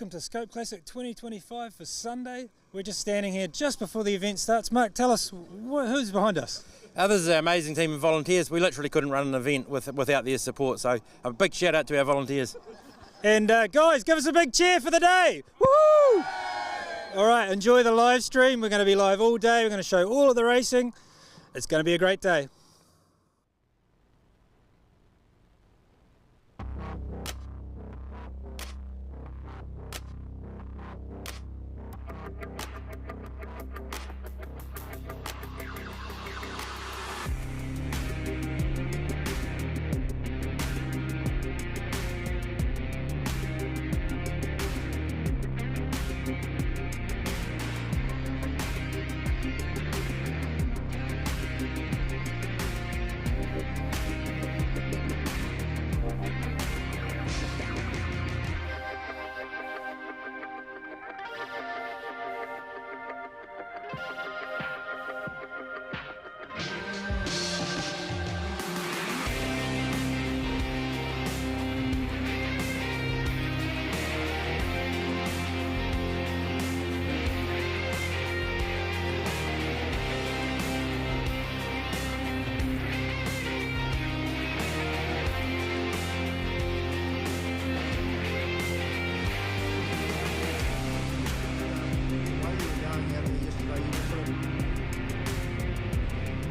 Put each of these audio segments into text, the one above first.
welcome to SKOPE Classic 2025 for Sunday. We're just standing here just before the event starts. Mark, tell us who's behind us. This is an amazing team of volunteers. We literally couldn't run an event without their support, so a big shout out to our volunteers. And guys, give us a big cheer for the day. Woo! All right, enjoy the live stream. We're going to be live all day. We're going to show all of the racing. It's going to be a great day.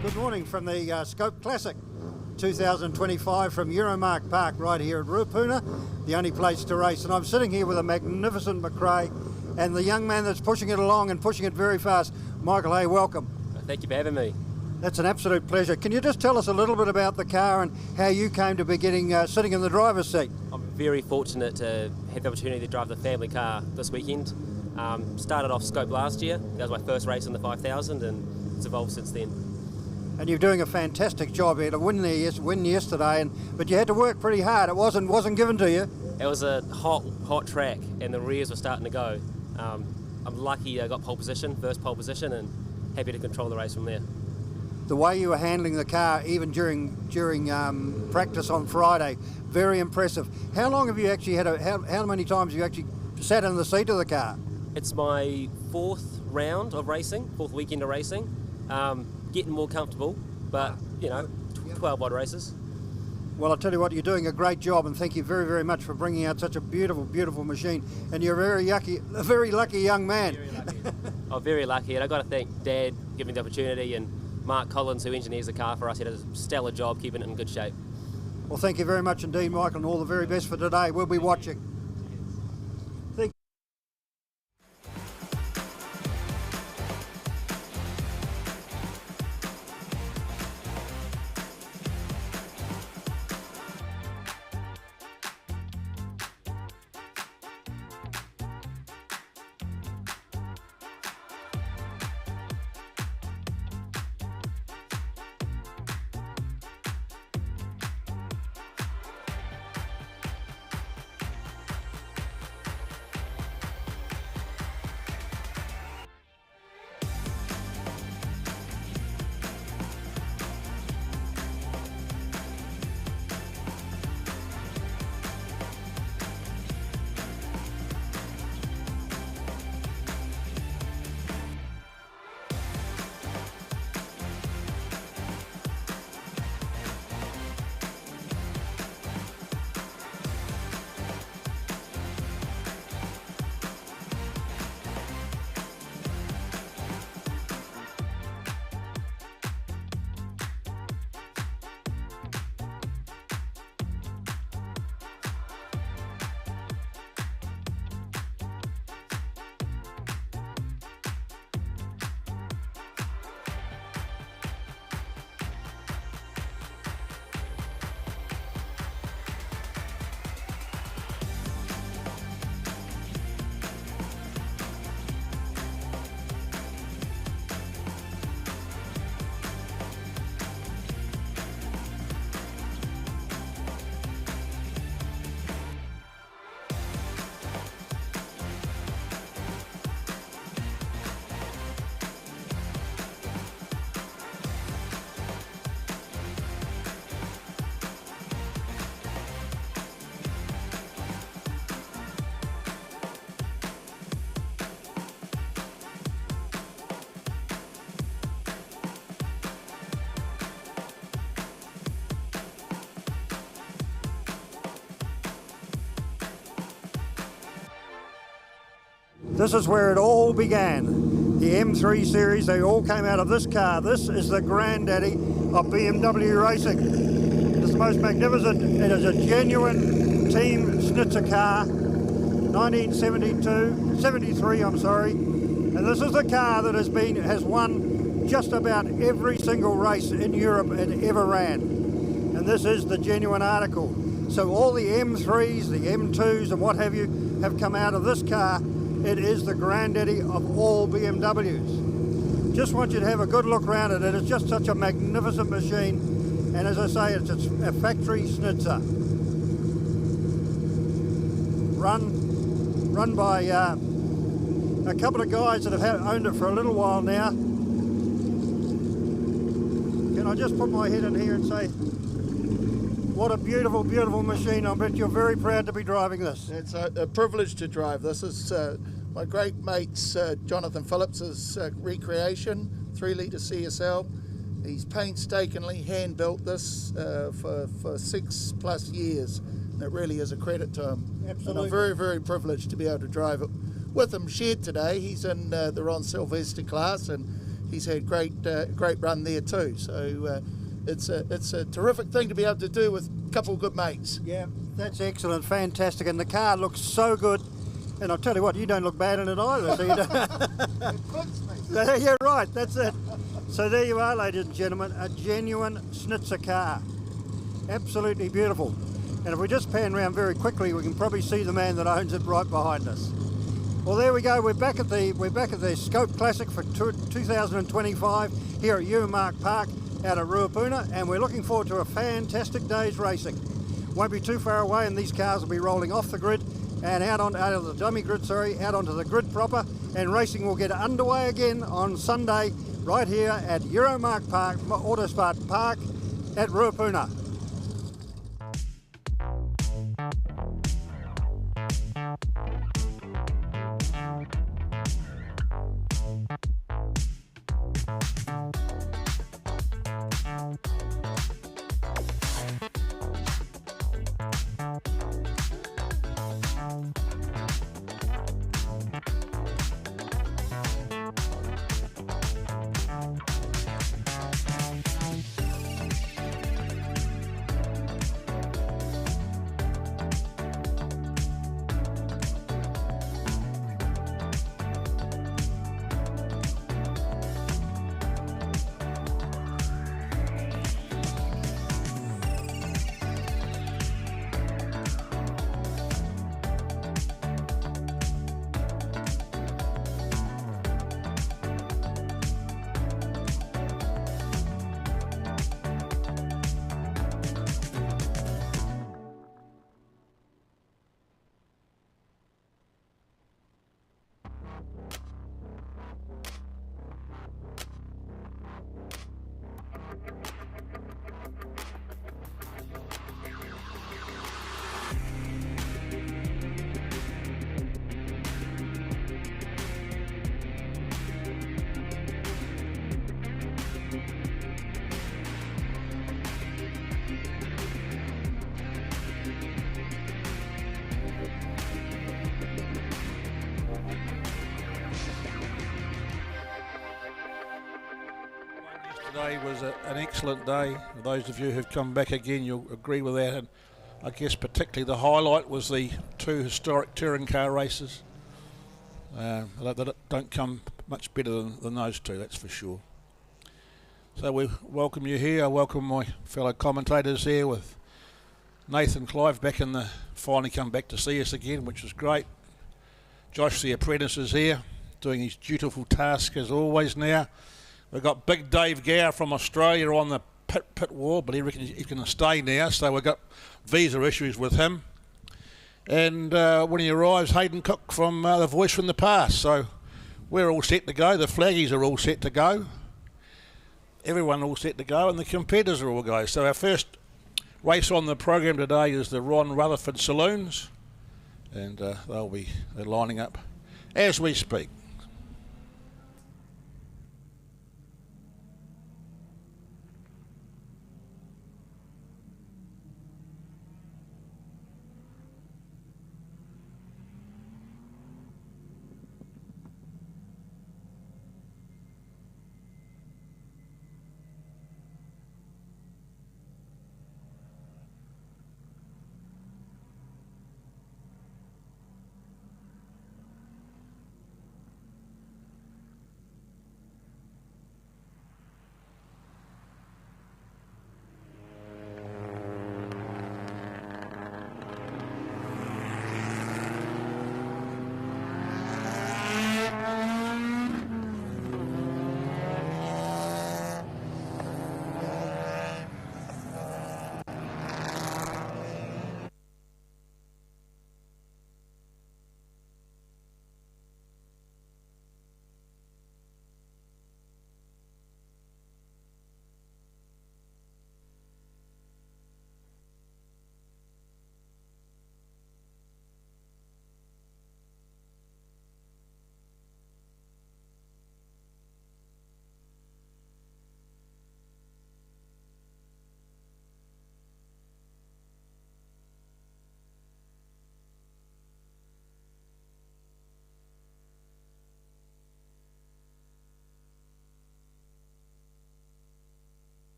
Good morning from the SKOPE Classic 2025 from Euromarque Park right here at Rupuna, the only place to race. And I'm sitting here with a magnificent McRae and the young man that's pushing it along and pushing it very fast. Michael, hey, welcome. Thank you for having me. That's an absolute pleasure. Can you just tell us a little bit about the car and how you came to be sitting in the driver's seat? I'm very fortunate to have the opportunity to drive the family car this weekend. Started off SKOPE last year. That was my first race in the 5000 and it's evolved since then. And you're doing a fantastic job here to win yesterday, but you had to work pretty hard. It wasn't given to you. It was a hot track, and the rears were starting to go. I'm lucky I got first pole position, and happy to control the race from there. The way you were handling the car, even during practice on Friday, very impressive. How long have you actually how many times have you actually sat in the seat of the car? It's my fourth weekend of racing. Getting more comfortable, but 12 odd races. Well, I'll tell you what, you're doing a great job, and thank you very, very much for bringing out such a beautiful, beautiful machine. And you're a very lucky young man. Very lucky. Very lucky, and I've got to thank Dad for giving me the opportunity, and Mark Collins, who engineers the car for us. He does a stellar job keeping it in good shape. Well, thank you very much indeed, Michael, and all the very best for today. We'll be watching. This is where it all began. The M3 series, they all came out of this car. This is the granddaddy of BMW racing. It's the most magnificent. It is a genuine Team Schnitzer car, 73, I'm sorry. And this is the car that has won just about every single race in Europe it ever ran. And this is the genuine article. So all the M3s, the M2s and what have you have come out of this car. It is the granddaddy of all BMWs. Just want you to have a good look around it. It is just such a magnificent machine. And as I say, it's a factory Schnitzer. Run by a couple of guys that have owned it for a little while now. Can I just put my head in here and say, what a beautiful, beautiful machine. I bet you're very proud to be driving this. It's a privilege to drive. This is my great mate's Jonathan Phillips's recreation, 3-litre CSL. He's painstakingly hand-built this for 6+ years. And it really is a credit to him. Absolutely. And I'm very, very privileged to be able to drive it with him shared today. He's in the Ron Silvester class, and he's had great run there too. So it's a terrific thing to be able to do with a couple of good mates. Yeah, that's excellent, fantastic, and the car looks so good. And I'll tell you what, you don't look bad in it either. So you don't. It fits me. Yeah, right, that's it. So there you are, ladies and gentlemen, a genuine Schnitzer car. Absolutely beautiful. And if we just pan around very quickly, we can probably see the man that owns it right behind us. Well, there we go. We're back at the SKOPE Classic for 2025 here at Euromarque Park out at Ruapuna, and we're looking forward to a fantastic day's racing. Won't be too far away, and these cars will be rolling off the grid and out of the dummy grid, out onto the grid proper, and racing will get underway again on Sunday right here at Euromarque Park, Autosport Park at Ruapuna. Today was an excellent day. For those of you who've come back again, you'll agree with that. And I guess particularly the highlight was the 2 historic touring car races. That don't come much better than those 2, that's for sure. So we welcome you here. I welcome my fellow commentators here with Nathan Clive finally come back to see us again, which was great. Josh the apprentice is here, doing his dutiful task as always now. We've got Big Dave Gower from Australia on the pit wall, but he reckons he's going to stay now, so we've got visa issues with him. And when he arrives, Hayden Cook from The Voice from the Past. So we're all set to go. The flaggies are all set to go. Everyone all set to go, and the competitors are all go. So our first race on the program today is the Rutherford Saloons, and they're lining up as we speak.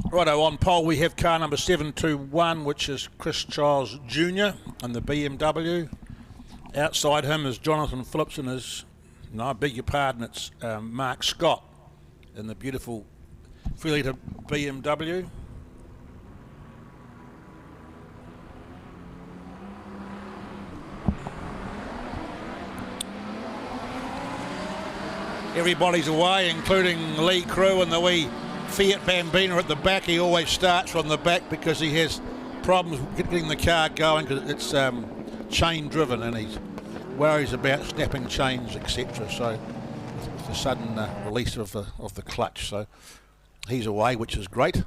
Righto, on pole we have car number 721, which is Chris Charles Jr. and the BMW. Outside him is Jonathan Phillips and his, no, I beg your pardon, it's Mark Scott in the beautiful 3-litre BMW. Everybody's away, including Lee Crew and the wee Fiat Bambina at the back. He always starts from the back because he has problems getting the car going because it's chain driven and he worries about snapping chains, etc. So with the sudden release of the clutch, so he's away, which is great.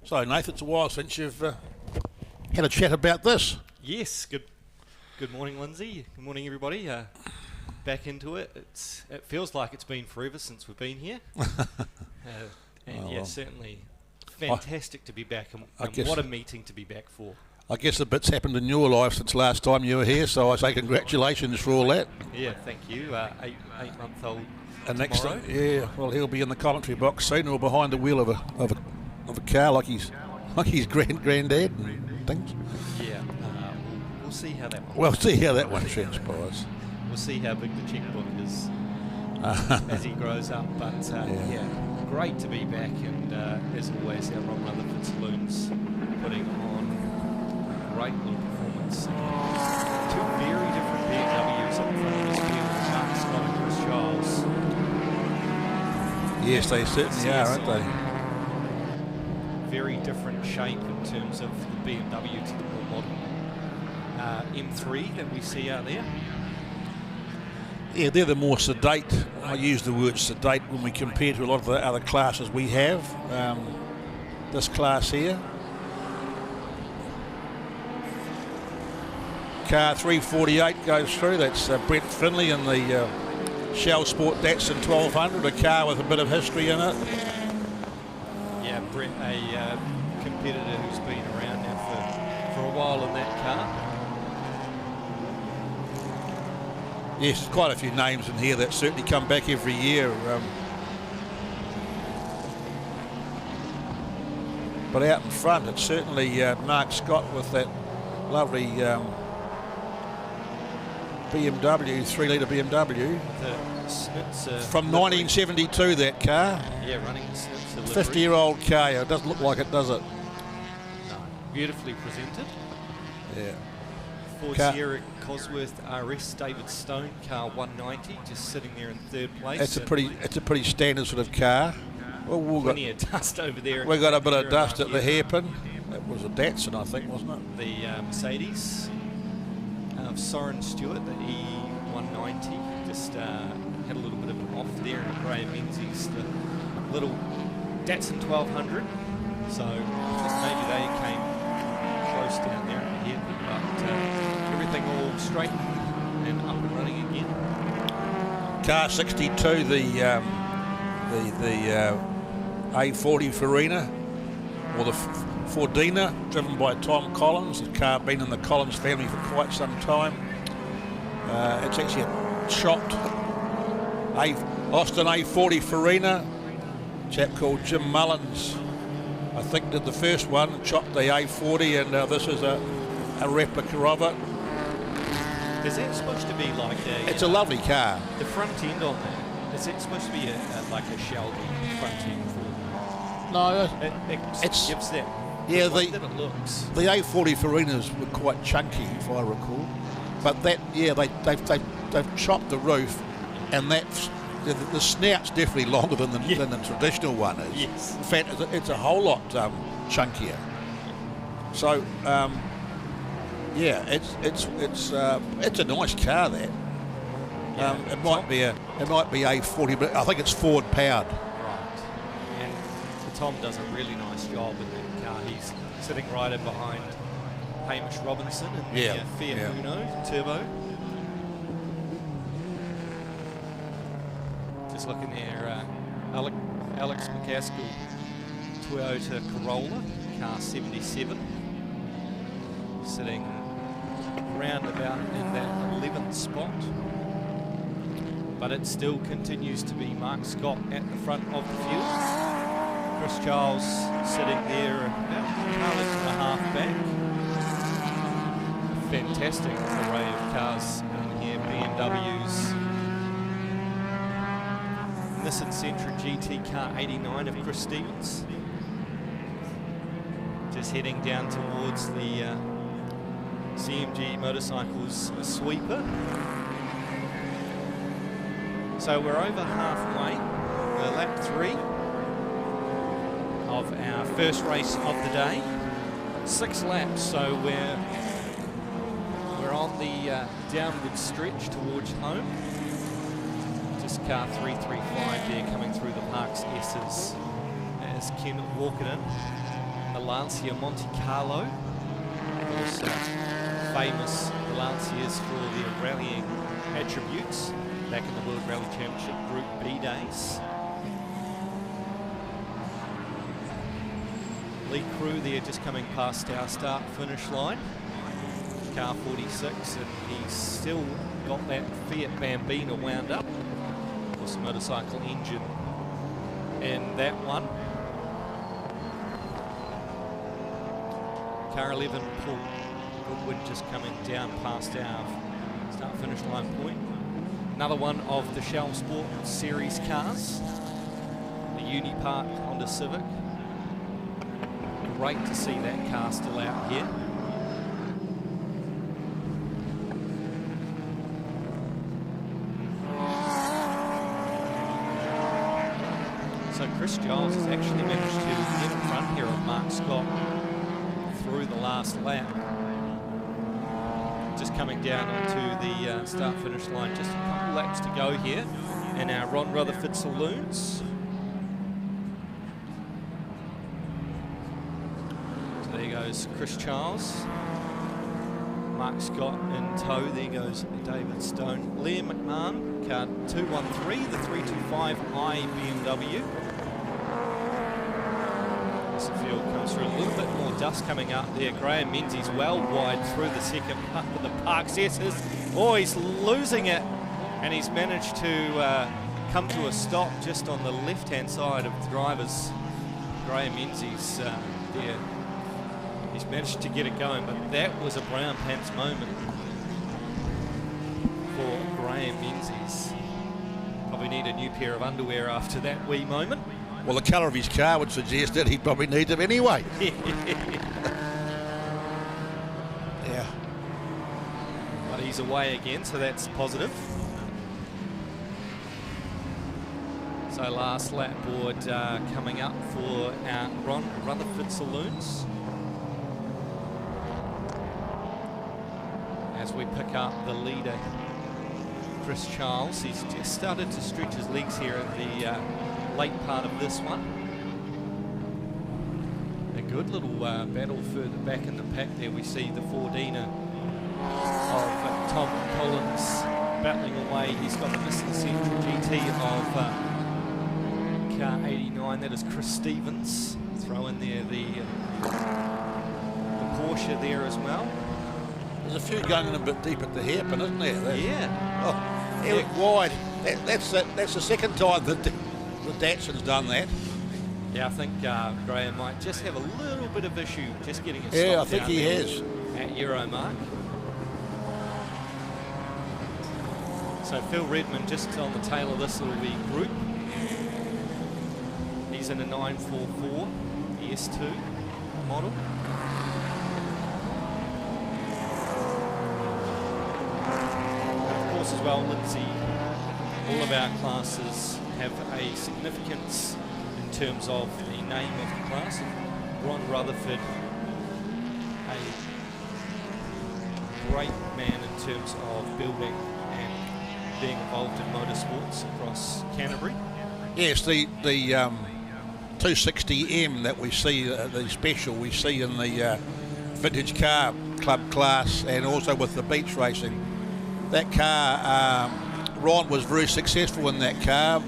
So Nathan, it's a while since you've had a chat about this. Yes, good morning, Lindsay. Good morning, everybody. Back into it. It feels like it's been forever since we've been here. Certainly fantastic to be back, and what a meeting to be back for. I guess a bit's happened in your life since last time you were here, so I say congratulations for all that. Yeah, thank you. Eight-month-old And next tomorrow. well, he'll be in the commentary box soon, or behind the wheel of a car like his granddad and things. Yeah, we'll see how that one. We'll see how that one transpires. We'll see how big the checkbook is as he grows up. But great to be back, and as always, our Rutherford Saloons putting on a great little performance. Two very different BMWs up front of this field, Mark Scott and Chris Charles. Yes, they certainly are, aren't they? Very different shape in terms of the BMW to the more modern M3 that we see out there. Yeah, they're the more sedate. I use the word sedate when we compare to a lot of the other classes we have. This class here. Car 348 goes through. That's Brett Finley in the Shell Sport Datsun 1200, a car with a bit of history in it. Yeah, Brett, a competitor who's been around now for a while in that car. Yes, there's quite a few names in here that certainly come back every year. But out in front, it's certainly Mark Scott with that lovely BMW, 3-litre BMW. The Snitzer From 1972, that car. Yeah, running the Snitzer livery. 50-year-old car. It doesn't look like it, does it? No, beautifully presented. Yeah. Ford Sierra Cosworth RS David Stone, car 190, just sitting there in third place. It's a pretty standard sort of car. Well, plenty of dust over there. We got a bit of dust at the hairpin. It was a Datsun, I think, wasn't it? The Mercedes of Soren Stewart, the E190, just had a little bit of an off there, and Graham Menzies, the little Datsun 1200. So I think maybe they came close down there in the head, but everything all straight and up and running again. Car 62, the A40 Farina, or the Fordina, driven by Tom Collins. The car been in the Collins family for quite some time. It's actually a chopped Austin A40 Farina. A chap called Jim Mullins, I think, did the first one, chopped the A40, and this is a replica of it. Is that supposed to be like a... It's a lovely car. The front end on that, is it supposed to be like a Shelby front end for... No, it gives that... Yeah, the way that it looks. The A40 Farinas were quite chunky, if I recall. But that, yeah, they've chopped the roof, and that's the snout's definitely longer than the traditional one is. Yes. In fact, it's a whole lot chunkier. So, yeah, it's a nice car. That it might be A40, but I think it's Ford powered. Right. And Tom does a really nice job in that car. He's sitting right in behind Hamish Robinson in the Fiat Uno Turbo. Just looking there, Alex McCaskill Toyota Corolla, car 77, sitting round about in that 11th spot. but it still continues to be Mark Scott at the front of the field. Chris Charles sitting there about a car length and a half back. Fantastic array of cars in here, BMWs. Nissan Sentra GT car 89 of Chris Stevens. Just heading down towards the CMG Motorcycles sweeper. So we're over halfway. We're lap 3 of our first race of the day. 6 laps, so we're on the downward stretch towards home. Just car 335 there coming through the Parks S's as Ken Walkerton, the Lancia Monte Carlo, also famous Lancias for their rallying attributes back in the World Rally Championship Group B days. Lead crew there just coming past our start finish line. Car 46, and he's still got that Fiat Bambina wound up. Of course, motorcycle engine in that one. Car 11, Paul Goodwin just coming down past our start finish line point. Another one of the Shell Sport Series cars, the Unipark Honda Civic. Great to see that car still out here. So Chris Giles has actually managed to get in front here of Mark Scott through the last lap. Just coming down onto the start-finish line. Just a couple laps to go here in our Rutherford Saloons. So there goes Chris Charles. Mark Scott in tow. There goes David Stone. Liam McMahon, car 213, the 325i BMW. This field comes through a little bit more dust coming up there. Graham Menzies well wide through the second part of the Parks S's. Oh, he's losing it, and he's managed to come to a stop just on the left-hand side of the drivers. Graham Menzies there. He's managed to get it going, but that was a brown pants moment for Graham Menzies. Probably need a new pair of underwear after that wee moment. Well, the colour of his car would suggest that he probably needs them anyway. Yeah. But he's away again, so that's positive. So last lap board coming up for our Rutherford Saloons. As we pick up the leader, Chris Charles. He's just started to stretch his legs here in the late part of this one. A good little battle further back in the pack there. We see the Fordina of Tom Collins battling away. He's got the Nissan Sentra GT of car 89. That is Chris Stevens. Throw in there the Porsche there as well. There's a few going in a bit deep at the hairpin, isn't there? Yeah. Oh, Eric Wide. That's the second time that the Datsun's done that. Yeah, I think Graham might just have a little bit of issue just getting a stop. Yeah, I think he has. At Euromarque. So Phil Redmond just on the tail of this little wee group. He's in a 944 ES2 model. And of course as well, Lindsay, all of our classes have a significance in terms of the name of the class. Ron Rutherford, a great man in terms of building and being involved in motorsports across Canterbury. Yes, the 260M that we see, the special we see in the Vintage Car Club class, and also with the beach racing. That car, Ron was very successful in that car,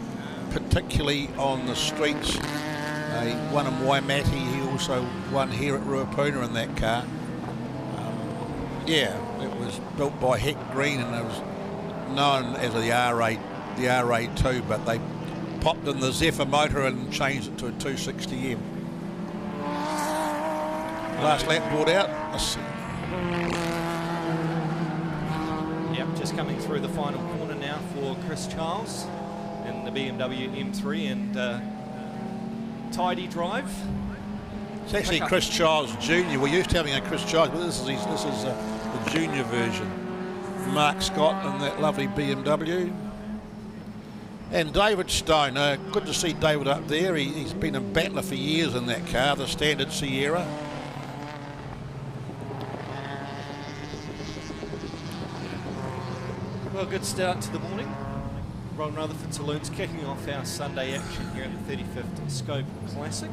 particularly on the streets. He won in Waimate. He also won here at Ruapuna in that car. Yeah, it was built by Heck Green, and it was known as the R8 the RA2, but they popped in the Zephyr motor and changed it to a 260M. Last lap brought out. Let's see. Yep, just coming through the final corner now for Chris Charles in the BMW M3 and tidy drive. It's actually Chris Charles Jr. We're used to having a Chris Charles, but this is the junior version. Mark Scott in that lovely BMW. And David Stone, good to see David up there. He's been a battler for years in that car, the standard Sierra. Well, good start to the morning. Rutherford Saloons kicking off our Sunday action here at the 35th SKOPE Classic.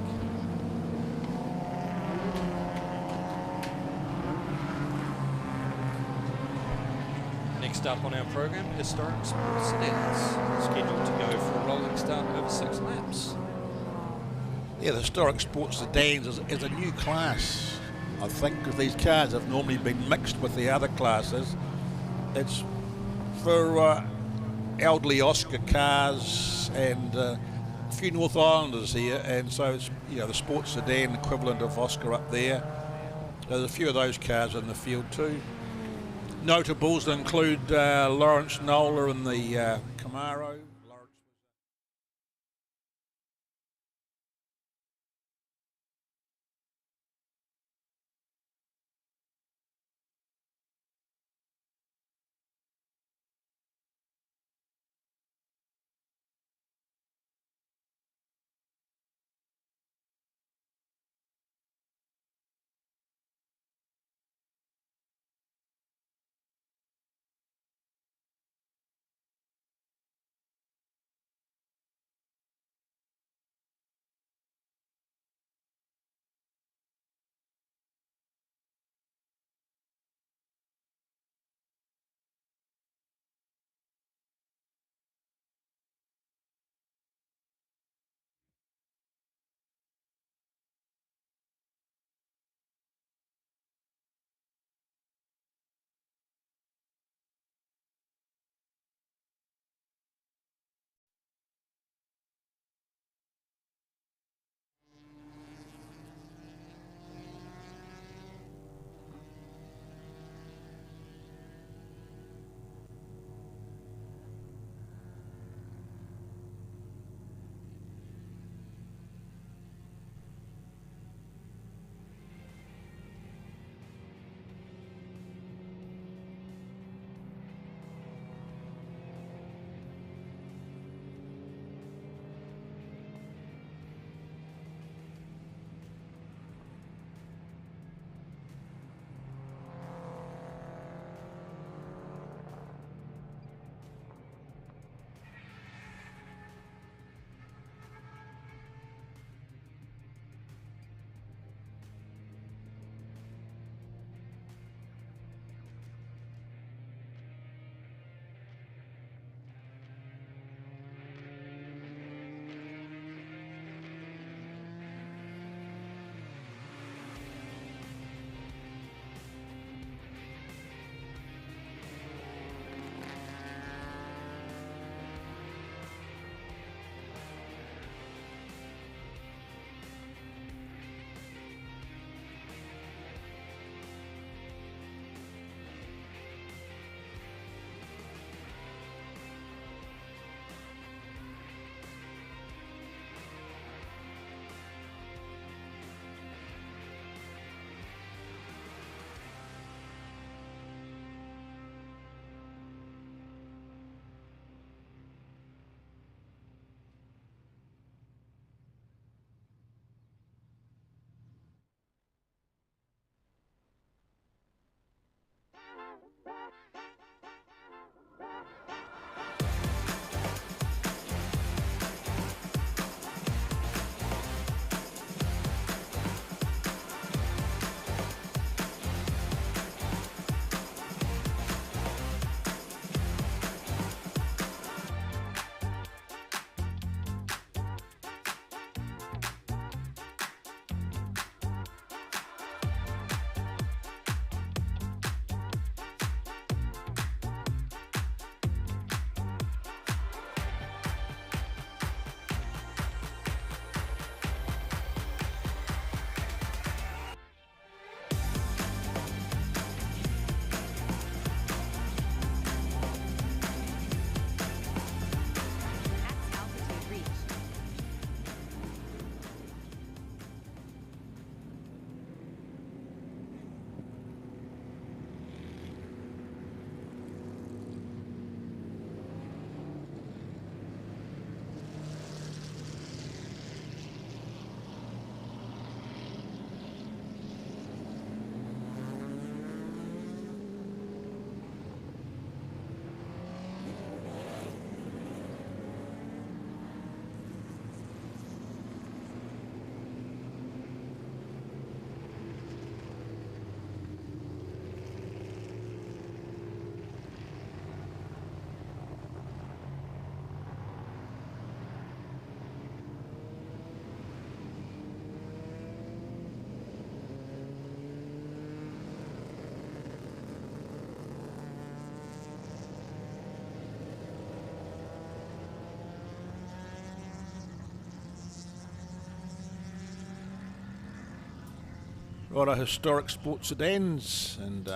Next up on our program, Historic Sports Sedans, scheduled to go for a rolling start over 6 laps. Yeah, the Historic Sports Sedans is a new class, I think, because these cars have normally been mixed with the other classes. It's for elderly Oscar cars and a few North Islanders here, and so it's, you know, the sports sedan equivalent of Oscar up there. There's a few of those cars in the field too. Notables include Lawrence Nola in the Camaro. rather historic sports sedans, and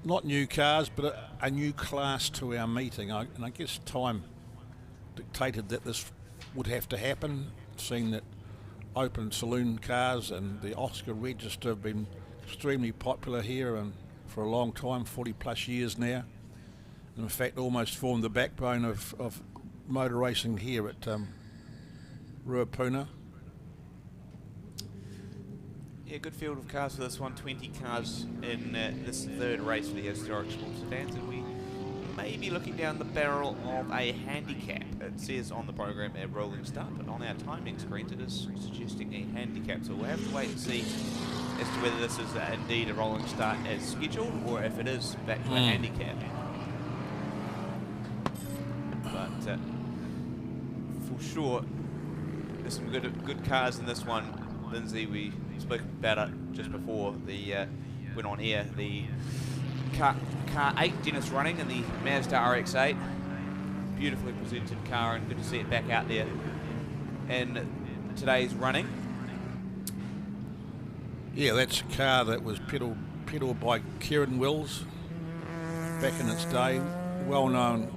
not new cars, but a new class to our meeting. And I guess time dictated that this would have to happen, seeing that open saloon cars and the Oscar register have been extremely popular here and for a long time, 40 plus years now, and in fact almost formed the backbone of motor racing here at Ruapuna. Yeah, good field of cars for this one. 20 cars in this third race for the historic sports sedans, and we may be looking down the barrel of a handicap. It says on the program a rolling start, but on our timing screens it is suggesting a handicap, so we'll have to wait and see as to whether this is indeed a rolling start as scheduled, or if it is back to a handicap. But for sure, there's some good cars in this one. Lindsay, we spoke about it just before the went on air. The car 8, Dennis running in the Mazda RX-8. Beautifully presented car, and good to see it back out there in today's running. Yeah, that's a car that was pedalled by Kieran Wills back in its day. Well-known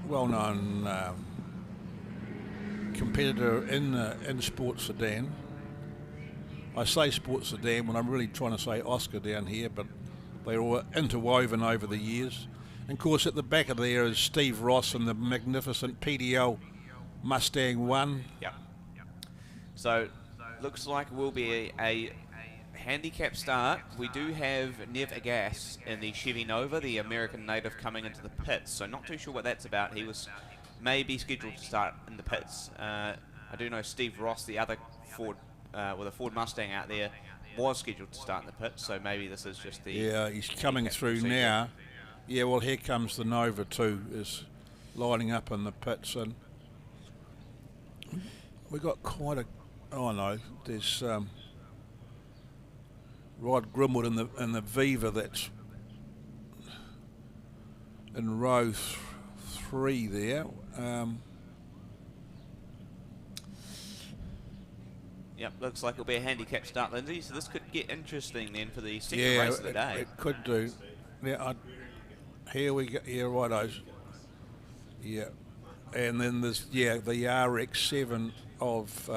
competitor in sports sedan. I say sports sedan when I'm really trying to say Oscar down here, but they're all interwoven over the years. And of course at the back of there is Steve Ross and the magnificent PDL Mustang 1. Yep. So looks like it will be a handicap start. We do have Nev Agas in the Chevy Nova, the American native, coming into the pits, so not too sure what that's about. He was maybe scheduled to start in the pits. I do know Steve Ross, the other Ford with a Ford Mustang out there, was scheduled to start in the pit, so maybe this is just the... Yeah, he's coming through now. Yeah, well, here comes the Nova 2, is lining up in the pits, and we got quite a... Oh no, there's Rod Grimwood in the Viva that's in row 3 there. Yep, looks like it'll be a handicap start, Lindsay, so this could get interesting then for the second race of the day. It could do. Yeah, here we go. Yeah, rightos. Yeah, and then there's the RX-7 of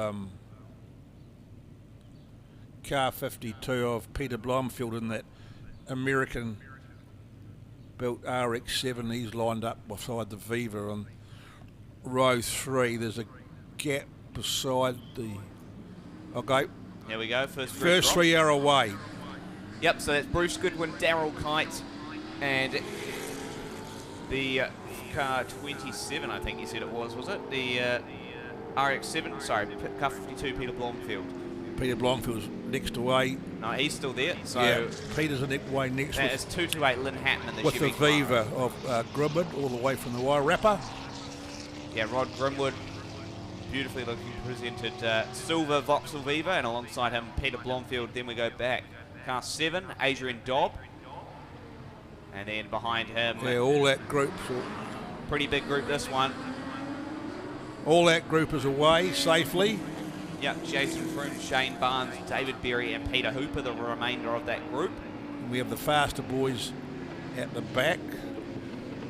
car 52 of Peter Blomfield in that American-built RX-7. He's lined up beside the Viva on row 3. There's a gap beside the... Okay. Here we go. First 3 are away. Yep, so that's Bruce Goodwin, Darryl Kite, and the car 27, I think you said it was it? The RX-7, sorry, car 52, Peter Blomfield. Peter Blomfield's next away. No, he's still there. So yeah, Peter's away next. That is 228 Lynn Hatton in the with Chevy the Viva of Grimwood all the way from the Wairarapa. Yeah, Rod Grimwood, beautifully looking presented silver Vauxhall Viva, and alongside him Peter Blomfield. Then we go back, car 7, Adrian Dobb, and then behind him, yeah, all that group, pretty big group this one. All that group is away safely. Yep, Jason Froome, Shane Barnes, David Berry and Peter Hooper, the remainder of that group. We have the faster boys at the back.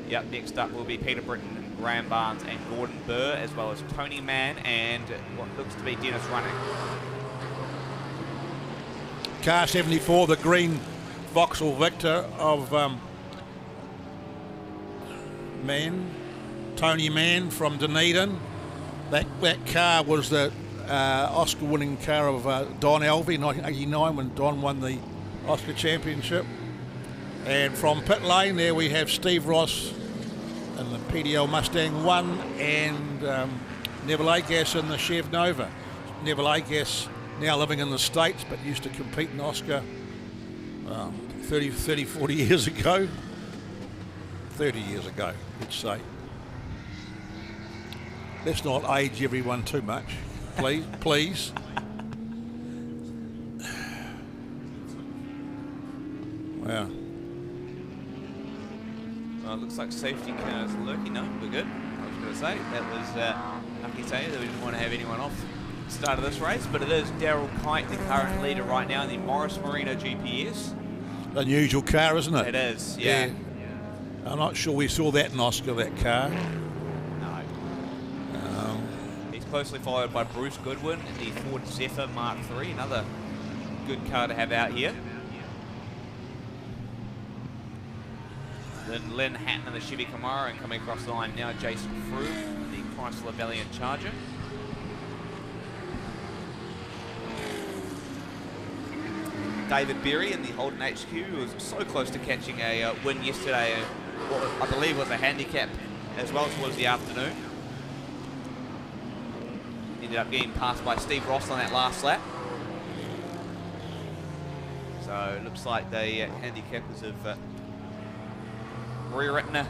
Yep, next up will be Peter Britton, Graham Barnes and Gordon Burr, as well as Tony Mann and what looks to be Dennis running. Car 74, the green Vauxhall Victor of Tony Mann from Dunedin. That car was the Oscar-winning car of Don Alvey, 1989, when Don won the Oscar Championship. And from pit lane, there we have Steve Ross and the PDL Mustang 1 and Neville Agas in the Chev Nova. Neville Agas now living in the States, but used to compete in Oscar 30, 40 years ago. 30 years ago, you'd say. Let's not age everyone too much, please. Please. Wow. Well, it looks like safety cars lurking. No, we're good. I was going to say, that was lucky to say that we didn't want to have anyone off start of this race, but it is Daryl Kite, the current leader right now in the Morris Marino GPS. Unusual car, isn't it? It is, yeah. I'm not sure we saw that in Oscar, that car. No. He's closely followed by Bruce Goodwin in the Ford Zephyr Mark III, another good car to have out here. Then Lynn Hatton in the Chevy Camaro, and coming across the line now, Jason Frew in the Chrysler Valiant Charger. David Berry in the Holden HQ, who was so close to catching a win yesterday, what I believe was a handicap as well towards the afternoon. Ended up getting passed by Steve Ross on that last lap. So it looks like the handicappers have rewritten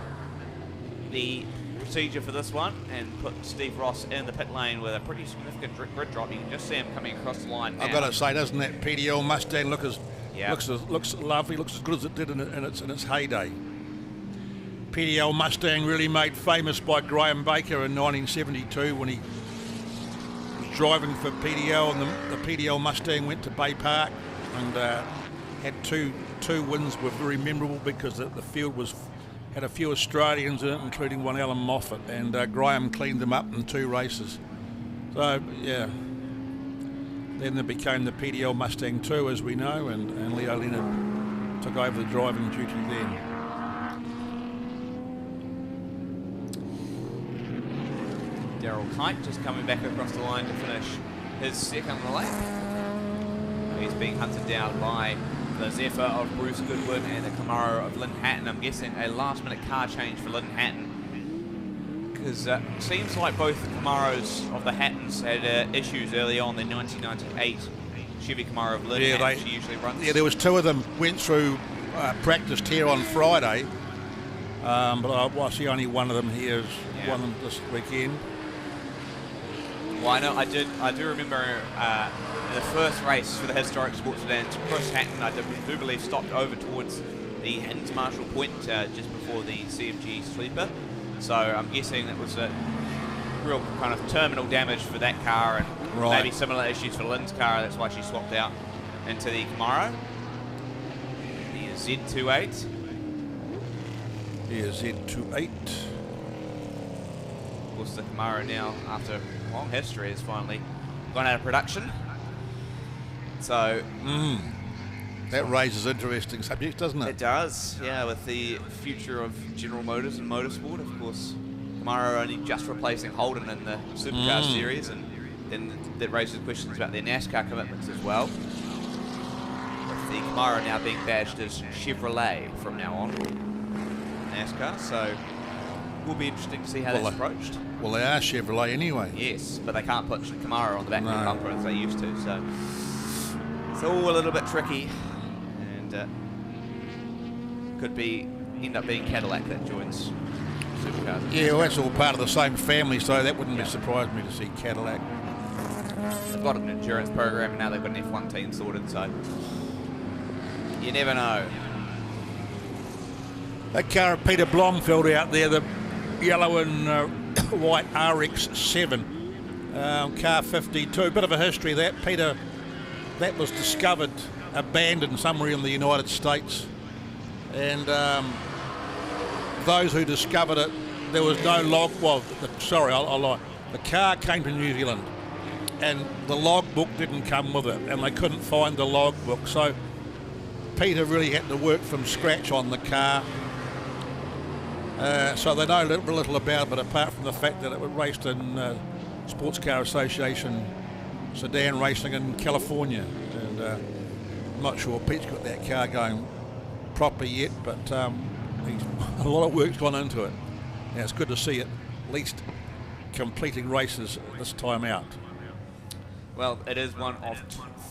the procedure for this one and put Steve Ross in the pit lane with a pretty significant grid drop. You can just see him coming across the line now. I've got to say, doesn't that PDL Mustang look as Yeah. looks lovely, looks as good as it did in its heyday. PDL Mustang really made famous by Graham Baker in 1972 when he was driving for PDL, and the PDL Mustang went to Bay Park and had two wins were very memorable because the field had a few Australians in it, including one Alan Moffat, and Graham cleaned them up in 2 races. So, yeah. Then there became the PDL Mustang 2, as we know, and Leo Leonard took over the driving duty then. Daryl Kite just coming back across the line to finish his second lap. He's being hunted down by the Zephyr of Bruce Goodwin and the Camaro of Lynn Hatton. I'm guessing a last-minute car change for Lynn Hatton, because it seems like both the Camaros of the Hattons had issues early on. The 1998 Chevy Camaro of Lynn Hatton she usually runs. Yeah, there was 2 of them went through practiced here on Friday, but I see only one of them here is one of them this weekend. Well, I know I do remember in the first race for the historic sports Sedans, Chris Hatton, I do believe, stopped over towards the Hattons Marshall Point just before the CMG sweeper. So I'm guessing it was a real kind of terminal damage for that car, and maybe similar issues for Lynn's car. That's why she swapped out into the Camaro. The Z28. Yeah, Z28. Of course, the Camaro now, after long history, has finally gone out of production. So that raises interesting subjects, doesn't it? It does, yeah, with the future of General Motors and motorsport. Of course, Camaro only just replacing Holden in the Supercar series, and then that raises questions about their NASCAR commitments as well. With the Camaro now being badged as Chevrolet from now on, NASCAR, so will be interesting to see how that's approached. Well, they are Chevrolet anyway. Yes, but they can't put Camaro on the back of the bumper as they used to, so it's all a little bit tricky, and could end up being Cadillac that joins Supercars. Yeah, well, that's all part of the same family, so that wouldn't surprise me to see Cadillac. They've got an endurance program, and now they've got an F1 team sorted, so you never know. That car of Peter Blomfield out there, the yellow and white RX-7, car 52. Bit of a history that. Peter, that was discovered, abandoned somewhere in the United States. And those who discovered it, there was no log, well, I'll lie. The car came to New Zealand and the logbook didn't come with it, and they couldn't find the logbook. So Peter really had to work from scratch on the car. So they know little about it, but apart from the fact that it was raced in Sports Car Association sedan racing in California, and I'm not sure Pete's got that car going properly yet, but a lot of work's gone into it. Now it's good to see it at least completing races this time out. Well, it is one of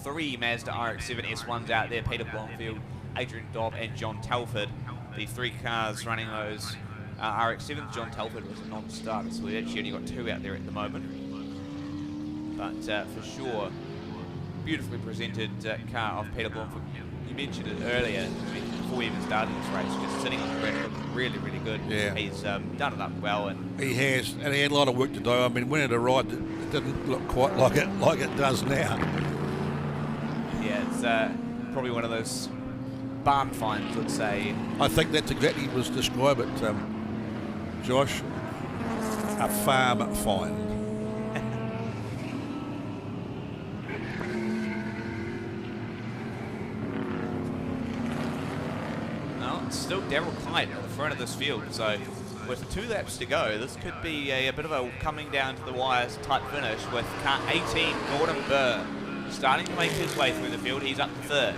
3 Mazda RX-7 S1s out there. Peter Blomfield, Adrian Dobb and John Telford, the 3 cars running those RX-7s. John Telford was a non-starter, so we've actually only got 2 out there at the moment. But for sure, beautifully presented car of Peter Blomfield. You mentioned it earlier, before we even started this race, just sitting on the ground, looking really, really good. Yeah. He's done it up well. And he has, and he had a lot of work to do. I mean, when it arrived at didn't look quite like it does now. Yeah, it's probably one of those barn finds, let's say. I think that's exactly was describe it, Josh. A farm find. Well, it's still Daryl Kite at the front of this field, so with 2 laps to go, this could be a bit of a coming down to the wires type finish with car 18, Gordon Burr, starting to make his way through the field. He's up to 3rd.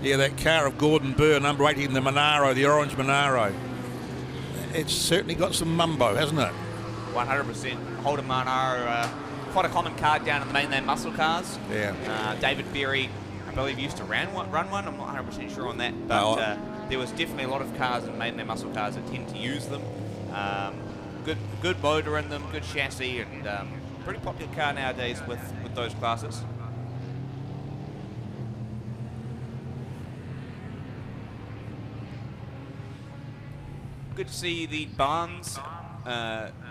Yeah, that car of Gordon Burr, number 18, the Monaro, the orange Monaro. It's certainly got some mumbo, hasn't it? 100%. Holden Monaro, quite a common car down in the Mainland muscle cars. Yeah. David Berry, I believe, used to run one. I'm not 100% sure on that, but there was definitely a lot of cars in Mainland muscle cars that tend to use them. Good motor in them, good chassis, and pretty popular car nowadays with those classes. Good to see the Barnes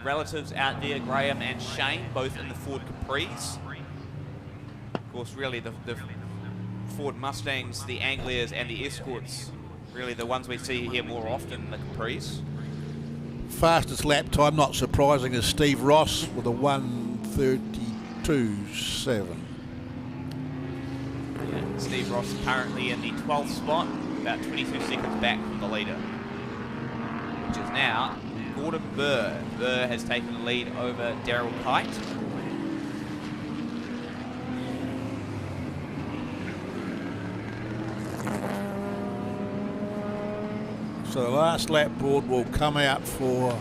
relatives out there, Graham and Shane, both in the Ford Capris. Of course, really the Ford Mustangs, the Anglias and the Escorts, really the ones we see here more often, the Capris. Fastest lap time, not surprising, is Steve Ross with a 1:32.7. Yeah, Steve Ross currently in the 12th spot, about 22 seconds back from the leader, which is now Gordon Burr. Burr has taken the lead over Daryl Kite. So the last lap board will come out for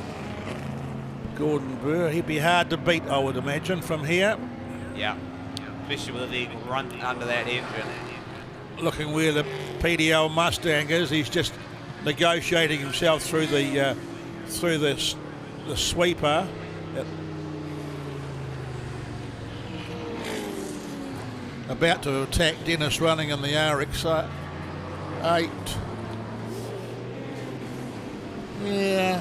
Gordon Burr. He'd be hard to beat, I would imagine, from here. Yeah, especially with the run under that engine. Looking where the PDL Mustang is, he's just negotiating himself through the sweeper. About to attack Dennis running in the RX-8. Yeah.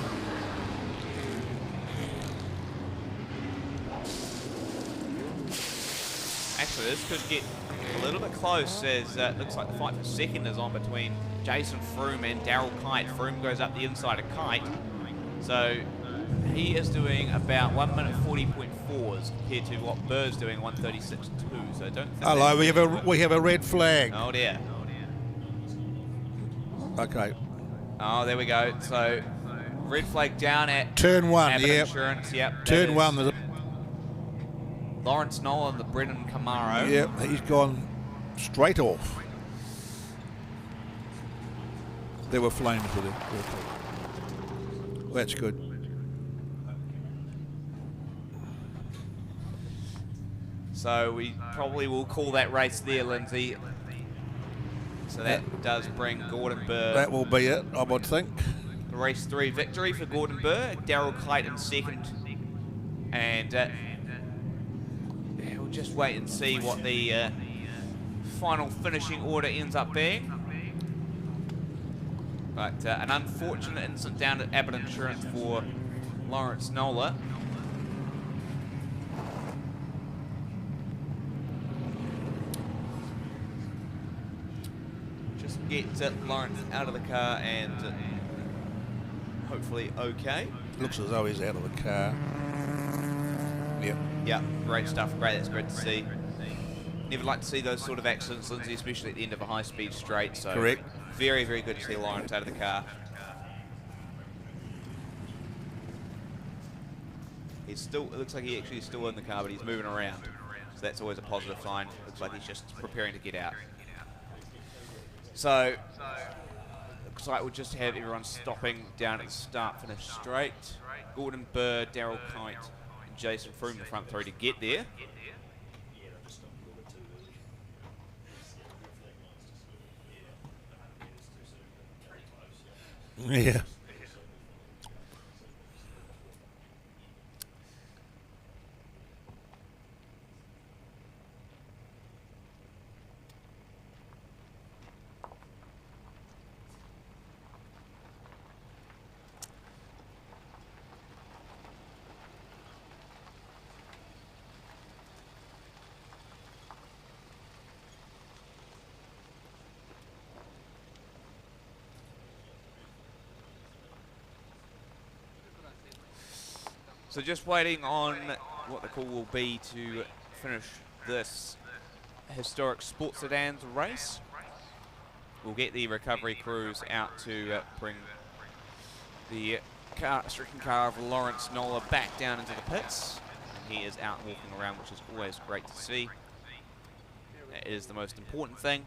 Actually, this could get a little bit close, as it looks like the fight for second is on between Jason Froome and Daryl Kite. Froome goes up the inside of Kite, so he is doing about 1 minute 40.4s compared to what Burr's doing, 1:36.2. So don't think. Hello, we have a red flag. Oh dear. Okay. Oh, there we go. So red flag down at turn 1. Abbott Yep. Insurance. Yep. Turn 1. There's a Lawrence Nolan, the Brennan Camaro. Yep, he's gone straight off. There were flames with it. Well, that's good. So we probably will call that race there, Lindsay. So that does bring Gordon Burr. That will be it, I would think. Race 3 victory for Gordon Burr. Daryl Kite in second. And we'll just wait and see what the final finishing order ends up being. But an unfortunate incident down at Abbott Insurance for Lawrence Nola. Just gets Lawrence out of the car and hopefully okay. Looks as though he's out of the car. Yep. Yeah, great stuff. Great, that's great to see. Never like to see those sort of accidents, Lindsay, especially at the end of a high-speed straight. So correct. Very, very good to see Lawrence out of the car. He's still, it looks like he actually is still in the car, but he's moving around. So that's always a positive sign. Looks like he's just preparing to get out. So, looks like we'll just have everyone stopping down at the start-finish straight. Gordon Burr, Daryl Kite, and Jason Froome, the front three to get there. Yeah. So just waiting on what the call will be to finish this historic sports sedans race. We'll get the recovery crews out to bring the stricken car of Lawrence Nola back down into the pits. He is out walking around, which is always great to see. That is the most important thing.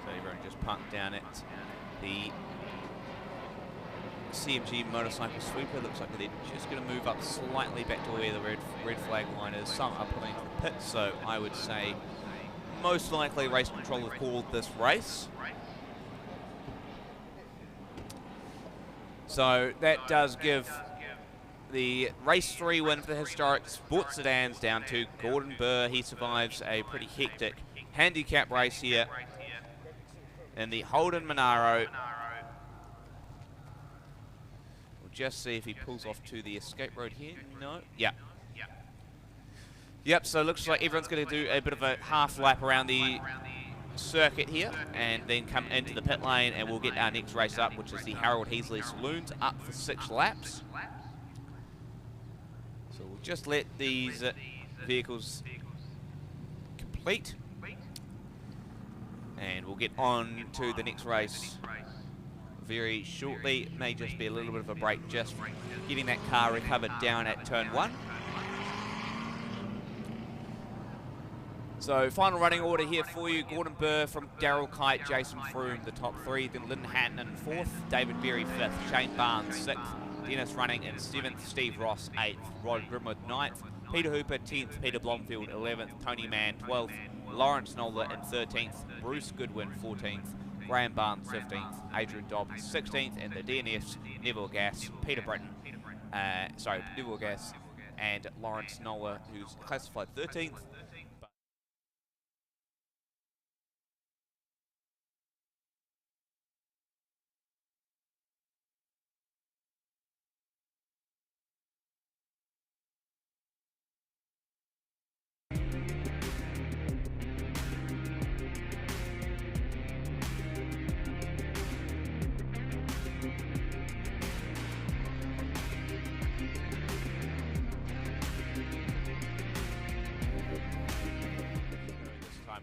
So everyone just parked down at the CMG motorcycle sweeper. Looks like they're just going to move up slightly back to where the red flag line is. Some are pulling to the pit, so I would say most likely race control have called this race. So that does give the race 3 win for the historic sports sedans down to Gordon Burr. He survives a pretty hectic handicap race here in the Holden Monaro. We'll just see if he pulls off to the escape road here. No. Yeah. Yep, so it looks like everyone's going to do a bit of a half lap around the circuit here and then come into the pit lane, and we'll get our next race up, which is the Heasley Saloons, up for 6 laps. So we'll just let these vehicles complete, and we'll get on to the next race very shortly. It may just be a little bit of a break, just getting that car recovered down at turn 1. So final running order here for you: Gordon Burr from Daryl Kite, Jason Froome, the top 3, then Lyndon Hatton in 4th, David Berry 5th, Shane Barnes 6th, Dennis Running in 7th, Steve Ross 8th, Rod Grimwood 9th, Peter Hooper 10th, Peter Blomfield 11th, Tony Mann 12th, Lawrence Nola in 13th, Bruce Goodwin 14th, Graham Barnes 15th, Adrian Dobbs 16th, and the DNFs Neville Gass, Peter Britton, Neville Gass and Lawrence Nola, who's classified 13th.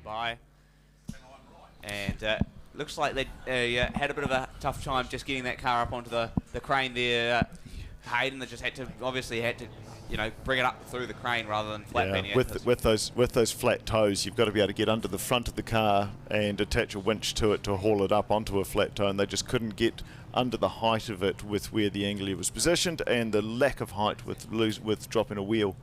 By, and looks like they had a bit of a tough time just getting that car up onto the crane there. Hayden, they just had to bring it up through the crane rather than flat bending it. With those flat toes, you've got to be able to get under the front of the car and attach a winch to it to haul it up onto a flat toe, and they just couldn't get under the height of it with where the angle was positioned and the lack of height with dropping a wheel.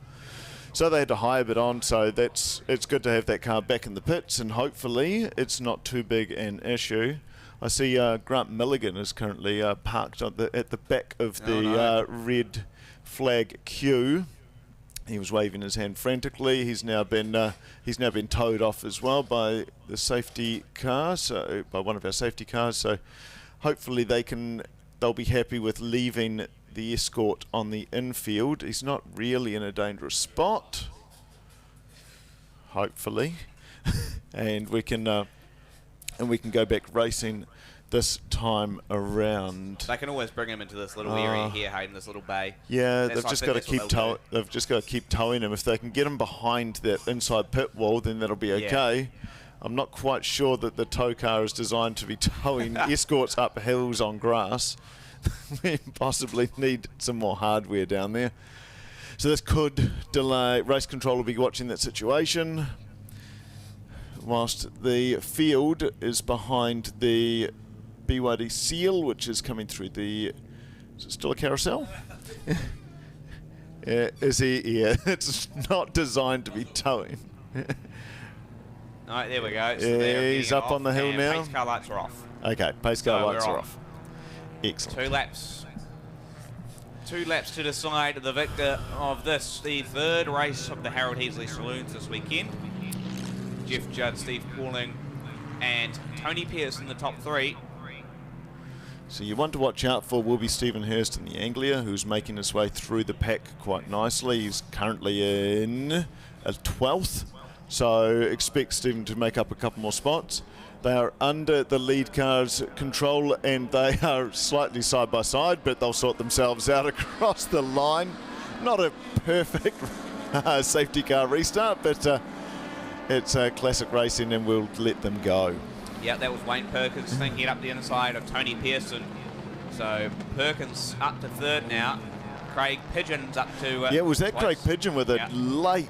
So they had to hire it on, so it's good to have that car back in the pits, and hopefully it's not too big an issue. I see Grant Milligan is currently parked at the back of the red flag queue. He was waving his hand frantically. He's now been towed off as well by the safety car, so by one of our safety cars. So hopefully they'll be happy with leaving the escort on the infield. He's not really in a dangerous spot, hopefully, and we can go back racing this time around. They can always bring him into this little area here, Hayden, this little bay. Yeah, they've just got to keep towing him. If they can get him behind that inside pit wall, then that'll be okay. Yeah. I'm not quite sure that the tow car is designed to be towing escorts up hills on grass. We possibly need some more hardware down there. So this could delay. Race control will be watching that situation whilst the field is behind the BYD Seal, which is coming through the... Is it still a carousel? Yeah, is he? Yeah, it's not designed to be towing. Alright, there we go. So he's up on the hill now. Pace car lights are off. Okay, pace car lights are off. Excellent. 2 laps to decide the victor of this, the 3rd race of the Harold Heasley Saloons this weekend. Jeff Judd, Steve Pauling and Tony Pearce in the top 3. So you want to watch out for will be Stephen Hurst in the Anglia, who's making his way through the pack quite nicely. He's currently in 12th, so expect Stephen to make up a couple more spots. They are under the lead car's control and they are slightly side by side, but they'll sort themselves out across the line. Not a perfect safety car restart, but it's classic racing and we'll let them go. Yeah, that was Wayne Perkins thinking it up the inside of Tony Pearson. So Perkins up to third now. Craig Pigeon's up to... yeah, was that twice. Craig Pigeon with a late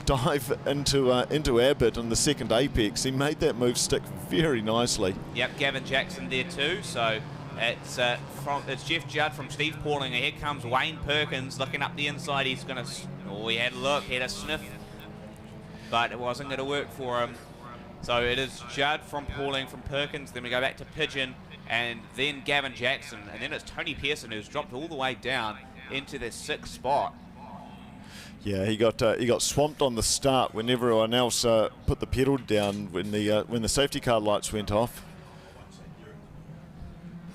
dive into Abbott on the second apex. He made that move stick very nicely. Yep, Gavin Jackson there too. So it's Jeff Judd from Steve Pauling. Here comes Wayne Perkins looking up the inside. He's going to... Oh, he had a look, he had a sniff. But it wasn't going to work for him. So it is Judd from Pauling, from Perkins. Then we go back to Pigeon. And then Gavin Jackson, and then it's Tony Pearson who's dropped all the way down into the 6th spot. Yeah, he got swamped on the start when everyone else put the pedal down when the safety car lights went off.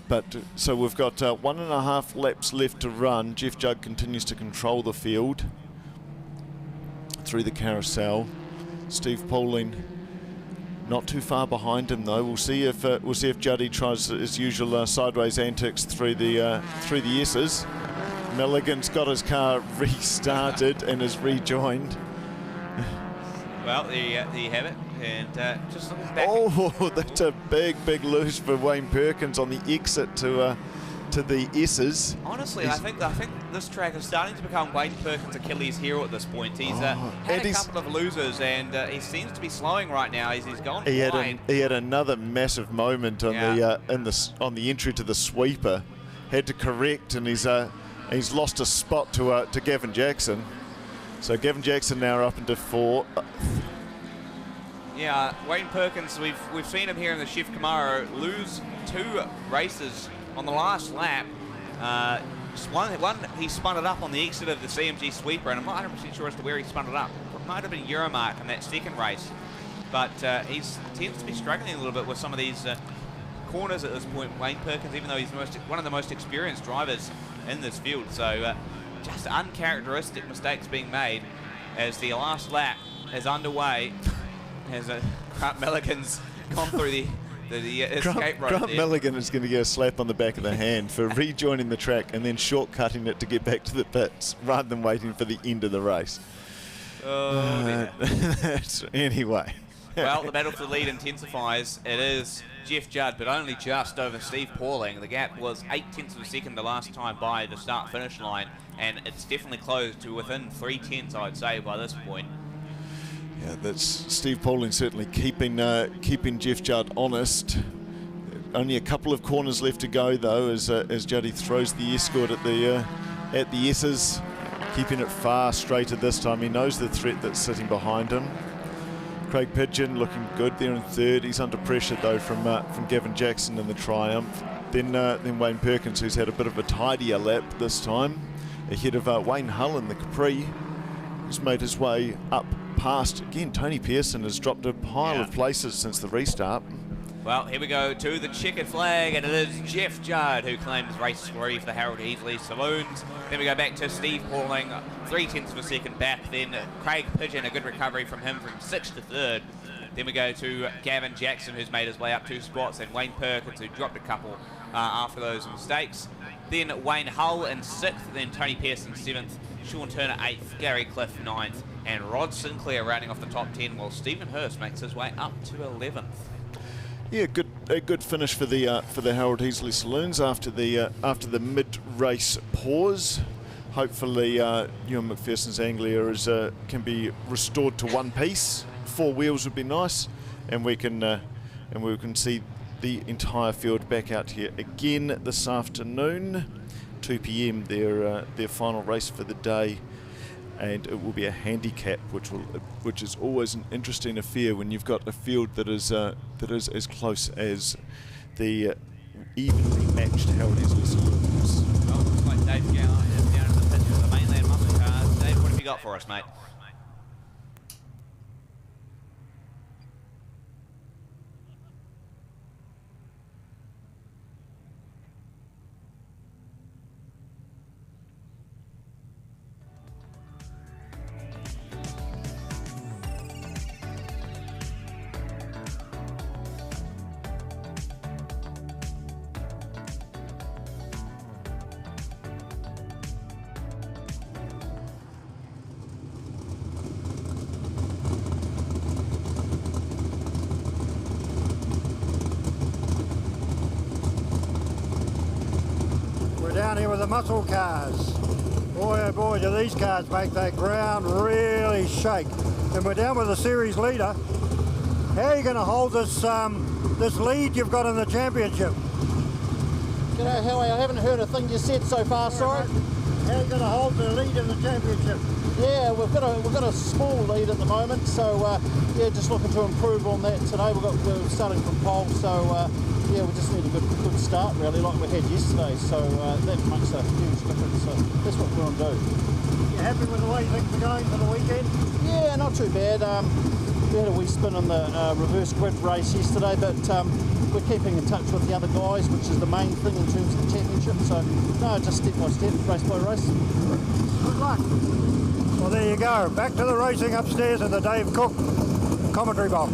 But so we've got 1.5 laps left to run. Jeff Judd continues to control the field through the carousel. Steve Pauling not too far behind him though. We'll see if Juddy tries his usual sideways antics through the S's. Milligan's got his car restarted and is rejoined. Well, there you have it. And just looking back. Oh, that's a big lose for Wayne Perkins on the exit to the S's. Honestly, I think this track is starting to become Wayne Perkins' Achilles heel at this point. He's had a couple of losers, and he seems to be slowing right now. He's gone wide. He had another massive moment on the entry to the sweeper. Had to correct, and he's lost a spot to Gavin Jackson. So Gavin Jackson now up into 4. Yeah, Wayne Perkins. We've seen him here in the Chef Camaro lose 2 races on the last lap. One he spun it up on the exit of the CMG sweeper, and I'm not 100% sure as to where he spun it up. It might have been Euromarque in that second race, but he tends to be struggling a little bit with some of these corners at this point. Wayne Perkins, even though he's one of the most experienced drivers in this field, so just uncharacteristic mistakes being made as the last lap is underway. As Grant Milligan's gone through the escape rope. Grant Milligan is going to get a slap on the back of the hand for rejoining the track and then shortcutting it to get back to the pits rather than waiting for the end of the race. Oh, anyway. Well, the battle for the lead intensifies. It is Jeff Judd, but only just over Steve Pauling. The gap was 0.8 of a second the last time by the start-finish line, and it's definitely closed to within 0.3, I'd say, by this point. Yeah, that's Steve Pauling certainly keeping Jeff Judd honest. Only a couple of corners left to go though, as Juddy throws the escort at the S's, keeping it far straighter this time. He knows the threat that's sitting behind him. Craig Pigeon looking good there in 3rd. He's under pressure though from Gavin Jackson in the Triumph. Then Wayne Perkins, who's had a bit of a tidier lap this time, ahead of Wayne Hull in the Capri, who's made his way up past. Again, Tony Pearson has dropped a pile of places since the restart. Well, here we go to the checkered flag, and it is Jeff Judd who claims race 3 for the Harold Heasley Saloons. Then we go back to Steve Pauling, 0.3 of a second back. Then Craig Pigeon, a good recovery from him from 6th to 3rd. Then we go to Gavin Jackson, who's made his way up 2 spots, and Wayne Perkins, who dropped a couple after those mistakes. Then Wayne Hull in 6th, then Tony Pearson 7th, Sean Turner 8th, Gary Cliff 9th, and Rod Sinclair rounding off the top 10, while Stephen Hurst makes his way up to 11th. Yeah, a good finish for the Harold Heasley Saloons after the mid-race pause. Hopefully, Ewan McPherson's Anglia can be restored to one piece. 4 wheels would be nice, and we can see the entire field back out here again this afternoon, 2 p.m. Their final race for the day. And it will be a handicap, which is always an interesting affair when you've got a field that is as close as the evenly matched Harold Heasley Saloons. Well, looks like Dave Gower is down in the pits with the Mainland muscle cars. Dave, what have you got for us, mate? down here with the muscle cars. Boy, oh boy, do these cars make that ground really shake. And we're down with the series leader. How are you going to hold this this lead you've got in the championship? G'day Howie, I haven't heard a thing you said so far, sorry. How are you going to hold the lead in the championship? Yeah, we've got a small lead at the moment, so yeah, just looking to improve on that today. We're starting from pole, so yeah, we just need a good start really, like we had yesterday. So that makes a huge difference. So that's what we're going to do. You happy with the way things are going for the weekend? Yeah, not too bad. We had a wee spin in the reverse grid race yesterday, but we're keeping in touch with the other guys, which is the main thing in terms of the championship. So no, just step by step, race by race. Good luck. Well, there you go. Back to the racing upstairs in the Dave Cook commentary box.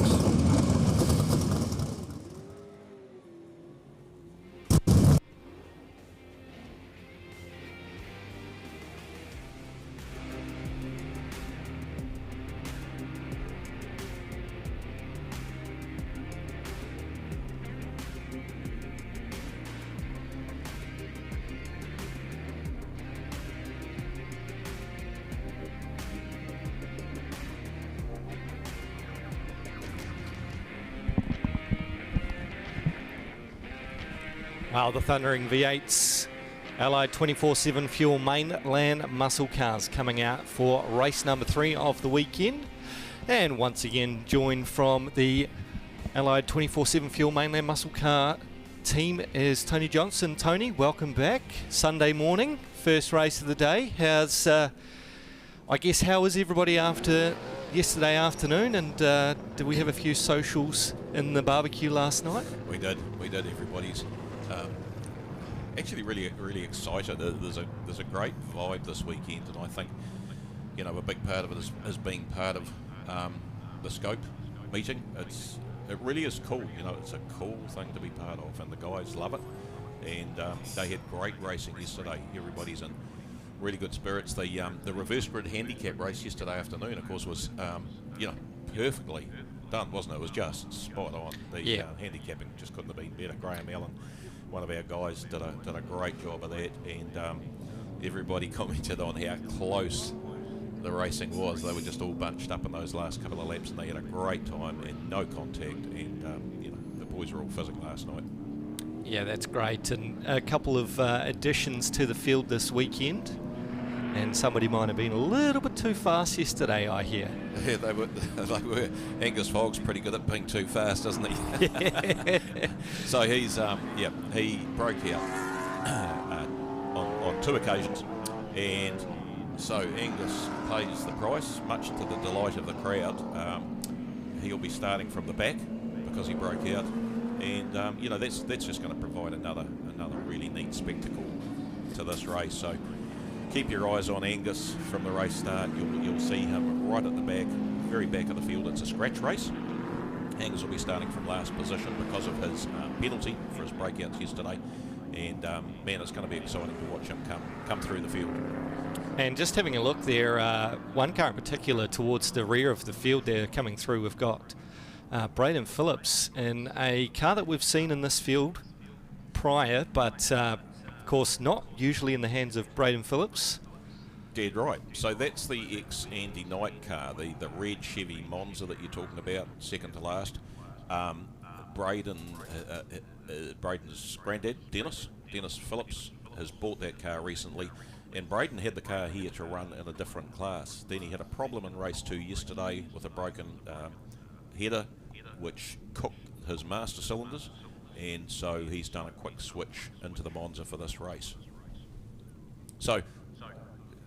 Wow, the thundering V8s, Allied 24/7 fuel Mainland muscle cars coming out for race number 3 of the weekend. And once again joined from the Allied 24/7 fuel Mainland muscle car team is Tony Johnson. Tony, welcome back. Sunday morning, first race of the day. How's, I guess, how was everybody after yesterday afternoon? And did we have a few socials in the barbecue last night? We did. Everybody's actually really excited. There's a great vibe this weekend, and I think, you know, a big part of it is being part of the SKOPE meeting. It really is cool. You know, it's a cool thing to be part of, and the guys love it. And they had great racing yesterday. Everybody's in really good spirits. The reverse grid handicap race yesterday afternoon, of course, was you know, perfectly done, wasn't it? It was just spot on. The handicapping just couldn't have been better. Graham Allen, one of our guys, did a great job of that, and everybody commented on how close the racing was. They were just all bunched up in those last couple of laps, and they had a great time and no contact, and you know, the boys were all fizzing last night. Yeah, that's great. And a couple of additions to the field this weekend. And somebody might have been a little bit too fast yesterday, I hear. Yeah, they were. Angus Fogg's pretty good at being too fast, isn't he? So he's, he broke out on 2 occasions, and so Angus pays the price, much to the delight of the crowd. He'll be starting from the back because he broke out, and you know, that's just going to provide another really neat spectacle to this race. So keep your eyes on Angus from the race start. You'll see him right at the back, very back of the field. It's a scratch race. Angus will be starting from last position because of his penalty for his breakouts yesterday. And man, it's going to be exciting to watch him come through the field. And just having a look there, one car in particular towards the rear of the field there coming through, we've got Braden Phillips in a car that we've seen in this field prior, but of course not usually in the hands of Braden Phillips. Dead right. So that's the ex-Andy Knight car, the red Chevy Monza that you're talking about, second to last. Braden's granddad, Dennis Phillips, has bought that car recently, and Braden had the car here to run in a different class. Then he had a problem in race 2 yesterday with a broken header, which cooked his master cylinders, and so he's done a quick switch into the Monza for this race. So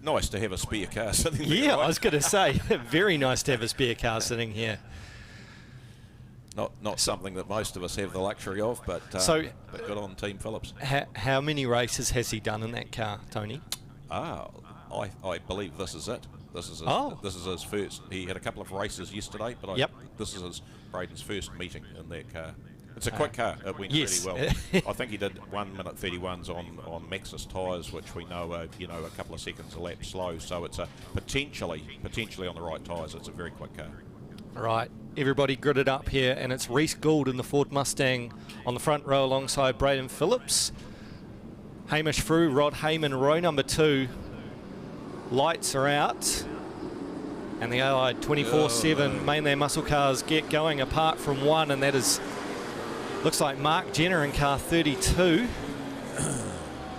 nice to have a spare car sitting there. Yeah, right? I was going to say, very nice to have a spare car sitting here. Not something that most of us have the luxury of, but good on Team Phillips. How many races has he done in that car, Tony? I believe this is it. This is his first. He had a couple of races yesterday, but this is Braden's first meeting in that car. It's a quick car. It went really well. I think he did 1:31s on Maxxis tyres, which we know are, you know, a couple of seconds a lap slow. So it's a potentially on the right tyres. It's a very quick car. Right, everybody gridded up here, and it's Reece Gould in the Ford Mustang on the front row alongside Braden Phillips. Hamish Frew, Rod Hayman, row number 2. Lights are out. And the Allied 24/7 Mainland muscle cars get going, apart from one, and that is, looks like Mark Jenner in car 32.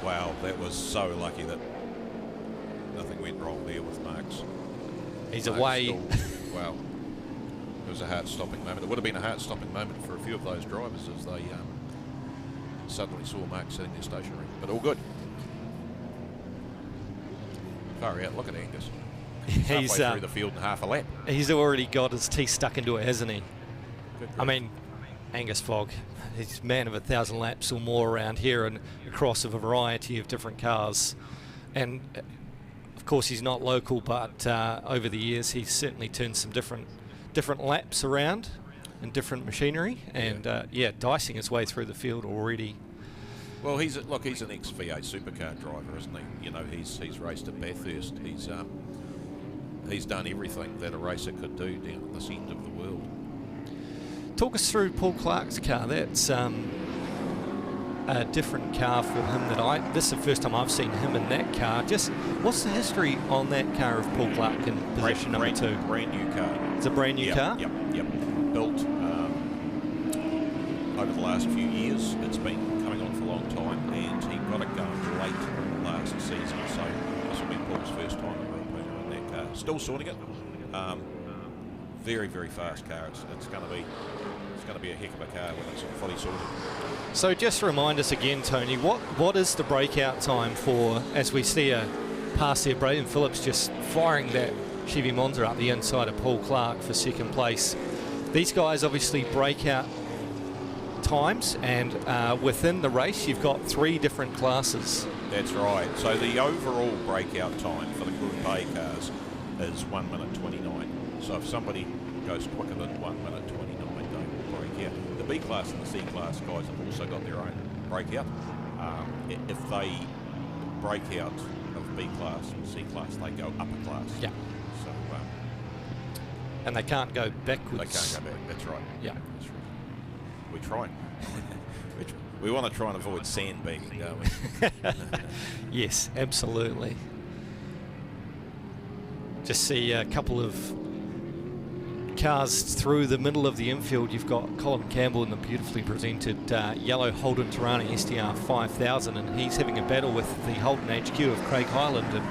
Wow, that was so lucky that nothing went wrong there with Mark's. He's away. Wow. It was a heart-stopping moment. It would have been a heart-stopping moment for a few of those drivers as they suddenly saw Mark sitting there stationary. But all good. Far out. Look at Angus. He's halfway through the field in half a lap. He's already got his teeth stuck into it, hasn't he? I mean, Angus Fogg, he's a man of 1,000 laps or more around here and across a variety of different cars. And of course, he's not local, but over the years, he's certainly turned some different laps around and different machinery. And dicing his way through the field already. Well, he's an ex-V8 supercar driver, isn't he? You know, he's raced at Bathurst. He's done everything that a racer could do down at this end of the world. Talk us through Paul Clark's car. That's a different car for him this is the first time I've seen him in that car. Just what's the history on that car of Paul Clark in position number 2? Brand new car. It's a brand new car? Yep. Built over the last few years. It's been coming on for a long time, and he got it going late last season. So this will be Paul's first time at Ruapuna in that car. Still sorting it. Very, very fast car. It's going to be a heck of a car when it's fully sorted. So just remind us again, Tony, what is the breakout time for, as we see past there, Braden Phillips just firing that Chevy Monza up the inside of Paul Clark for second place. These guys obviously break out times, and within the race you've got 3 different classes. That's right. So the overall breakout time for the Coupe cars is 1 minute 29. So if somebody goes quicker than 1 minute 29, they will break out. The B class and the C class guys have also got their own breakout. If they break out of B class and C class, they go upper class. Yeah. So, and they can't go backwards. They can't go back. That's right. Yeah. That's right. We try. We want to try and avoid sandbagging, don't we? Yes, absolutely. Just see a couple of cars through the middle of the infield. You've got Colin Campbell in the beautifully presented yellow Holden Tirana STR 5000, and he's having a battle with the Holden HQ of Craig Hyland. And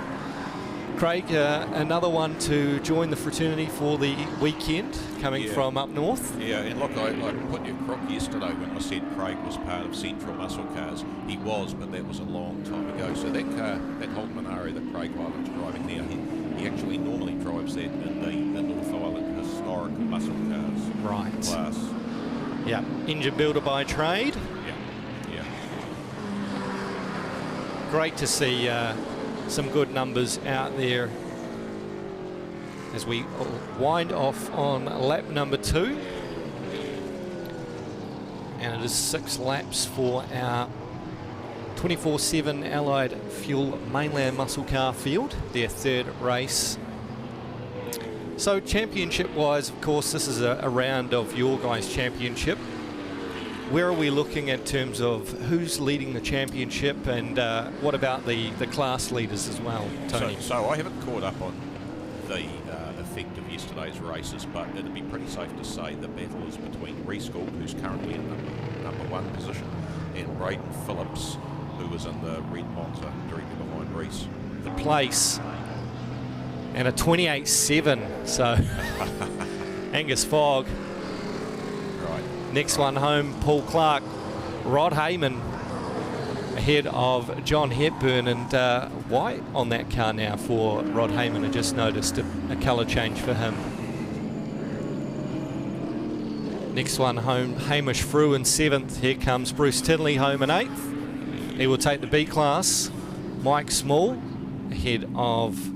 Craig, another one to join the fraternity for the weekend, coming from up north. Yeah, and look, I put you a crook yesterday when I said Craig was part of Central Muscle Cars. He was, but that was a long time ago. So that car, that Holden Minari that Craig Hyland's driving now, he actually normally drives that in the North Island historic muscle cars class. Yeah, engine builder by trade. Yeah. Great to see some good numbers out there as we wind off on lap number 2. And it is 6 laps for our 24/7 Allied Fuel Mainland muscle car field, their 3rd race. So championship-wise, of course, this is a round of your guys' championship. Where are we looking in terms of who's leading the championship, and what about the class leaders as well, Tony? So I haven't caught up on the effect of yesterday's races, but it'd be pretty safe to say the battle is between Rhys Gould, who's currently in the number 1 position, and Braden Phillips, who was in the red Monza directly behind Rhys. The place. And a 28.7, so Angus Fogg. Next one home, Paul Clark. Rod Hayman ahead of John Hepburn, and white on that car now for Rod Hayman. I just noticed a colour change for him. Next one home, Hamish Frew in 7th. Here comes Bruce Tinley home in 8th. He will take the B class. Mike Small ahead of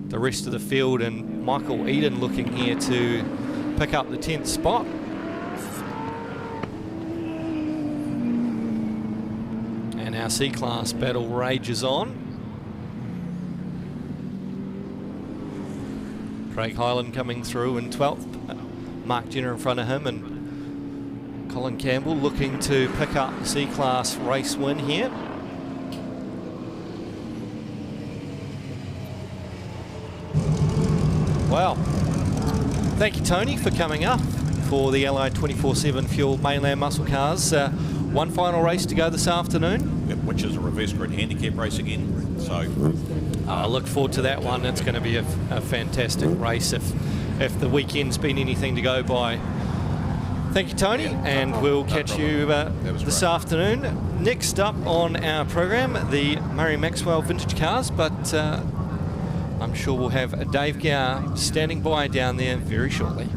the rest of the field, and Michael Eden looking here to pick up the 10th spot. And our C-Class battle rages on. Craig Hyland coming through in 12th. Mark Jenner in front of him, and Colin Campbell looking to pick up the C-Class race win here. Well, thank you, Tony, for coming up for the Allied 24/7 Fuel Mainland Muscle Cars. One final race to go this afternoon. Yep, which is a reverse grid handicap race again. So I look forward to that one. It's going to be a fantastic race if the weekend's been anything to go by. Thank you, Tony, and we'll catch you this afternoon. Next up on our program, the Murray Maxwell Vintage Cars, but I'm sure we'll have Dave Gower standing by down there very shortly.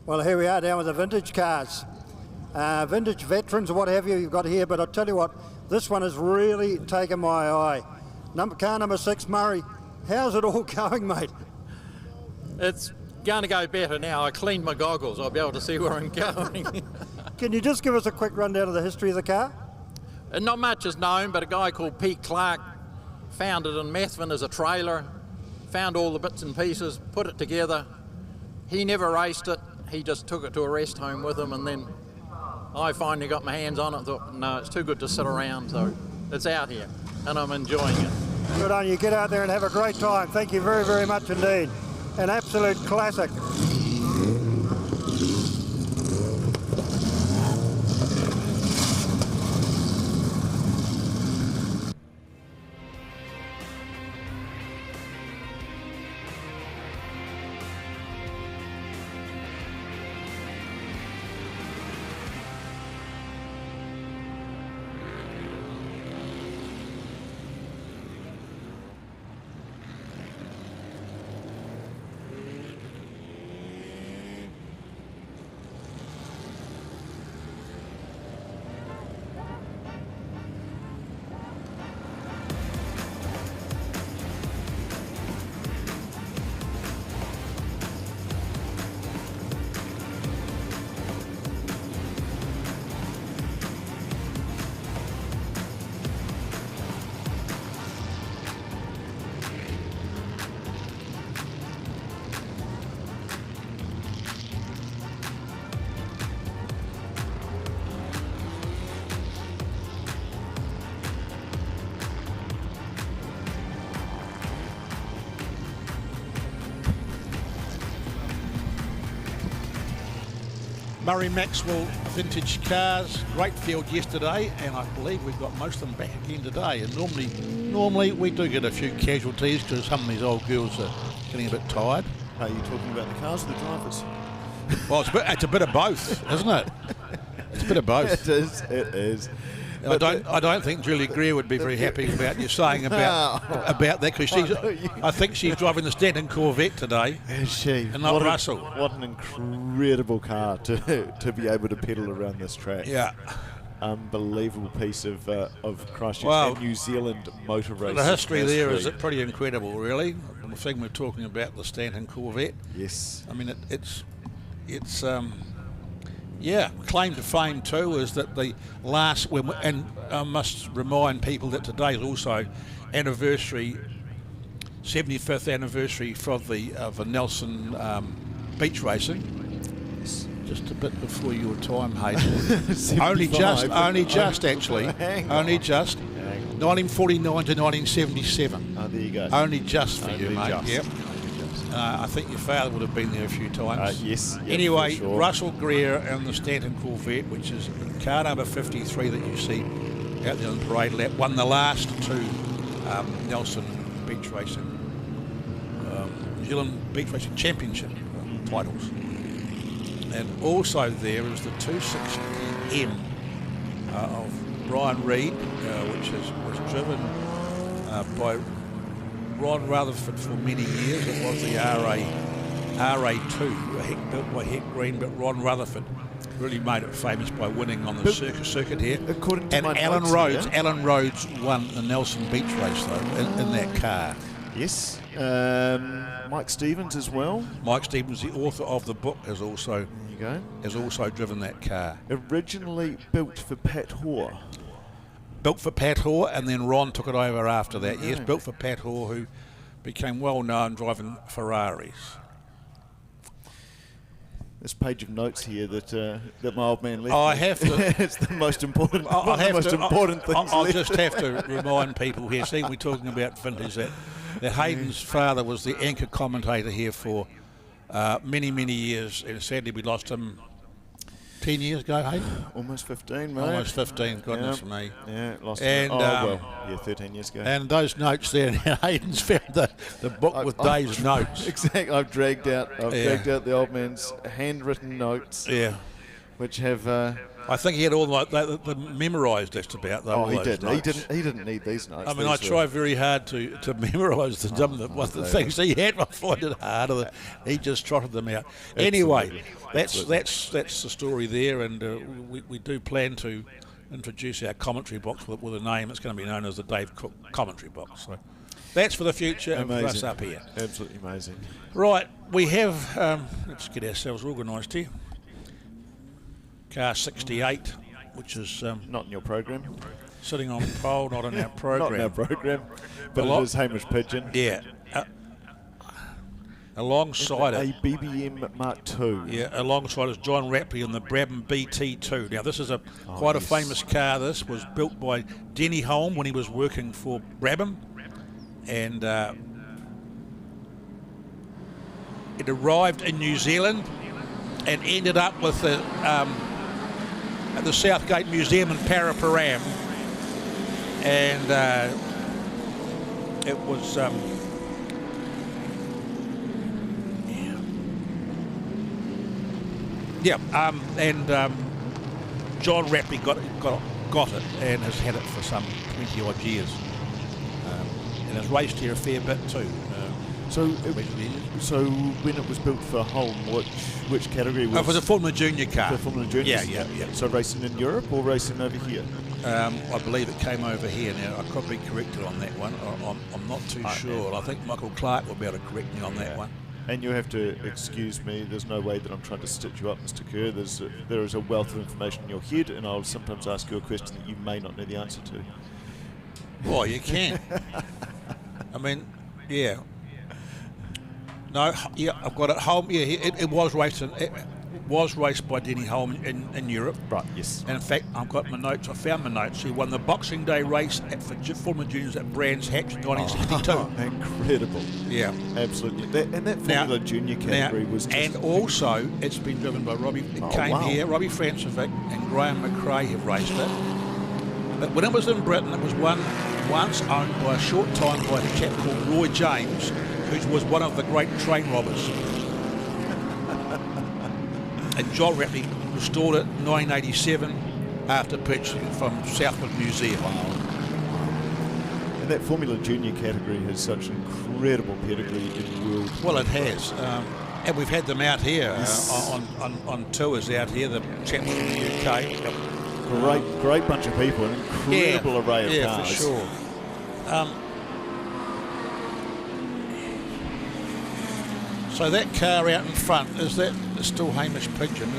Well, here we are down with the vintage cars. Vintage veterans or what have you you've got here, but I'll tell you what, this one has really taken my eye. Car number 6, Murray. How's it all going, mate? It's going to go better now. I cleaned my goggles. I'll be able to see where I'm going. Can you just give us a quick rundown of the history of the car? Not much is known, but a guy called Pete Clark found it in Methven as a trailer, found all the bits and pieces, put it together. He never raced it. He just took it to a rest home with him, and then I finally got my hands on it and thought, no, it's too good to sit around, so it's out here, and I'm enjoying it. Good on you. Get out there and have a great time. Thank you very, very much indeed. An absolute classic. Murray Maxwell Vintage Cars, great field yesterday, and I believe we've got most of them back again today. And normally we do get a few casualties because some of these old girls are getting a bit tired. Are you talking about the cars or the drivers? Well, it's a bit of both, isn't it? It's a bit of both. It is. I don't think Julia Greer would be very happy about you saying about that, because I think she's driving the Stanton Corvette today. Is she? And not Russell. What an incredible car to be able to pedal around this track. Yeah. Unbelievable piece of Christchurch and New Zealand motor racing. The history there is pretty incredible, really. The thing we're talking about, the Stanton Corvette. Yes. I mean, it's claim to fame too is that the last, and I must remind people that today is also 75th anniversary for the Nelson beach racing. just a bit before your time, Hazel. only just actually. Only just. 1949 to 1977. Oh, there you go. Only just for you, mate. Just. Yep. I think your father would have been there a few times. Yes. Anyway, sure. Russell Greer and the Stanton Corvette, which is car number 53 that you see out there on the parade lap, won the last two Nelson Beach Racing, New Zealand Beach Racing Championship titles. And also there is the 260M of Brian Reid, which was driven by Ron Rutherford for many years. It was the RA2, built by Heck Green, but Ron Rutherford really made it famous by winning on the circuit here. According to and my Alan notes Rhodes, here. Alan Rhodes won the Nelson Beach race though in that car. Yes. Mike Stevens as well. Mike Stevens, the author of the book, has also driven that car. Originally built for Pat Hoare. Built for Pat Hoare, and then Ron took it over after that. Yes, built for Pat Hoare, who became well known driving Ferraris. This page of notes here that my old man left. I have to. It's the most important. I'll things just have to remind people here. See, we're talking about vintage. That Hayden's father was the anchor commentator here for many years, and sadly we lost him 10 years ago, Hayden? Almost 15, mate. Almost 15, goodness me. Yeah, lost and, him. 13 years ago. And those notes there, Hayden's found the book with Dave's notes. Exactly, I've dragged out the old man's handwritten notes. Yeah. Which have... I think he had all the memorised just about though. Oh, he did. He didn't need these notes. I mean, I try very hard to memorise the things he had. I find it harder. Than he just trotted them out. Anyway, that's the story there, and we do plan to introduce our commentary box with a name. It's going to be known as the Dave Cook Commentary Box. So that's for the future and for us up here. Absolutely amazing. Right, we have. Let's get ourselves organised here. Car 68, which is not in your program. Sitting on pole, not in our program. Not in our program, but it is Hamish Pigeon. Yeah. Alongside a BBM Mark II. Yeah, alongside is John Rapley in the Brabham BT2. Now, this is quite a famous car. This was built by Denny Holm when he was working for Brabham, and it arrived in New Zealand and ended up with at the Southgate Museum in Paraparaumu, and it was John Rapley got it and has had it for some 20 odd years, and has raced here a fair bit too. So when it was built for Holm, which category was it? It was a Formula Junior car. The Formula Junior? Yeah. So racing in Europe or racing over here? I believe it came over here. Now, I could be corrected on that one. I'm not too sure. I think Michael Clark will be able to correct me on that one. And you have to excuse me, there's no way that I'm trying to stitch you up, Mr. Kerr. There is a wealth of information in your head, and I'll sometimes ask you a question that you may not know the answer to. Well, you can. I mean, yeah. No, yeah, I've got it. Holm, yeah, it was raced. It was raced by Denny Holm in Europe. Right. Yes. And in fact, I've got my notes. I found my notes. He won the Boxing Day race for Formula Juniors at Brands Hatch in 1962. Incredible. Yeah. Absolutely. That Formula Junior category was just... And also, it's been driven by Robbie. It came here. Robbie Francovic and Graham McRae have raced it. But when it was in Britain, it was once owned by a short time by a chap called Roy James, who was one of the great train robbers. And John Rapley restored it in 1987 after purchasing it from Southwood Museum. And that Formula Junior category has such incredible pedigree in the world. Well, it has. And we've had them out here on tours out here, the chaps from the UK. Great bunch of people, an incredible array of cars. Yeah, for sure. So that car out in front, is that still Hamish Pigeon?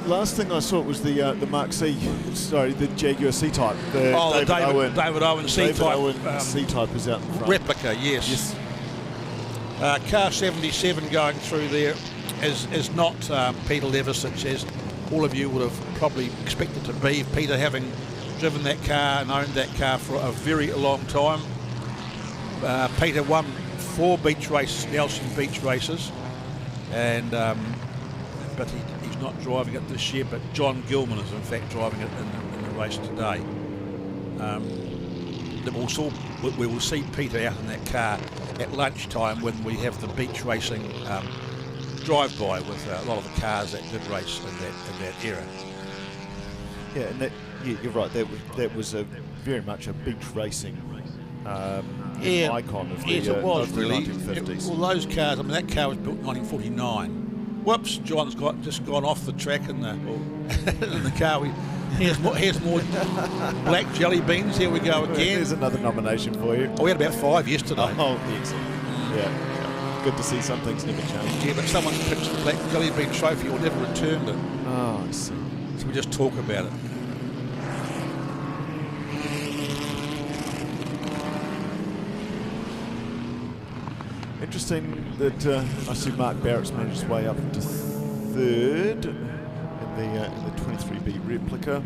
Last thing I saw was the Mark C, sorry, the Jaguar C-Type. David Owen C-Type. David Owen C-Type is out in front. Replica, yes. Car 77 going through there. is not Peter Levisich, as all of you would have probably expected to be. Peter, having driven that car and owned that car for a very long time. Peter won 4 beach races, Nelson Beach races, and but he's not driving it this year. But John Gilman is in fact driving it in the race today. We will see Peter out in that car at lunchtime when we have the beach racing drive-by with a lot of the cars that did race in that era. Yeah, and you're right. That was very much a beach racing icon of the, yes, it was of the really. 1950s. Well, those cars. I mean, that car was built in 1949. Whoops! John's just gone off the track in the in the car. Here's more black jelly beans. Here we go again. There's another nomination for you. Oh, we had about 5 yesterday. Oh, excellent. Yeah. Good to see some things never change. Yeah, but someone's pitched the black jelly bean trophy or never returned it. Oh, I see. So we just talk about it. Interesting that I see Mark Barrett's made his way up into 3rd in the 23B replica.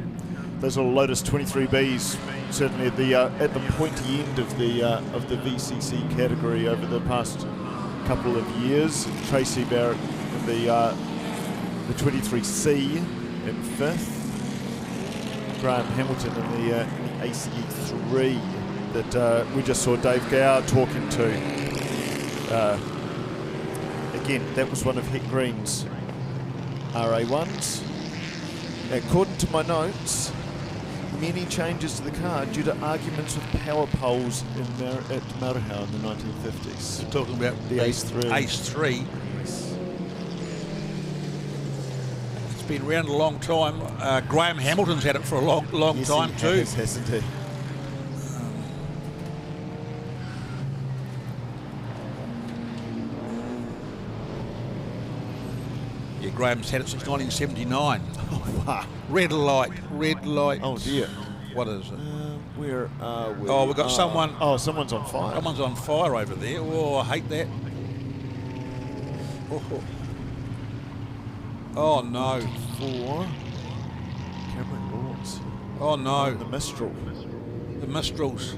Those are Lotus 23Bs, certainly at the pointy end of the VCC category over the past couple of years. Tracy Barrett in the 23C in 5th. Graham Hamilton in the ACE3 that we just saw Dave Gower talking to. Again, that was one of Hick Green's RA1s. According to my notes, many changes to the car due to arguments with power poles at Marahau in the 1950s. We're talking about the ACE3. ACE3. It's been around a long time. Graham Hamilton's had it for a long time too. Yes, hasn't he? Yeah, Graham's had it since 1979. Oh, wow. Red light. Oh, dear. What is it? Where are we? Oh, we've got someone. Oh, someone's on fire. Someone's on fire over there. Oh, I hate that. Oh no. 4. Cameron Lawrence. Oh no. The Mistral. The Mistrals.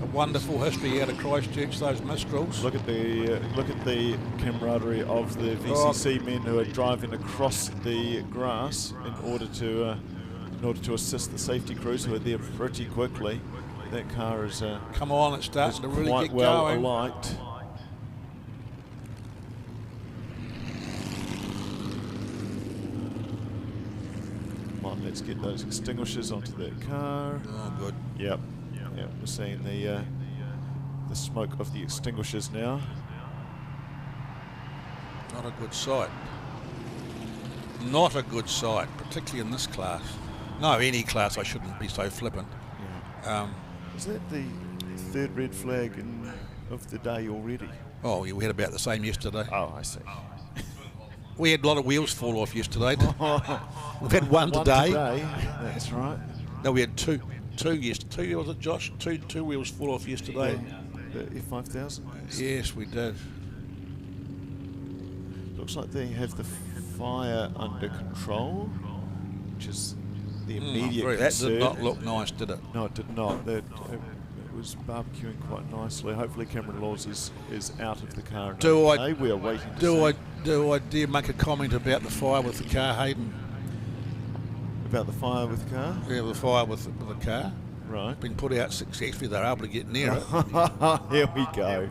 A wonderful history out of Christchurch, those Mistrals. Look at the camaraderie of the VCC men who are driving across the grass in order to assist the safety crews who are there pretty quickly. That car is come on, it's starting to really quite get well going. alight. Come on, let's get those extinguishers onto that car. Oh, good. Yep. Yeah, we're seeing the smoke of the extinguishers now. Not a good sight. Not a good sight, particularly in this class. No, any class. I shouldn't be so flippant. Yeah. Is that the 3rd red flag of the day already? Oh, yeah, we had about the same yesterday. Oh, I see. We had a lot of wheels fall off yesterday. We've had one today. That's right. No, we had two yesterday. 2 was it, Josh? Two wheels fall off yesterday. The F5000? Yes, we did. Looks like they have the fire under control, which is the immediate That concern. did not look nice, did it? No, it did not. It was barbecuing quite nicely. Hopefully Cameron Laws is out of the car. We are waiting to see. Do I dare make a comment about the fire with the car, Hayden? About the fire with the car? Yeah, the fire with the car. Right. Been put out successfully. They're able to get near it. Here we go.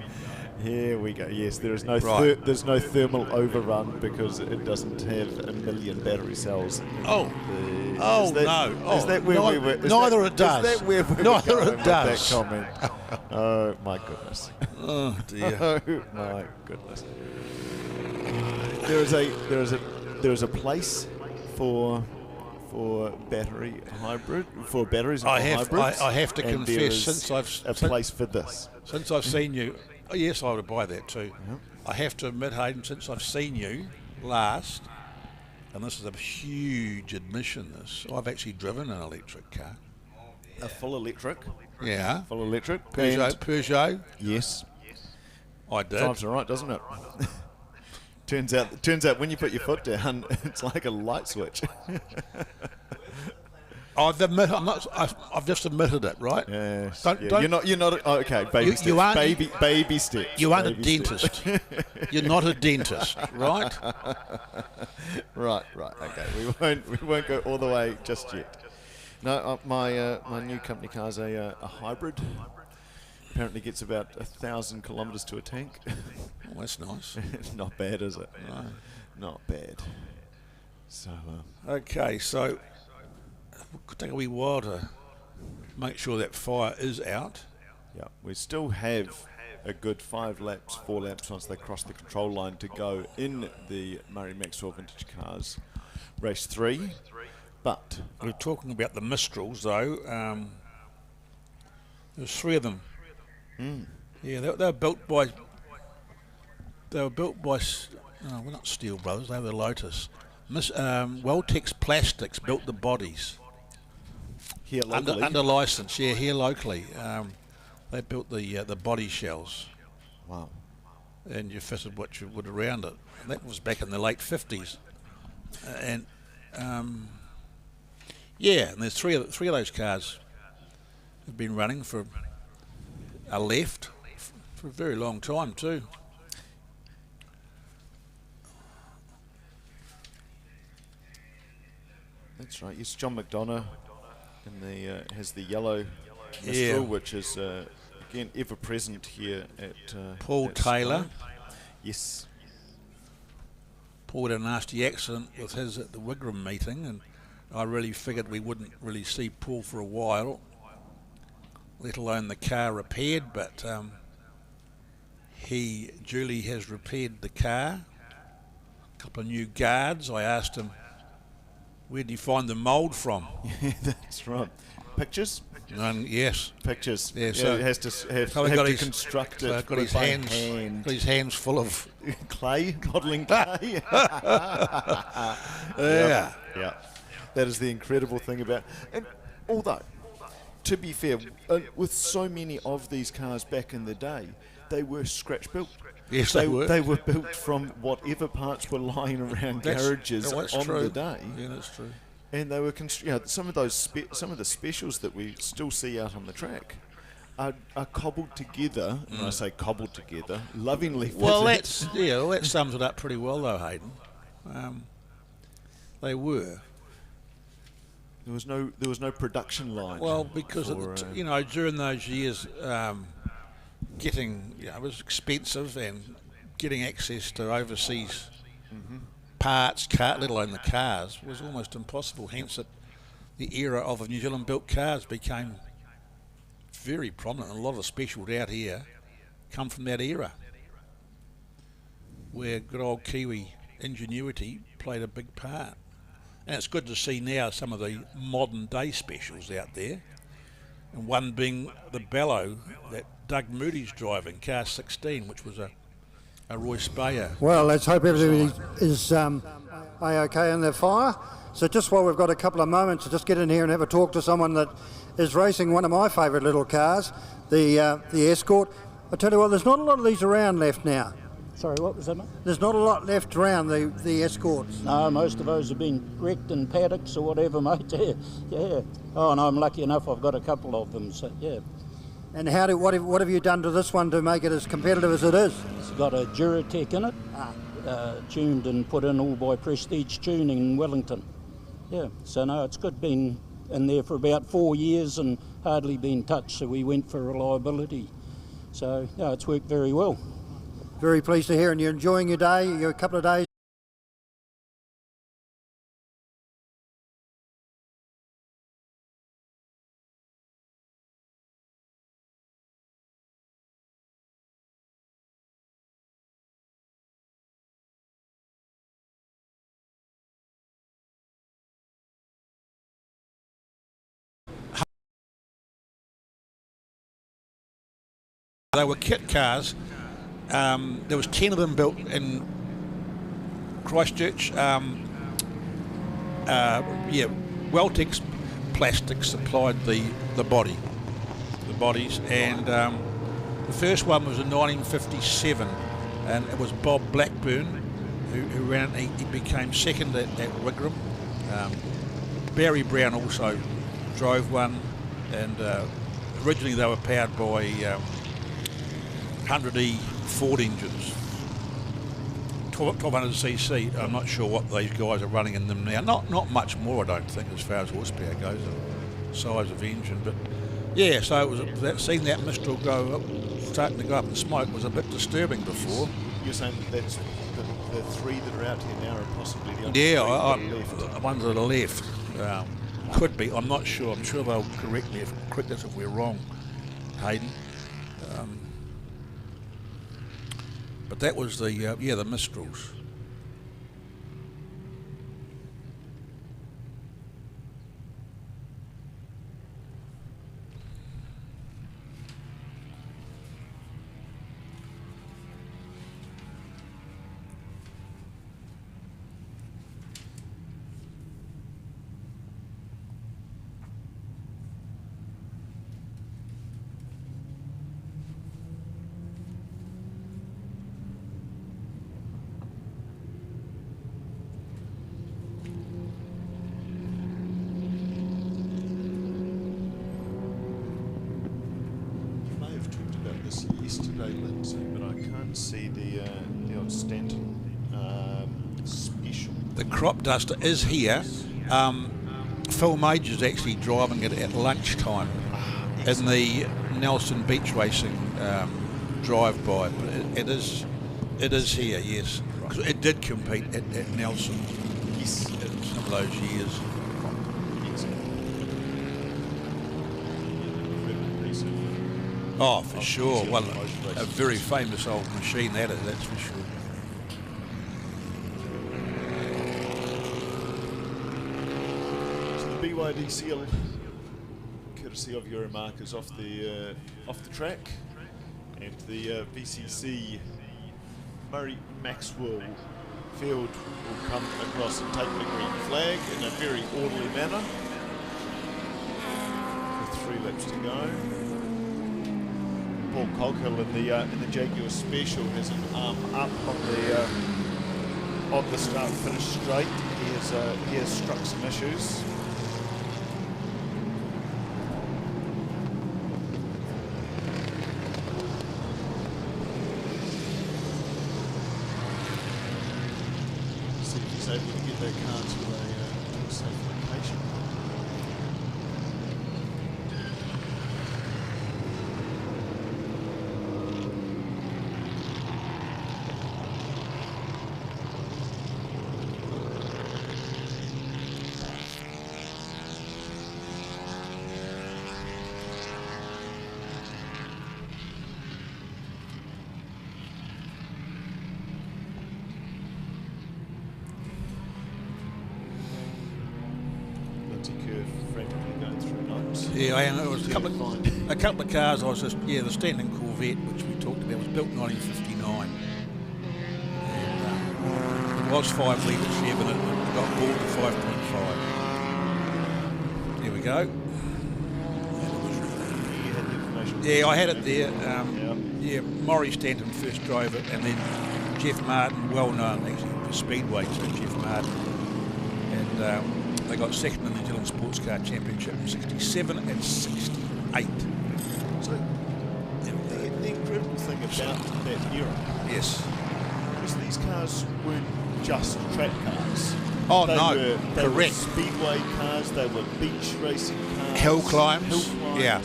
Here we go. Yes, there is no there's no thermal overrun because it doesn't have 1 million battery cells. No. Is that where we were? Neither it does. Is that where we Neither were going it does. with that comment? Oh my goodness. Oh dear. Oh my goodness. There is a place for batteries and hybrids. I have to confess, since a place for this. Since I've seen you, oh yes, I would buy that too. Yep. I have to admit, Hayden, since I've seen you last, and this is a huge admission, I've actually driven an electric car. A full electric? Yeah. Full electric? Peugeot? Yes. I did. Drives all right, doesn't it? Turns out when you put your foot down, it's like a light switch. I've just admitted it, right? Yes. Don't, You're not. Oh, okay, baby steps. You aren't, baby steps. You aren't baby a dentist. You're not a dentist, right? Right. Okay, we won't go all the way just yet. No, my new company car's a hybrid. Apparently gets about 1,000 kilometres to a tank. Oh, that's nice. Not bad, is it? No. Not bad. So. Okay, so it could take a wee while to make sure that fire is out. Yeah, we still have a good 4 laps once they cross the control line to go in the Murray Maxwell Vintage Cars Race 3. But we're talking about the Mistrals, though. There's 3 of them. Yeah, they were built by. Well, not Steel Brothers. They were the Lotus. Weltex Plastics built the bodies. Here locally. Under license, yeah, here locally. They built the body shells. Wow. And you fitted what you would around it. And that was back in the late 50s. And there's three of those cars have been running for a left for a very long time too. That's right. Yes, John McDonough has the yellow Mistral, which is again ever present here at Paul at Taylor. SKOPE. Yes. Paul had a nasty accident with his at the Wigram meeting, and I really figured we wouldn't really see Paul for a while, let alone the car repaired, but Julie has repaired the car, a couple of new guards. I asked him, where did he find the mould from? Yeah, that's right. Pictures? Yes. Pictures. Yeah, so it has to have to construct it. Got his hands full of clay, modelling clay. Yeah. Yeah. That is the incredible thing about. And although, to be fair, with so many of these cars back in the day, they were scratch built. Yes, they were. They were built from whatever parts were lying around garages on the day. Yeah, that's true. And they were, some of the specials that we still see out on the track are cobbled together. When I say cobbled together, lovingly fitted. Well, that sums it up pretty well, though, Hayden. They were. There was no production line. Well, because during those years, it was expensive, and getting access to overseas parts, let alone the cars, was almost impossible. Hence, the era of the New Zealand-built cars became very prominent. A lot of the specials out here come from that era, where good old Kiwi ingenuity played a big part. And it's good to see now some of the modern-day specials out there, and one being the Bellow that Doug Moody's driving, car 16, which was a Roy Speyer. Well, let's hope everything is A-OK in their fire. So just while we've got a couple of moments to just get in here and have a talk to someone that is racing one of my favourite little cars, the Escort. I tell you what, there's not a lot of these around left now. Sorry, what was that, mate? There's not a lot left around the Escorts. No, most of those have been wrecked in paddocks or whatever, mate. Yeah. Oh, and I'm lucky enough I've got a couple of them, so yeah. And what have you done to this one to make it as competitive as it is? It's got a Duratec in it, tuned and put in all by Prestige Tuning in Wellington. Yeah, so no, it's good. Been in there for about 4 years and hardly been touched, so we went for reliability. So, yeah, it's worked very well. Very pleased to hear, and you're enjoying your day, your couple of days. They were kit cars. There was 10 of them built in Christchurch. Weltex Plastics supplied the bodies, and the first one was in 1957, and it was Bob Blackburn who ran it. He became second at Wigram. Barry Brown also drove one, and originally they were powered by 100E Ford engines, 1200cc. I'm not sure what these guys are running in them now. Not much more, I don't think, as far as horsepower goes, the size of the engine. But yeah, so it was seeing that Mistral starting to go up in smoke was a bit disturbing before. You're saying that's the three that are out here now are possibly the other the ones that are left. Could be. I'm not sure. I'm sure they'll correct us if we're wrong, Hayden. But that was the the Mistrals. Yesterday, Lindsay, but I can't see the old Stanton special. The crop duster is here. Phil Major's actually driving it at lunchtime in the Nelson Beach Racing drive-by. But it is here, yes. Because it did compete at Nelson. Yes. In some of those years. Oh, for sure. Well, a very famous old machine, that's for sure. So the BYD seal, courtesy of Euromarque, is off the track, and the VCC Murray Maxwell field will come across and take the green flag in a very orderly manner. With 3 laps to go. Paul Coghill in the Jaguar Special has an arm up on the start finish straight. He has struck some issues. See if he's able to get that car to a safe location. Yeah, I am. It was a couple of cars. I was just the Stanton Corvette, which we talked about, was built in 1959. And, it was 5 litre Chev, and it got bought to 5.5. There we go. Yeah, I had it there. Yeah, Maury Stanton first drove it, and then Jeff Martin, well known actually for Speedway, so Jeff Martin, and. They got second in the New Zealand Sports Car Championship in 67 and 68. So, the incredible thing about that era, yes, was these cars weren't just track cars. Oh, they correct. Were speedway cars, they were beach racing cars. Hill climbs. Yeah.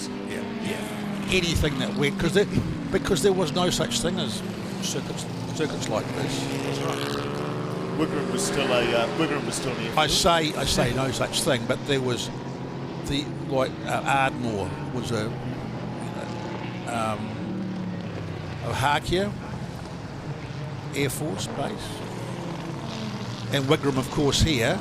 Anything that went, because there was no such thing as circuits like this. That's right. Wigram was still an I say no such thing, but there was Ardmore was a Harkia Air Force base, and Wigram, of course, here.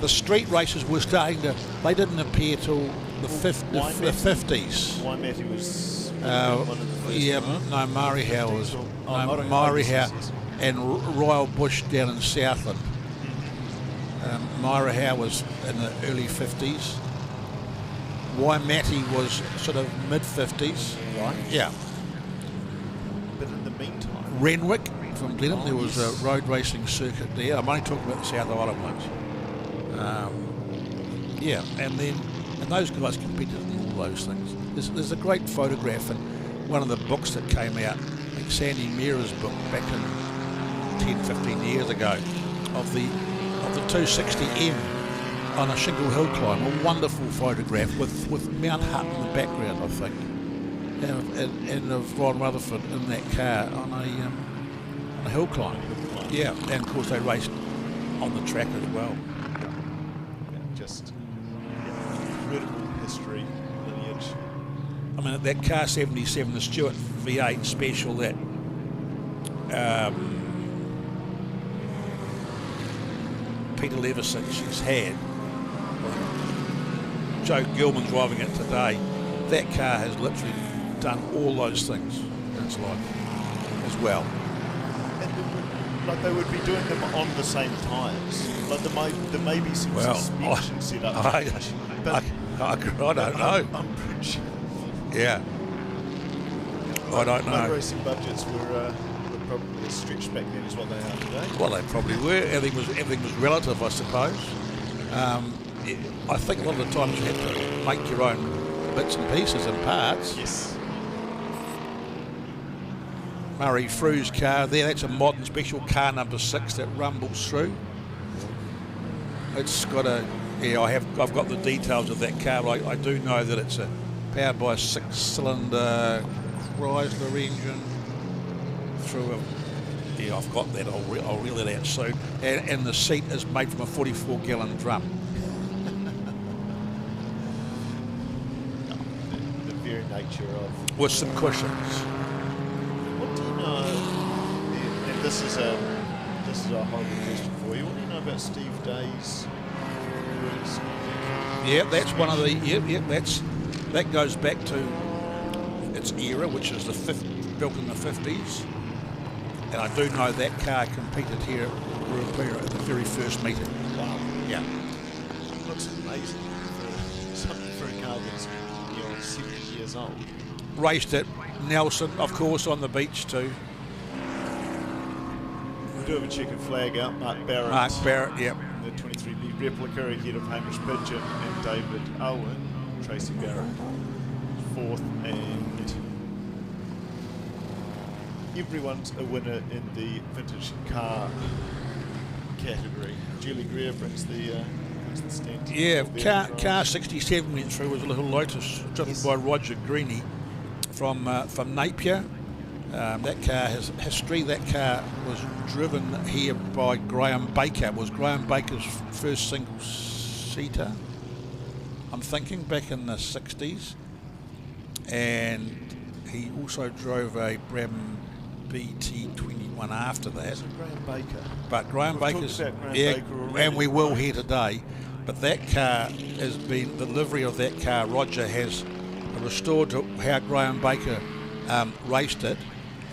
The street races were starting to. They didn't appear till the 50s. Waimate was one of the first. No, Murray Howe was. Murray Howe. And Royal Bush down in Southland. Myra Howe was in the early 50s. Waimate was sort of mid 50s. Right. Yeah. But in the meantime, Renwick from Glenham. There was a road racing circuit there. I'm only talking about the South Island ones. And those guys competed in all those things. There's a great photograph in one of the books that came out, like Sandy Meara's book back in 10-15 years ago, of the 260M on a shingle hill climb. A wonderful photograph with Mount Hutt in the background, I think, and of Ron Rutherford in that car on a hill climb. Yeah, and of course they raced on the track as well. Just incredible history, lineage. I mean, that car 77, the Stewart V8 special that Peter Levisich has had, Joe Gilman's driving it today. That car has literally done all those things in its life as well. Like they would be doing them on the same tyres. Like there may be some suspension set up. I don't know. I'm pretty sure. Yeah. I don't know. Racing budgets were probably as stretched back then as what they are today. Well, they probably were. Everything was relative, I suppose. I think a lot of the times you had to make your own bits and pieces and parts. Yes. Murray Frew's car there, that's a modern special, car number 6 that rumbles through. It's got I've got the details of that car. I do know that it's powered by a 6-cylinder Chrysler engine through I've got that, I'll reel it out soon. And the seat is made from a 44-gallon drum. The very nature of... With some cushions. What do you know, and this is a horrible question for you, what do you know about Steve Day's works? Yeah, that's one of the, that goes back to its era, which is built in the 50s. And I do know that car competed here at Ruapuna at the very first meeting. Wow. Yeah. It looks amazing for a car that's 70 years old. Raced at Nelson, of course, on the beach too. We do have a checkered flag out, Mark Barrett, yep. The 23B replica ahead of Hamish Pigeon and David Owen. Tracy Barrett 4th, and everyone's a winner in the vintage car category. Julie Greer brings the stand. Yeah, car 67 went through, was a little Lotus driven by Roger Greeny from Napier. That car has history. That car was driven here by Graham Baker. It was Graham Baker's first single-seater, I'm thinking, back in the 60s. And he also drove a Brabham BT21 after that. Graham Baker. But Graham Baker's... Baker and we will here today. But that car has been... The livery of that car, Roger has restored to how Graham Baker raced it.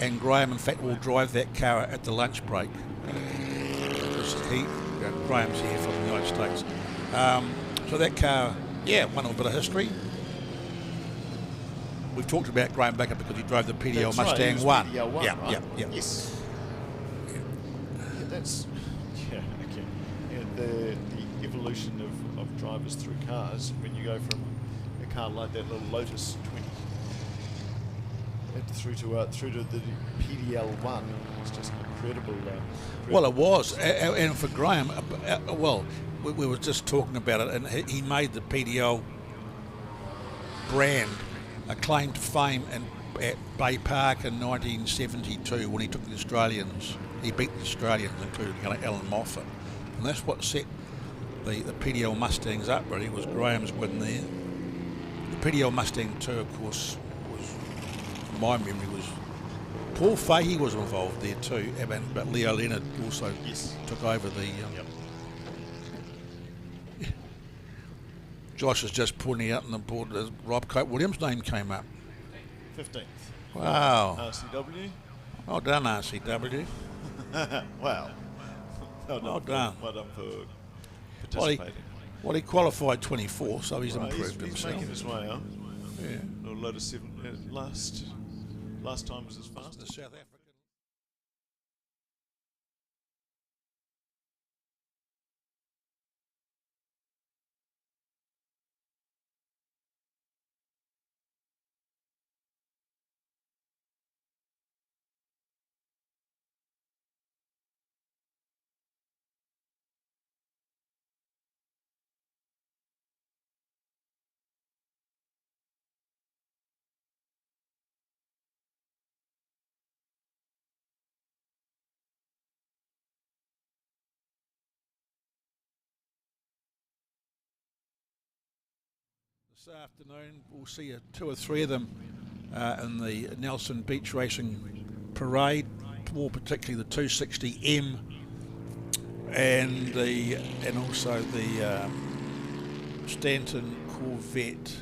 And Graham, in fact, will drive that car at the lunch break. Because Graham's here from the United States. So that car, one little bit of history. We've talked about Graham Baker because he drove the PDL Mustang 1. PDL 1, yeah, right? yeah. Yes. That's okay. And the evolution of drivers through cars. When you go from a car like that little Lotus 20 through to the PDL 1, it's just incredible. Well, it was, and for Graham, we were just talking about it, and he made the PDL brand a claim to fame at Bay Park in 1972 when he took the Australians. He beat the Australians, including Alan Moffat, and that's what set the PDL Mustangs up. Really, was Graham's win there. The PDL Mustang 2, of course, was, from my memory, was Paul Fahey was involved there too, but Leo Leonard also took over the. Josh is just pointing out on the board that Rob Cope Williams' name came up. 15th. Wow. RCW. Well done, RCW. Wow. Well done. Well done for participating. Well, he qualified 24th, so he's improved he's himself. making his way up. Yeah. A load of 7. Last time was his fastest. The South Africa. This afternoon we'll see 2 or 3 of them in the Nelson Beach Racing Parade, more particularly the 260M and also the Stanton Corvette.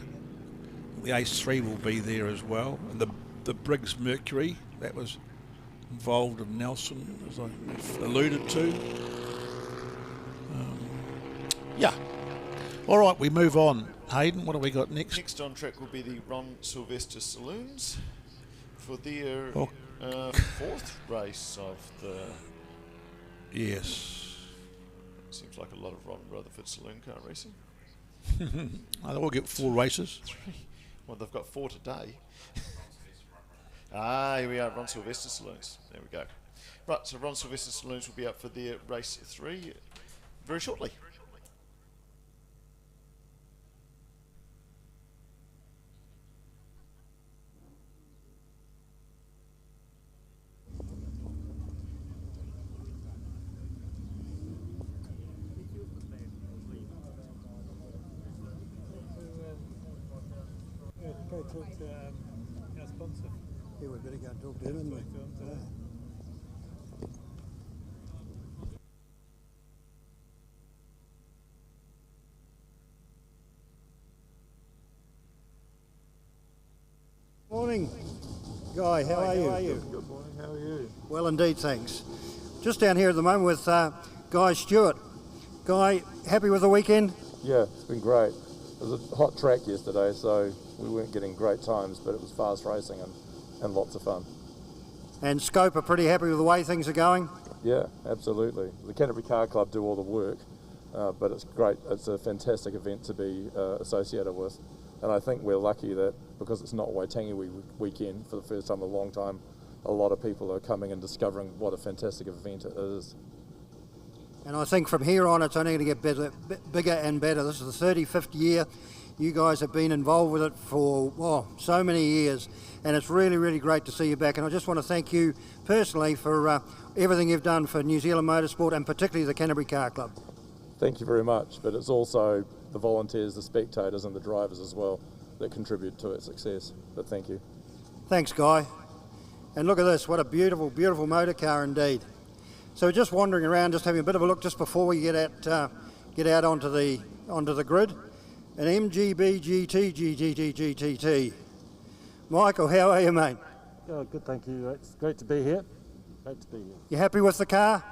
The Ace 3 will be there as well, and the Briggs Mercury that was involved in Nelson, as I alluded to. Yeah. All right, we move on. Hayden, what have we got next? Next on track will be the Silvester Saloons for their 4th race of the... Yes. Seems like a lot of Rutherford Saloon car racing. They'll get 4 races. Well, they've got 4 today. Here we are, Silvester Saloons. There we go. Right, so Silvester Saloons will be up for their race 3 very shortly. Go talk to our sponsor. Yeah, we better go and talk to him, haven't we? Morning, Guy. How are you? Good morning. How are you? Well, indeed, thanks. Just down here at the moment with Guy Stewart. Guy, happy with the weekend? Yeah, it's been great. It was a hot track yesterday, so we weren't getting great times, but it was fast racing and lots of fun. And SKOPE are pretty happy with the way things are going? Yeah, absolutely. The Canterbury Car Club do all the work, but it's great. It's a fantastic event to be associated with. And I think we're lucky that because it's not Waitangi weekend for the first time in a long time, a lot of people are coming and discovering what a fantastic event it is. And I think from here on it's only going to get better, bigger and better. This is the 35th year. You guys have been involved with it for so many years, and it's really, really great to see you back. And I just want to thank you personally for everything you've done for New Zealand motorsport and particularly the Canterbury Car Club. Thank you very much, but it's also the volunteers, the spectators and the drivers as well that contribute to its success. But thank you. Thanks, Guy. And look at this, what a beautiful, beautiful motor car indeed. So just wandering around, just having a bit of a look just before we get out onto the grid. An MGB GT GTT. Michael, how are you, mate? Oh, good, thank you. It's great to be here. Great to be here. You happy with the car?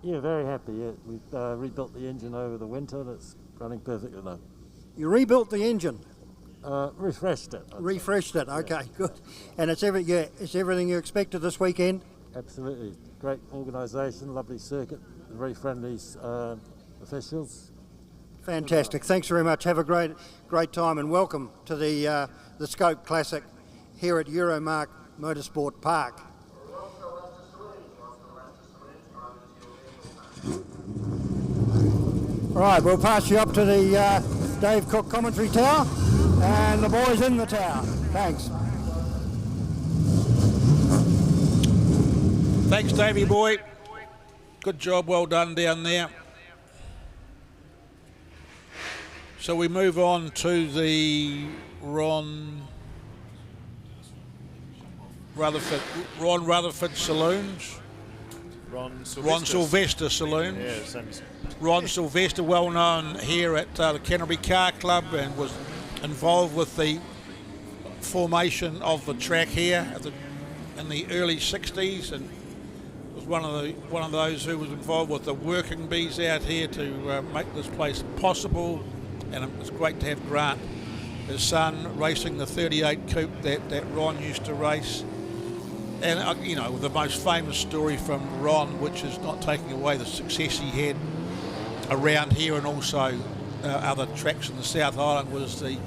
Yeah, very happy. Yeah, we've rebuilt the engine over the winter. It's running perfectly now. You rebuilt the engine? Refreshed it. Refreshed it. Okay, good. And it's everything you expected this weekend? Absolutely. Great organisation, lovely circuit, very friendly officials. Fantastic. Thanks very much. Have a great time and welcome to the SKOPE Classic here at Euromarque Motorsport Park. Right, we'll pass you up to the Dave Cook commentary tower and the boys in the tower. Thanks. Thanks, Davey boy. Good job, well done down there. So we move on to the Ron Rutherford Saloons. Ron Silvester Saloons. Yeah, same as Ron Silvester, well known here at the Canterbury Car Club, and was involved with the formation of the track here in the early 60s, and was one of those who was involved with the working bees out here to make this place possible. And it was great to have Grant, his son, racing the 38 coupe that Ron used to race. And, the most famous story from Ron, which is not taking away the success he had around here and also other tracks in the South Island, was an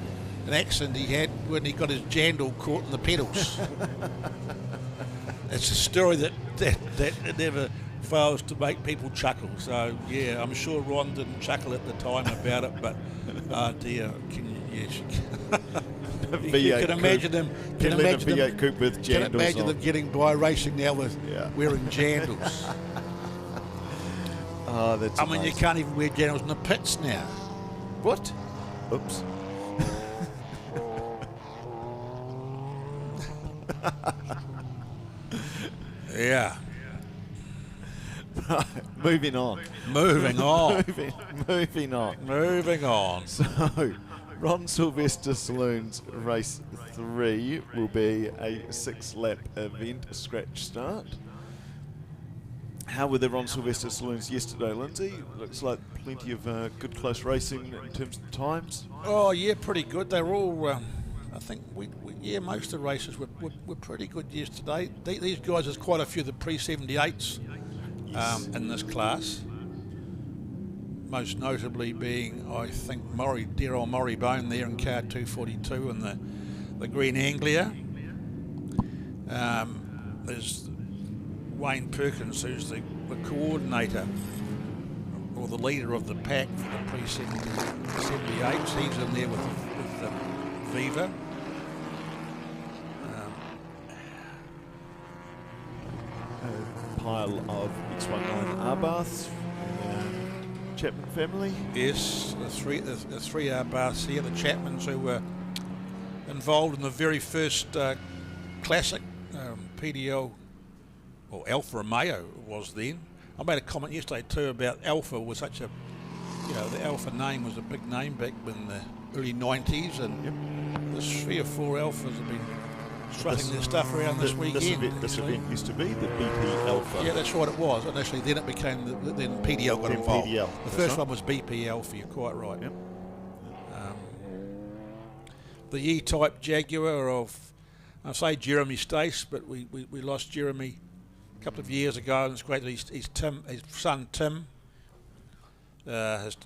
accident he had when he got his jandal caught in the pedals. It's a story that never fails to make people chuckle. So, yeah, I'm sure Ron didn't chuckle at the time about it, but... dear, you can imagine them. Can imagine them getting by racing now with wearing jandals. That's amazing. You can't even wear jandals in the pits now. What? Oops. Yeah. Moving on. Moving on. Moving on. Moving on. So, Ron Silvester Saloons Race 3 will be a 6-lap event, a scratch start. How were the Ron Silvester Saloons yesterday, Lindsay? Looks like plenty of good close racing in terms of times. Oh yeah, pretty good. They were all. I think most of the races were pretty good yesterday. These guys, there's quite a few of the pre-78s in this class. Most notably being, I think, dear old Maury Bone there in car 242 and the Green Anglia. There's Wayne Perkins, who's the coordinator or the leader of the pack for the pre-78s. He's in there with the Viva. A pile of X19 R-Baths. Chapman family. Yes, the three R-Baths here, the Chapmans who were involved in the very first classic PDL, or Alfa Romeo was then. I made a comment yesterday too about Alfa was such a, the Alfa name was a big name back in the early 90s, and there's 3 or 4 Alfas have been strutting their stuff around this weekend. This event used to be the BP Alpha. Yeah, that's what it was. Initially, then it became then PDL got involved. PDL, the first one was BP Alpha. You're quite right. Yep. The E-type Jaguar of, I say Jeremy Stace, but we lost Jeremy a couple of years ago, and it's great that his son Tim has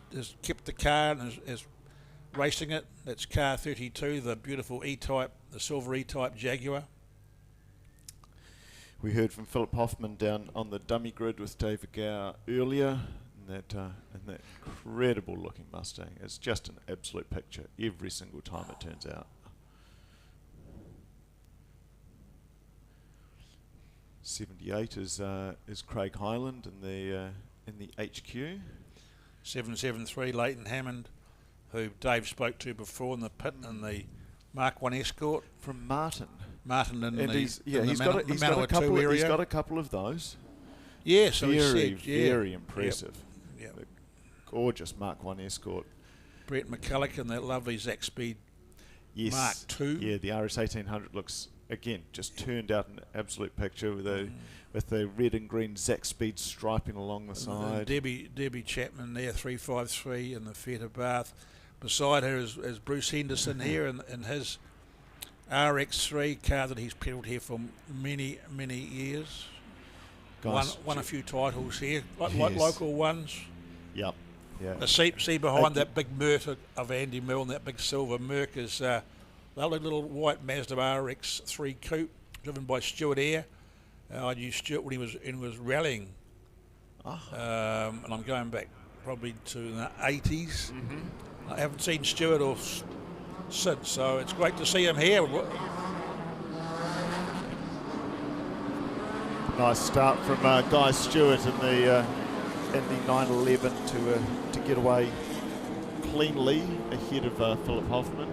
kept the car and is racing it. That's car 32, the beautiful E-type, the silver E-type Jaguar. We heard from Philip Hoffman down on the dummy grid with David Gower earlier, and that incredible looking Mustang. It's just an absolute picture every single time it turns out. '78 is Craig Hyland in the HQ. 773 Leighton Hammond, who Dave spoke to before in the pit in the Mark 1 Escort from Martin. He's got a couple of those. Yeah, so very impressive. Yep. The gorgeous Mark 1 Escort. Brett McCulloch and that lovely Zac Speed Mark 2. Yeah, the RS 1800 looks again just turned out an absolute picture with the red and green Zac Speed striping along the side. Debbie Chapman there, 353 in the Fiat Bath. Beside her is Bruce Henderson here in his RX3 car that he's pedalled here for many years. Won a few titles here, like local ones. Yep. Yeah. See behind that big Mert of Andy Mill and that big silver Merc is the lovely little white Mazda RX3 coupe driven by Stuart Eyre. I knew Stuart when he was rallying, and I'm going back probably to the 80s. I haven't seen Stuart since, so it's great to see him here. Nice start from Guy Stewart in the 911 to get away cleanly ahead of Philip Hoffman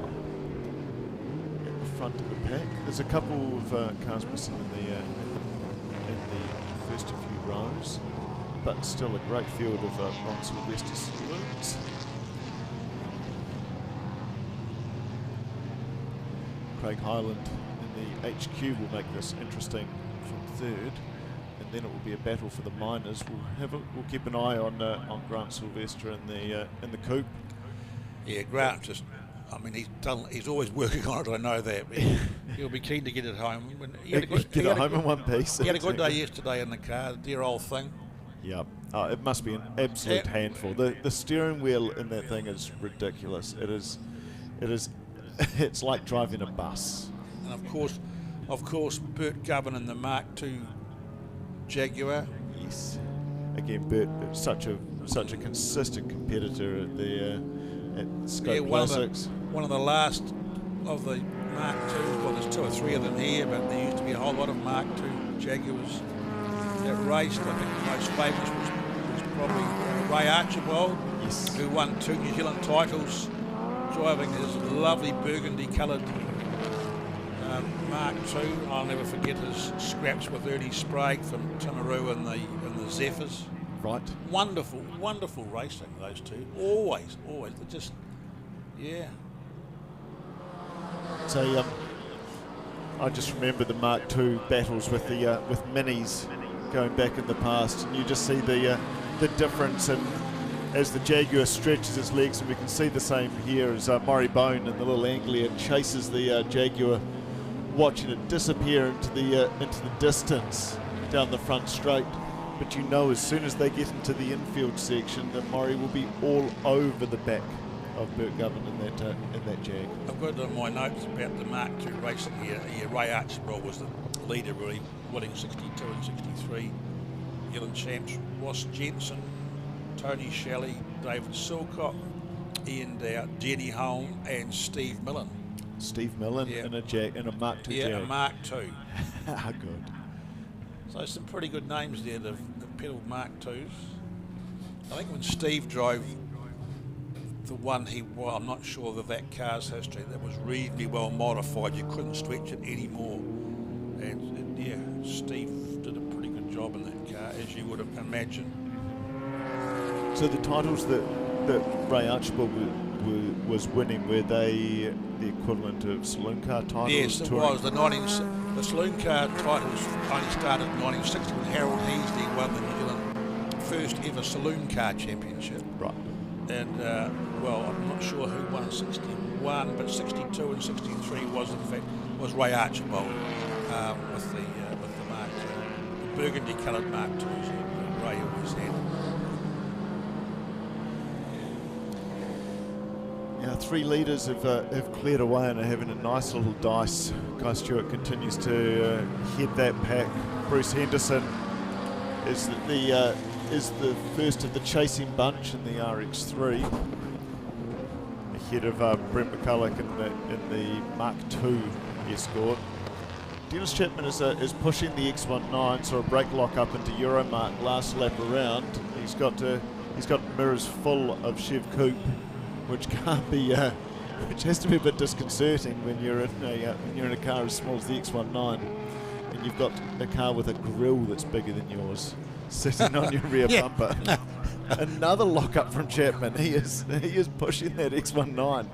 at the front of the pack. There's a couple of cars missing in the first few rows, but still a great field of Ron Silvester Saloons. Craig Hyland in the HQ will make this interesting from third, and then it will be a battle for the minors. We'll keep an eye on Grant Silvester in the coupe. Yeah, Grant he's always working on it. I know that. He'll be keen to get it home. Get it home in one piece. He had a good day yesterday in the car. Dear old thing. Yep. It must be an absolute handful. The steering wheel in that thing is ridiculous. It is. It's like driving a bus. And of course, Bert Govan in the Mark II Jaguar. Yes. Again, Bert, such a consistent competitor at SKOPE Classics. One of the last of the Mark IIs. Well, there's 2 or 3 of them here, but there used to be a whole lot of Mark II Jaguars that raced. I think the most famous was probably Ray Archibald, who won 2 New Zealand titles, driving his lovely burgundy-coloured Mark II, I'll never forget his scraps with Ernie Sprague from Timaru and the Zephyrs. Right. Wonderful, wonderful racing, those two. Always. They're just, yeah. So I just remember the Mark II battles with the with minis going back in the past, and you just see the difference. And as the Jaguar stretches his legs, and we can see the same here as Murray Bone and the little Anglia chases the Jaguar, watching it disappear into the distance down the front straight. But you know, as soon as they get into the infield section, that Murray will be all over the back of Bert Govern in that Jag. I've got on my notes about the Mark II racing here. Ray Archibald was the leader, really, winning 62 and 63. Yellen champs, Ross Jensen, Tony Shelley, David Silcock, Ian Dow, Jenny Holm, and Steve Millen. Steve Millen in a Mark II Jag. Yeah, a Mark II. How good. So some pretty good names there, the pedal Mark IIs. I think when Steve drove the one I'm not sure of that car's history, that was reasonably well modified. You couldn't stretch it anymore. And yeah, Steve did a pretty good job in that car, as you would have imagined. So the titles that Ray Archibald was winning, were they the equivalent of saloon car titles? Yes, it was. The saloon car titles only started in 1960 when Harold Heasley won the New Zealand first ever saloon car championship. Right. And well, I'm not sure who won 61, but 62 and 63 was Ray Archibald with the Mark II, the burgundy coloured Mark IIs that Ray always had. Now, 3 leaders have cleared away and are having a nice little dice. Guy Stewart continues to head that pack. Bruce Henderson is the first of the chasing bunch in the RX3, ahead of Brent McCulloch in the Mark II Escort. Dennis Chapman is pushing the X19, so a brake lock up into Euromarque last lap around. He's got mirrors full of Chev Coupe, which can't be, which has to be a bit disconcerting when you're in a car as small as the X19, and you've got a car with a grille that's bigger than yours sitting on your rear bumper. Another lock up from Chapman. He is pushing that X19.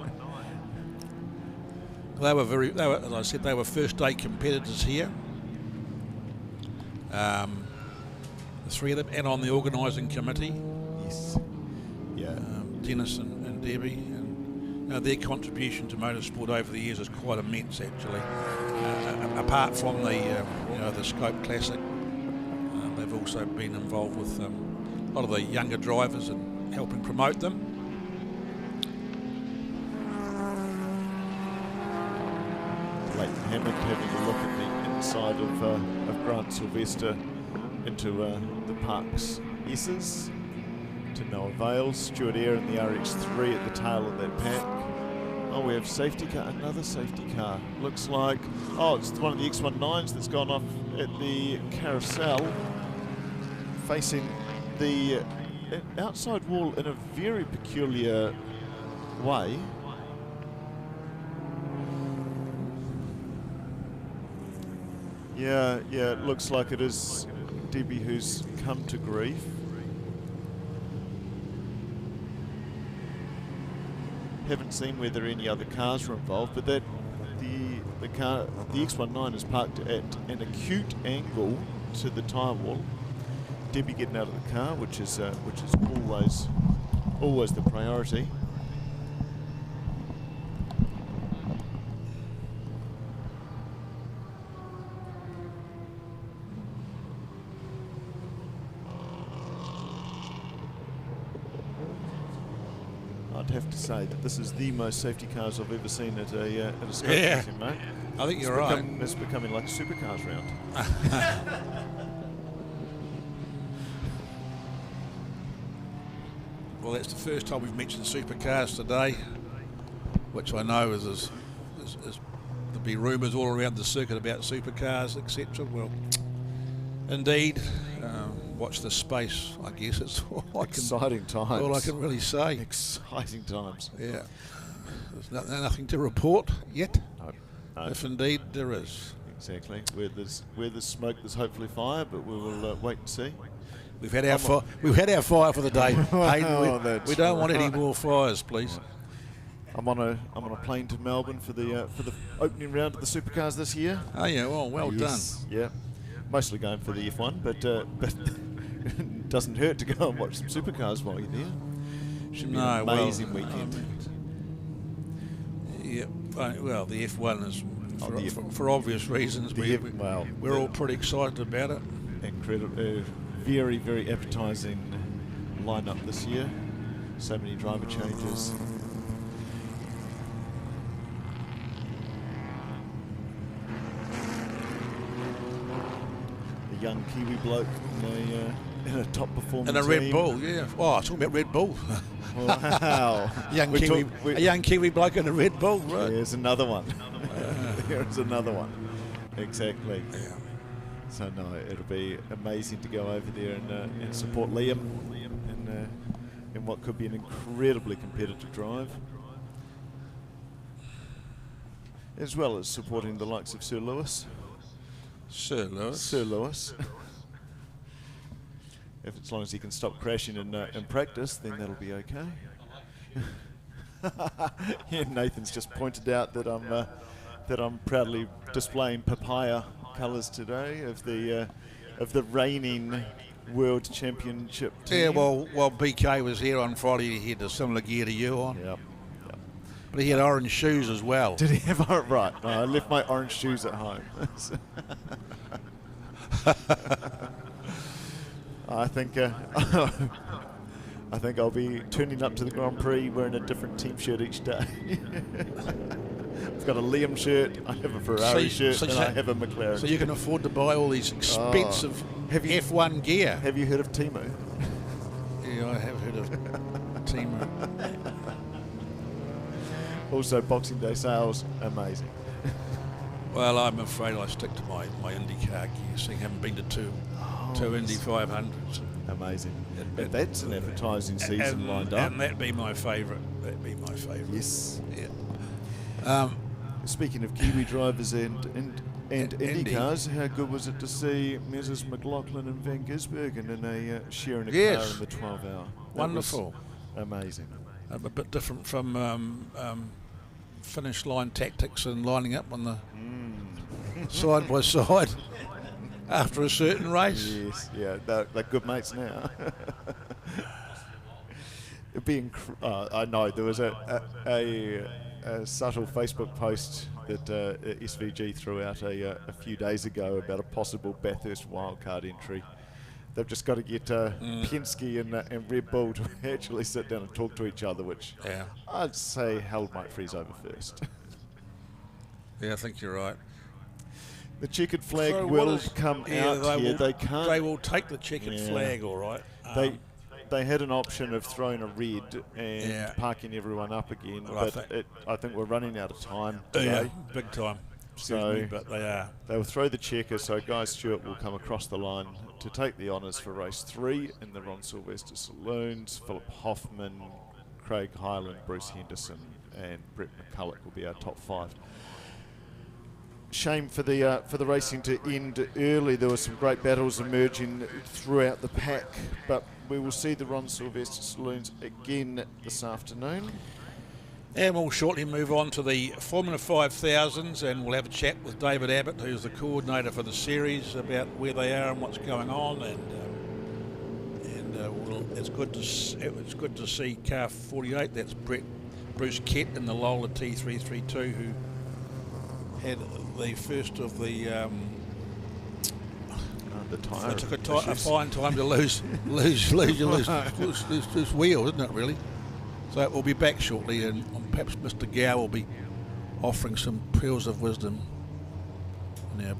As I said, they were first day competitors here. The 3 of them, and on the organising committee. Yes. Yeah. Dennis and Debbie, and their contribution to motorsport over the years is quite immense, actually. Apart from the SKOPE Classic, they've also been involved with a lot of the younger drivers and helping promote them. Leighton Hammond having a look at the inside of Grant Silvester into the Parks S's. To no avail. Stuart Eyre in the RX3 at the tail of that pack. Oh, we have safety car, another safety car. Looks like, it's one of the X19s that's gone off at the carousel, facing the outside wall in a very peculiar way. Yeah, it looks like it is Debbie who's come to grief. Haven't seen whether any other cars were involved, but that the X19 is parked at an acute angle to the tyre wall. Debbie getting out of the car, which is always the priority. I'd have to say that this is the most safety cars I've ever seen at a SKOPE racing, mate. I think you're right. It's becoming like a supercars round. Well, that's the first time we've mentioned supercars today, which I know is there'll be rumours all around the circuit about supercars, etc. Well, indeed, watch this space, I guess. It's exciting times. All I can really say. Exciting times. Yeah. There's nothing to report yet. No. No. If indeed there is. Exactly. Where there's smoke, there's hopefully fire, but we will wait and see. We've had our fire for the day. Hayden, we don't want any right. more fires, please. I'm on a plane to Melbourne for the opening round of the supercars this year. Oh yeah, well Yes, done. Yeah, mostly going for the F1, but it doesn't hurt to go and watch some supercars while you're there. Should be an amazing weekend. Well, the F1 is for obvious reasons. We're all pretty excited about it. Incredible, very, very appetising lineup this year. So many driver changes. The young Kiwi bloke in a top performing And a team. Red Bull, yeah. Oh, talking about Red Bull. Wow. A young Kiwi bloke in a Red Bull, right? There's another one. There's another one. Exactly. Yeah. So no, it'll be amazing to go over there and support Liam in what could be an incredibly competitive drive, as well as supporting the likes of Sir Lewis. Sir Lewis. If as long as he can stop crashing in practice, then that'll be okay. Yeah, Nathan's just pointed out that I'm proudly displaying papaya colours today of the reigning World Championship team. Yeah, well, BK was here on Friday, he had a similar gear to you on. Yep. But he had orange shoes as well. Did he have right? No, I left my orange shoes at home. I think I'll be turning up to the Grand Prix wearing a different team shirt each day. I've got a Liam shirt, I have a Ferrari shirt, and I have a McLaren. So you can afford to buy all these expensive F1 gear. Have you heard of Timu? Yeah, I have heard of Timu. Also, Boxing Day sales, amazing. Well, I'm afraid I stick to my IndyCar gear, seeing I haven't been to two Indy 500s. Amazing. But that's an advertising season lined up. And that'd be my favourite. Yes. Yeah. Speaking of Kiwi drivers and Indy cars, how good was it to see Mrs. McLaughlin and Van Gisbergen sharing a car in the 12-hour? Wonderful. Amazing. A bit different from finish line tactics and lining up on the side by side after a certain race. Yes, yeah, they're good mates now. I know there was a subtle Facebook post that SVG threw out a few days ago about a possible Bathurst wildcard entry. They've just got to get Penske and Red Bull to actually sit down and talk to each other, which I'd say hell might freeze over first. Yeah, I think you're right. The checkered flag will come out here. They will take the checkered flag, all right. They had an option of throwing a red and parking everyone up again, but I think we're running out of time today. Yeah, big time. But they are. They will throw the checker, so Guy Stewart will come across the line to take the honours for race 3 in the Silvester Saloons. Philip Hoffman, Craig Hyland, Bruce Henderson and Brett McCulloch will be our top 5. Shame for the racing to end early. There were some great battles emerging throughout the pack, but we will see the Silvester Saloons again this afternoon. And we'll shortly move on to the Formula 5000s, and we'll have a chat with David Abbott, who's the coordinator for the series, about where they are and what's going on. It's good to see car 48. That's Bruce Kett in the Lola T332, who had the first of the tyre. It took a fine time to lose wheel, isn't it, really? So we'll be back shortly, and perhaps Mr. Gow will be offering some pearls of wisdom now.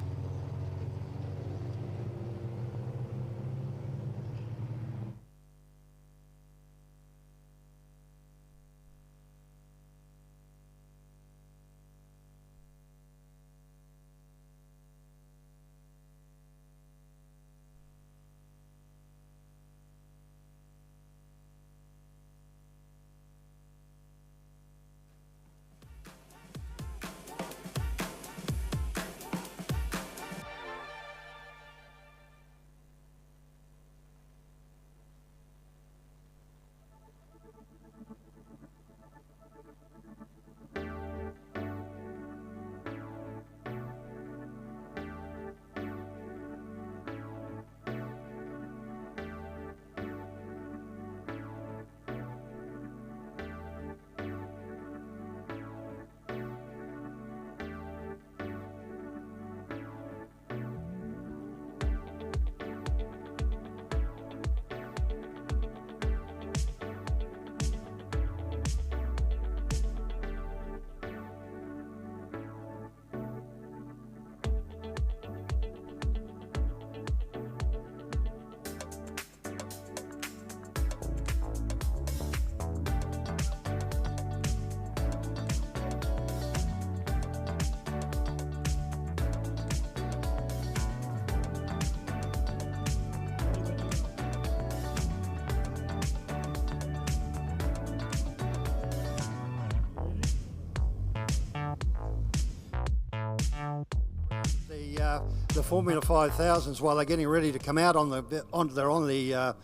the Formula 5000s while they're getting ready to come out on the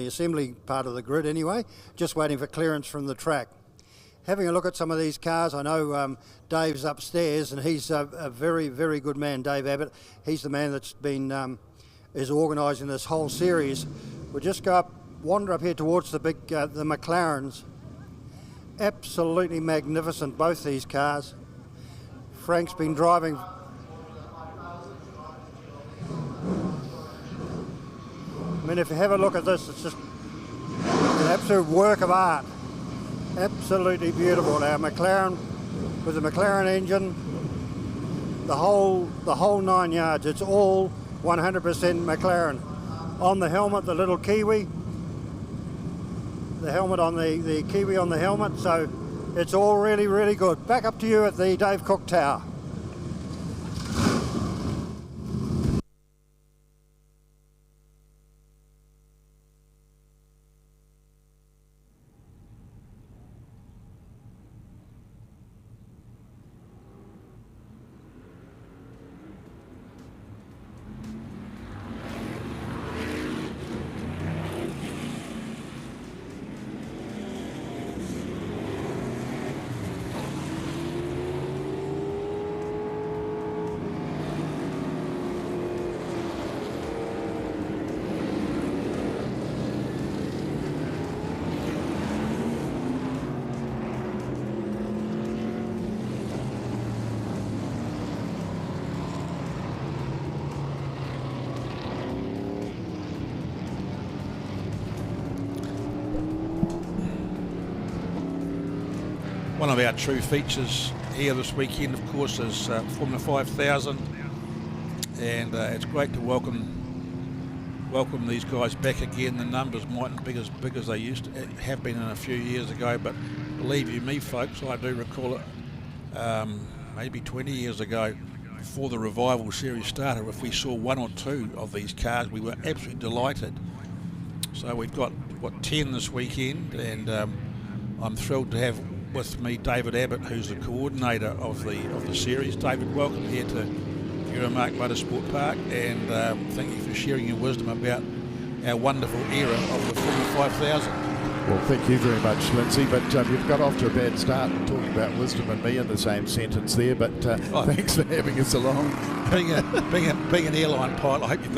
assembly part of the grid anyway, just waiting for clearance from the track. Having a look at some of these cars, I know Dave's upstairs, and he's a very, very good man, Dave Abbott. He's the man that's been is organising this whole series. We'll just wander up here towards the McLarens. Absolutely magnificent, both these cars. Frank's been driving. I mean, if you have a look at this, it's just an absolute work of art. Absolutely beautiful. Now, McLaren with the McLaren engine, the whole 9 yards. It's all 100% McLaren. On the helmet, the little Kiwi. The helmet on the Kiwi on the helmet. So it's all really, really good. Back up to you at the Dave Cook Tower. One of our true features here this weekend, of course, is Formula 5000, and it's great to welcome these guys back again. The numbers mightn't be as big as they used to have been in a few years ago, but believe you me, folks, I do recall it maybe 20 years ago, before the Revival series started. If we saw one or two of these cars, we were absolutely delighted. So we've got 10 this weekend, and I'm thrilled to have with me David Abbott, who's the coordinator of the series. David, welcome here to Euromarque Motorsport Park, and thank you for sharing your wisdom about our wonderful era of the Formula 5000. Well, thank you very much, Lindsay, but you've got off to a bad start talking about wisdom and me in the same sentence there, but thanks for having us along. Being an airline pilot, I hope you've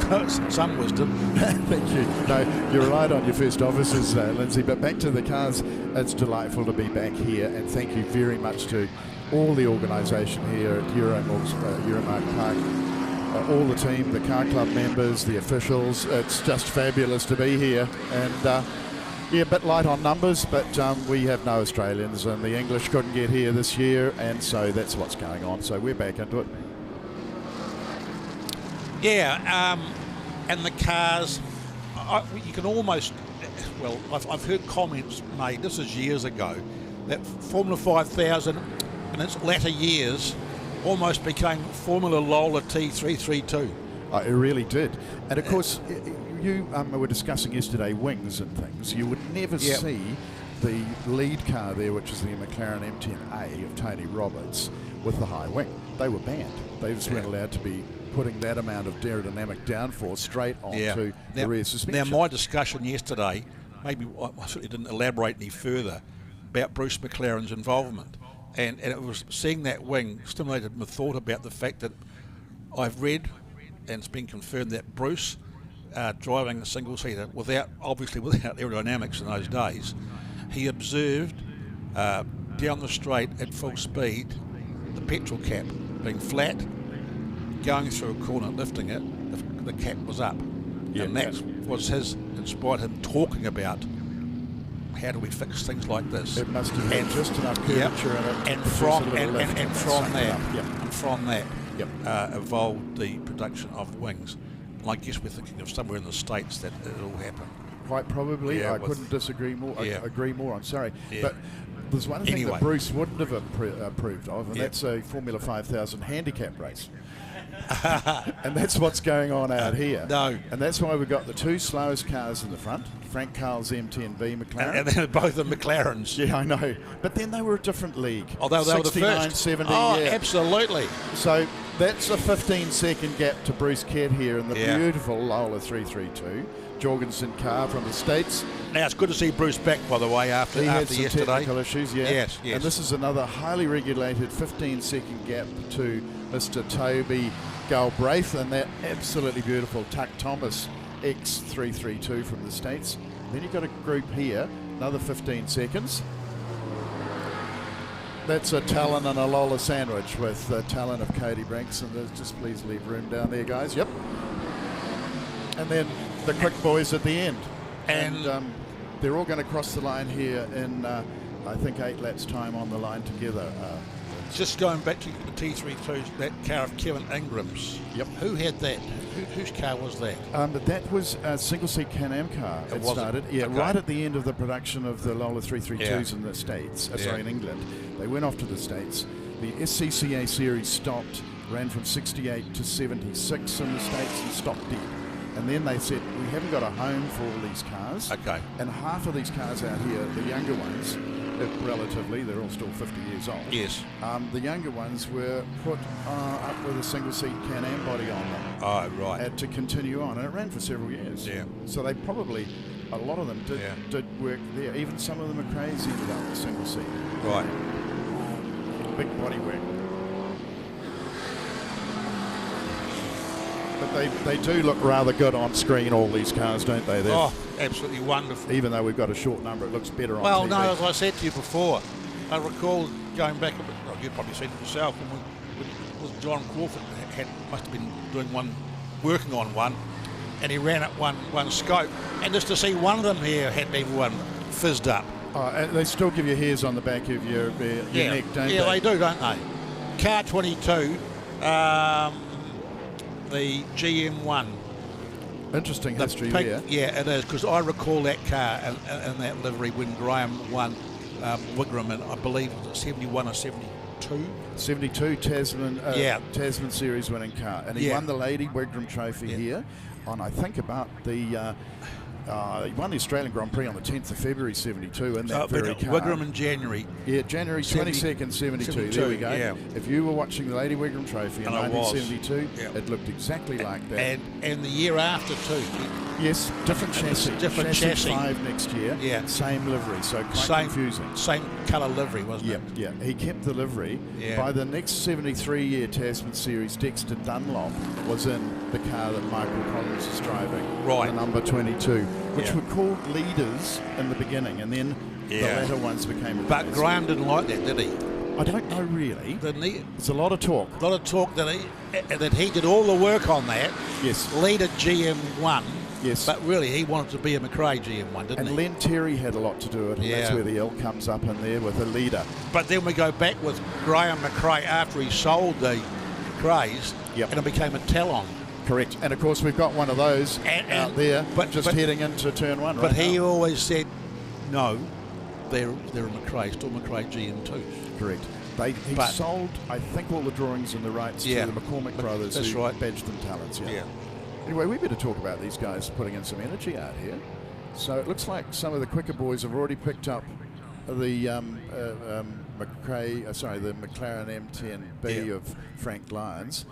got some wisdom. Thank you. No, you relied on your first officers, Lindsay, but back to the cars. It's delightful to be back here, and thank you very much to all the organisation here at Euromarque Park, all the team, the car club members, the officials. It's just fabulous to be here, and yeah, a bit light on numbers, but we have no Australians, and the English couldn't get here this year, and so that's what's going on. So we're back into it. Yeah, and the cars, you can almost, well, I've heard comments made, this is years ago, that Formula 5000 in its latter years almost became Formula Lola T332. It really did. And of course, you were discussing yesterday wings and things. You would never see the lead car there, which is the McLaren M10A of Tony Roberts, with the high wing. They were banned. They just weren't allowed to be putting that amount of aerodynamic downforce straight onto the rear suspension. Now, my discussion yesterday, maybe I certainly didn't elaborate any further about Bruce McLaren's involvement. And it was seeing that wing stimulated my thought about the fact that I've read, and it's been confirmed, that Bruce, driving a single-seater obviously without aerodynamics in those days, he observed down the straight at full speed the petrol cap being flat, going through a corner, lifting it, the cap was up. And that was inspired him talking about how do we fix things like this. It must have had just enough curvature in it. And from that evolved the production of wings. And I guess we're thinking of somewhere in the States that it all happened. Quite probably. I couldn't disagree more. I agree more, I'm sorry. But there's one thing that Bruce wouldn't have approved of, and that's a Formula 5000 handicap race. And that's what's going on out here. No. And that's why we've got the two slowest cars in the front, Frank Carl's M10B McLaren. And they're both the McLarens. Yeah, I know. But then they were a different league. Oh, they were the first. 70, absolutely. So That's a 15-second gap to Bruce Kett here in the Yeah. beautiful Lola 332 Jorgensen car from the States. Now, it's good to see Bruce back, by the way, after He had some yesterday. technical issues, yeah. Yes. And this is another highly regulated 15-second gap to Mr. Toby Galbraith, and that absolutely beautiful Tuck Thomas X332 from the States. Then you've got a group here, another 15 seconds. That's a Talon and a Lola sandwich with the Talon of Cody Brinks, and just please leave room down there, guys. Yep. And then the quick boys at the end. And they're all going to cross the line here in, I think, 8 laps time on the line together. Just going back to the T32, that car of Kevin Ingram's. Yep. Who had that? Whose car was that? But that was a single-seat Can-Am car. It started, yeah, okay. right at the end of the production of the Lola 332s Yeah. in the States. Yeah. Sorry, in England. They went off to the States. The SCCA series stopped, ran from 68 to 76 in the States and stopped dead. And then they said, we haven't got a home for all these cars. Okay. And half of these cars out here, the younger ones, relatively, they're all still 50 years old. Yes. The younger ones were put up with a single-seat Can-Am body on them. Oh, right. To continue on, and it ran for several years. Yeah. So they probably, a lot of them did work there. Even some of the McRae's ended up with single-seat. Right. Big body work. But they do look rather good on screen, all these cars, don't they? Oh, absolutely wonderful. Even though we've got a short number, it looks better on Well, TV. no, as I said to you before, I recall going back, well, you've probably seen it yourself, when John Crawford must have been working on one, and he ran at one SKOPE, and just to see one of them here had everyone fizzed up. And they still give you hairs on the back of your neck, don't they? Yeah, they do, don't they? Car 22, the GM1. Interesting history here. Yeah, it is, because I recall that car and that livery when Graham won Wigram, and I believe it was 71 or 72. 72 Tasman Series winning car, and he won the Lady Wigram Trophy here on, I think, about the he won the Australian Grand Prix on the 10th of February 72 in that very car. Wigram in January. Yeah, January 22nd 72. There we go. Yeah. If you were watching the Lady Wigram Trophy in 1972, it looked exactly like that. And the year after too. Yes, different chassis. Different chassis. 5 next year. Yeah. Same livery, so quite confusing. Same colour livery, wasn't it? Yeah. He kept the livery. Yeah. By the next 73-year Tasman Series, Dexter Dunlop was in the car that Michael Collins is driving. Right. The number 22, which were called leaders in the beginning, and then the latter ones became... But Graham didn't like that, did he? I don't know really. Didn't he? There's a lot of talk. A lot of talk that he did all the work on that. Yes. Leader GM1. Yes. But really, he wanted to be a McRae GM1, didn't he? And Len Terry had a lot to do with it, and that's where the L comes up in there with a leader. But then we go back with Graham McRae after he sold the McRae's, and it became a Talon. Correct. And of course, we've got one of those out there, but heading into turn 1 right But he now. always said, no, they're a McRae, still McRae GM2s. Correct. He sold, I think, all the drawings and the rights to the McCormick brothers who badged them Talons. Anyway, we better talk about these guys putting in some energy out here. So it looks like some of the quicker boys have already picked up the McLaren M10B of Frank Lyons.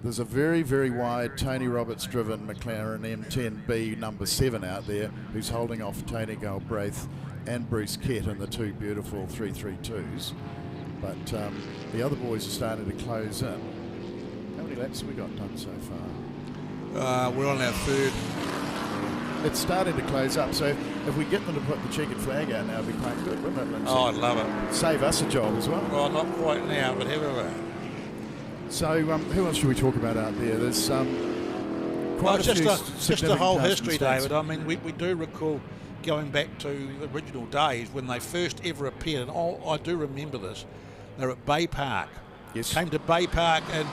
There's a very, very wide Tony Roberts driven McLaren M10B number 7 out there who's holding off Tony Galbraith and Bruce Kett in the 2 beautiful 332s. But the other boys are starting to close in. How many laps have we got done so far? We're on our 3rd. It's starting to close up, so if we get them to put the checkered flag out now, it'd be quite good, wouldn't it, Lindsay? Oh, I'd love it. Save us a job as well. Well, not quite now, but everywhere. So, who else should we talk about out there? There's quite just the whole cars history, from the States. David. I mean, we do recall going back to the original days when they first ever appeared, and I do remember this. They're at Bay Park. Yes. Came to Bay Park, and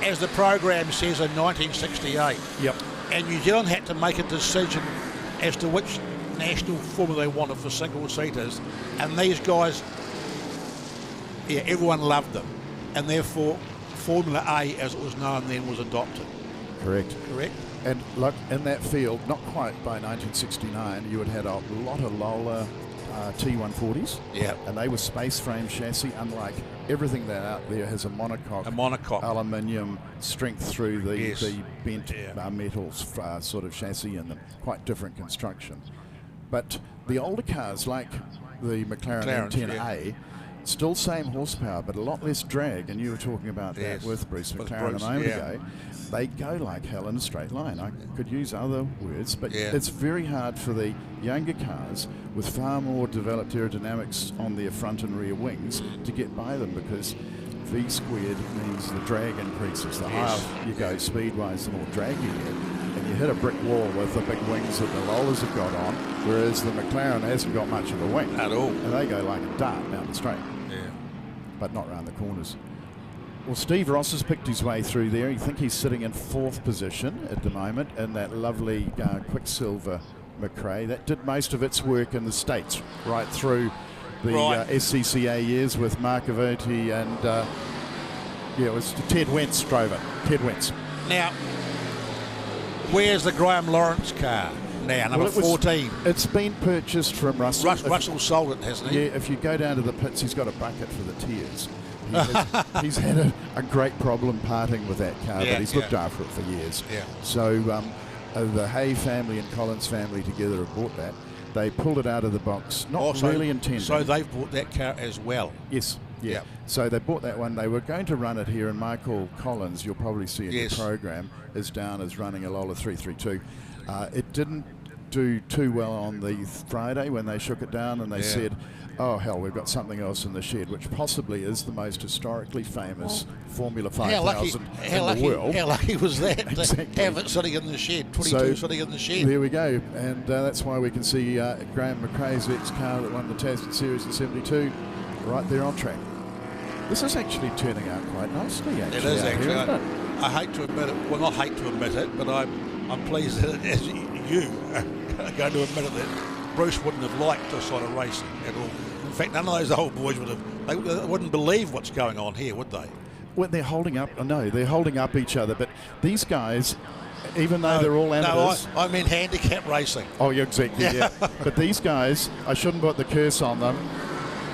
as the program says, in 1968. Yep. And New Zealand had to make a decision as to which national formula they wanted for single-seaters, and these guys, everyone loved them, and therefore Formula A, as it was known then, was adopted. Correct. And look, in that field, not quite by 1969, you had a lot of Lola T140s. Yeah. And they were space frame chassis, unlike everything that out there has a monocoque aluminium strength through the bent metals sort of chassis in them. Quite different construction. But the older cars, like the McLaren M10A, still same horsepower, but a lot less drag. And you were talking about that with Bruce McLaren a moment ago. They go like hell in a straight line. I could use other words, but it's very hard for the younger cars with far more developed aerodynamics on their front and rear wings to get by them, because V squared means the drag increases. The higher you go speed-wise, the more drag you get. And you hit a brick wall with the big wings that the rollers have got on, whereas the McLaren hasn't got much of a wing. At all. And they go like a dart down the straight. Yeah. But not round the corners. Well, Steve Ross has picked his way through there. I think he's sitting in 4th position at the moment in that lovely Quicksilver McRae. That did most of its work in the States right through the SCCA years with Markovoti and it was Ted Wentz drove it. Ted Wentz. Now, where's the Graham Lawrence car now, number 14? It's been purchased from Russell. Russell sold it, hasn't he? Yeah, if you go down to the pits, he's got a bucket for the tears. He's had a great problem parting with that car, but he's looked after it for years. Yeah. So the Hay family and Collins family together have bought that. They pulled it out of the box, not really intending. So they've bought that car as well? Yes. Yeah. So they bought that one. They were going to run it here, and Michael Collins, you'll probably see in the program, is down as running a Lola 332. It didn't do too well on the Friday when they shook it down, and they said, oh hell, we've got something else in the shed, which possibly is the most historically famous Formula 5000 in the world. How lucky was that to have it sitting in the shed, 22 sitting in the shed. There we go, and that's why we can see Graham McRae's ex-car that won the Tasman Series in 72 right there on track. This is actually turning out quite nicely, actually. It is, actually. Here, I hate to admit it, well, not hate to admit it, but I'm pleased that as you are going to admit it, that Bruce wouldn't have liked this sort of racing at all. In fact, none of those old boys they wouldn't believe what's going on here, would they? Well, they're holding up each other, but these guys, even though they're all amateurs... No, I mean handicap racing. Oh, yeah, exactly, yeah. But these guys, I shouldn't put the curse on them,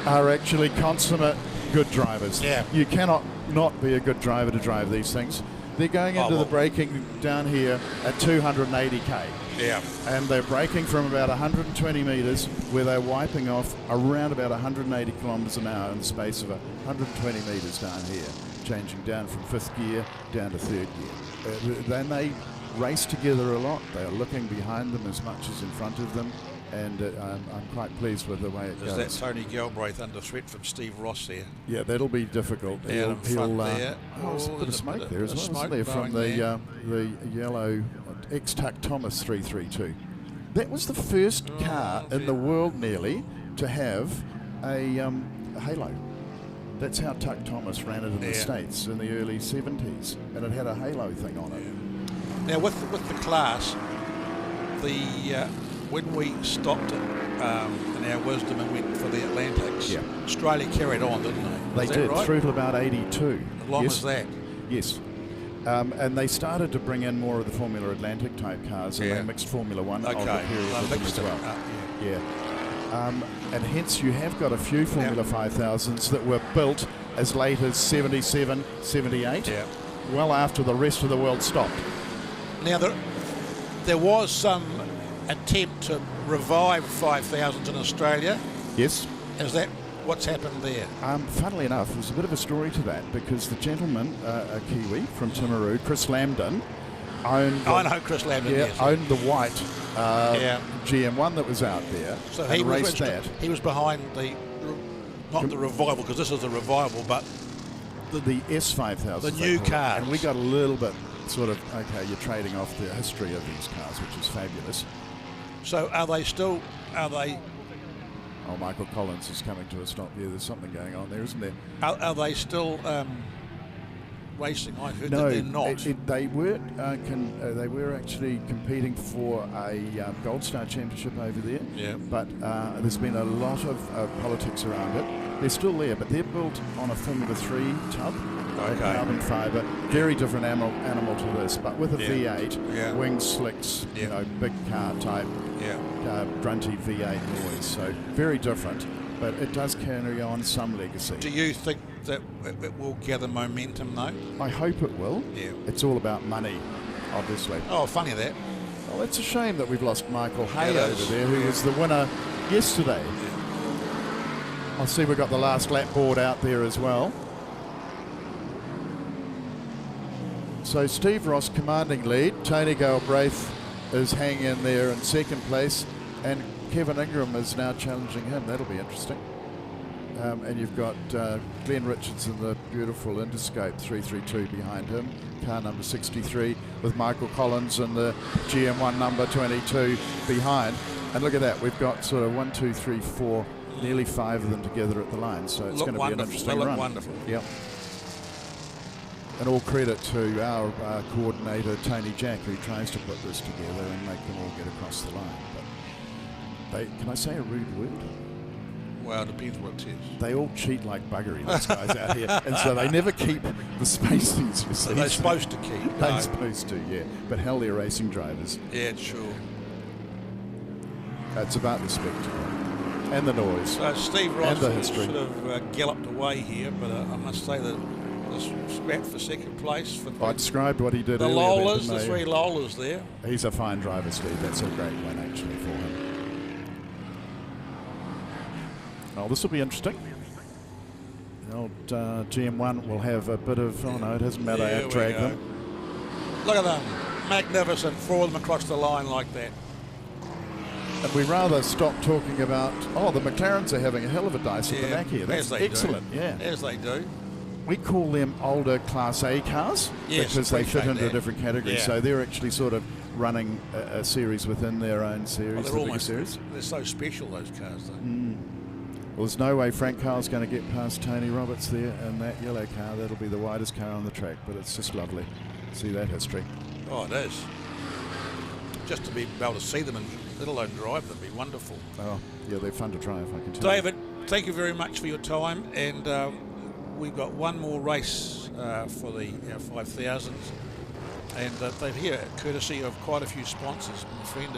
are actually consummate good drivers. Yeah. You cannot not be a good driver to drive these things. They're going into the braking down here at 280k. Yeah. And they're braking from about 120 metres, where they're wiping off around about 180 kilometres an hour in the space of 120 metres down here, changing down from 5th gear down to 3rd gear. Then they race together a lot. They are looking behind them as much as in front of them. And I'm quite pleased with the way it goes. Is that Tony Galbraith under threat from Steve Ross there? Yeah, that'll be difficult. He'll there. There's a bit of smoke there as well, isn't there, from the yellow ex-Tuck Thomas 332. That was the first car in the world nearly to have a halo. That's how Tuck Thomas ran it in the States in the early 70s, and it had a halo thing on it. Now with the class, when we stopped it in our wisdom and went for the Atlantics, Australia carried on, didn't they? They did, right? Through to about 82. As long as that? Yes. And they started to bring in more of the Formula Atlantic type cars, and they mixed Formula One over the period with them as well. And hence you have got a few Formula 5000s that were built as late as 77, 78, well after the rest of the world stopped. Now there was some attempt to revive 5000s in Australia. Yes. Is that what's happened there? Funnily enough, there's a bit of a story to that, because the gentleman, a Kiwi from Timaru, Chris Lambden, owned... I know Chris Lambden, yes. Owned the white GM1 that was out there. So he raced that. He was behind not the revival, because this is a revival, but the S5000. The new cars. And we got a little bit sort of, okay, you're trading off the history of these cars, which is fabulous. So are they? Oh, Michael Collins is coming to a stop here. There's something going on there, isn't there? Are they still racing? I heard that they're not. They were actually competing for a Gold Star Championship over there. Yeah. But there's been a lot of politics around it. They're still there, but they're built on a Formula 3 tub. carbon fibre. Very different animal to this, but with a V8, wing slicks, you know, big car type, grunty V8 noise. So very different, but it does carry on some legacy. Do you think that it will gather momentum though? I hope it will. Yeah. It's all about money, obviously. Oh, funny that. Well, it's a shame that we've lost Michael Hay over there, who was the winner yesterday. I see we've got the last lap board out there as well. So Steve Ross commanding lead. Tony Galbraith is hanging in there in second place, and Kevin Ingram is now challenging him. That'll be interesting. And you've got Glenn Richardson, the beautiful Interscope 332 behind him, car number 63, with Michael Collins and the GM1 number 22 behind. And look at that, we've got sort of 1, 2, 3, 4, nearly 5 of them together at the line. So it's going to be an interesting run. Wonderful. Yep. And all credit to our coordinator, Tony Jack, who tries to put this together and make them all get across the line. But can I say a rude word? Well, it depends what it is. They all cheat like buggery, those guys out here. And so they never keep the spacings, you see. They're supposed to keep. They're supposed to, yeah. But hell, they're racing drivers. Yeah, sure. It's about the spectacle. And the noise. So Steve Ross and the history. Sort of galloped away here, but I must say that this scrap for second place. For I described what he did the earlier. Lolas, the 3 Lolas there. He's a fine driver, Steve. That's a great one, actually, for him. Oh, this will be interesting. The old GM1 will have a bit of, oh no, it doesn't matter, out-drag them. Look at them. Magnificent. 4 of them across the line like that. And we rather stop talking about, the McLarens are having a hell of a dice at the back here. That's excellent, As they do. We call them older Class A cars because they fit into different categories. So they're actually sort of running a series within their own series. Well, they're almost series. They're so special, those cars, though. Well, there's no way Frank Carl's going to get past Tony Roberts there in that yellow car. That'll be the widest car on the track, but it's just lovely. See that history. Oh, it is. Just to be able to see them and let alone drive them, be wonderful. Oh, yeah, they're fun to drive, I can tell David, thank you very much for your time, and we've got one more race for the 5000s, and they're here courtesy of quite a few sponsors. My friend,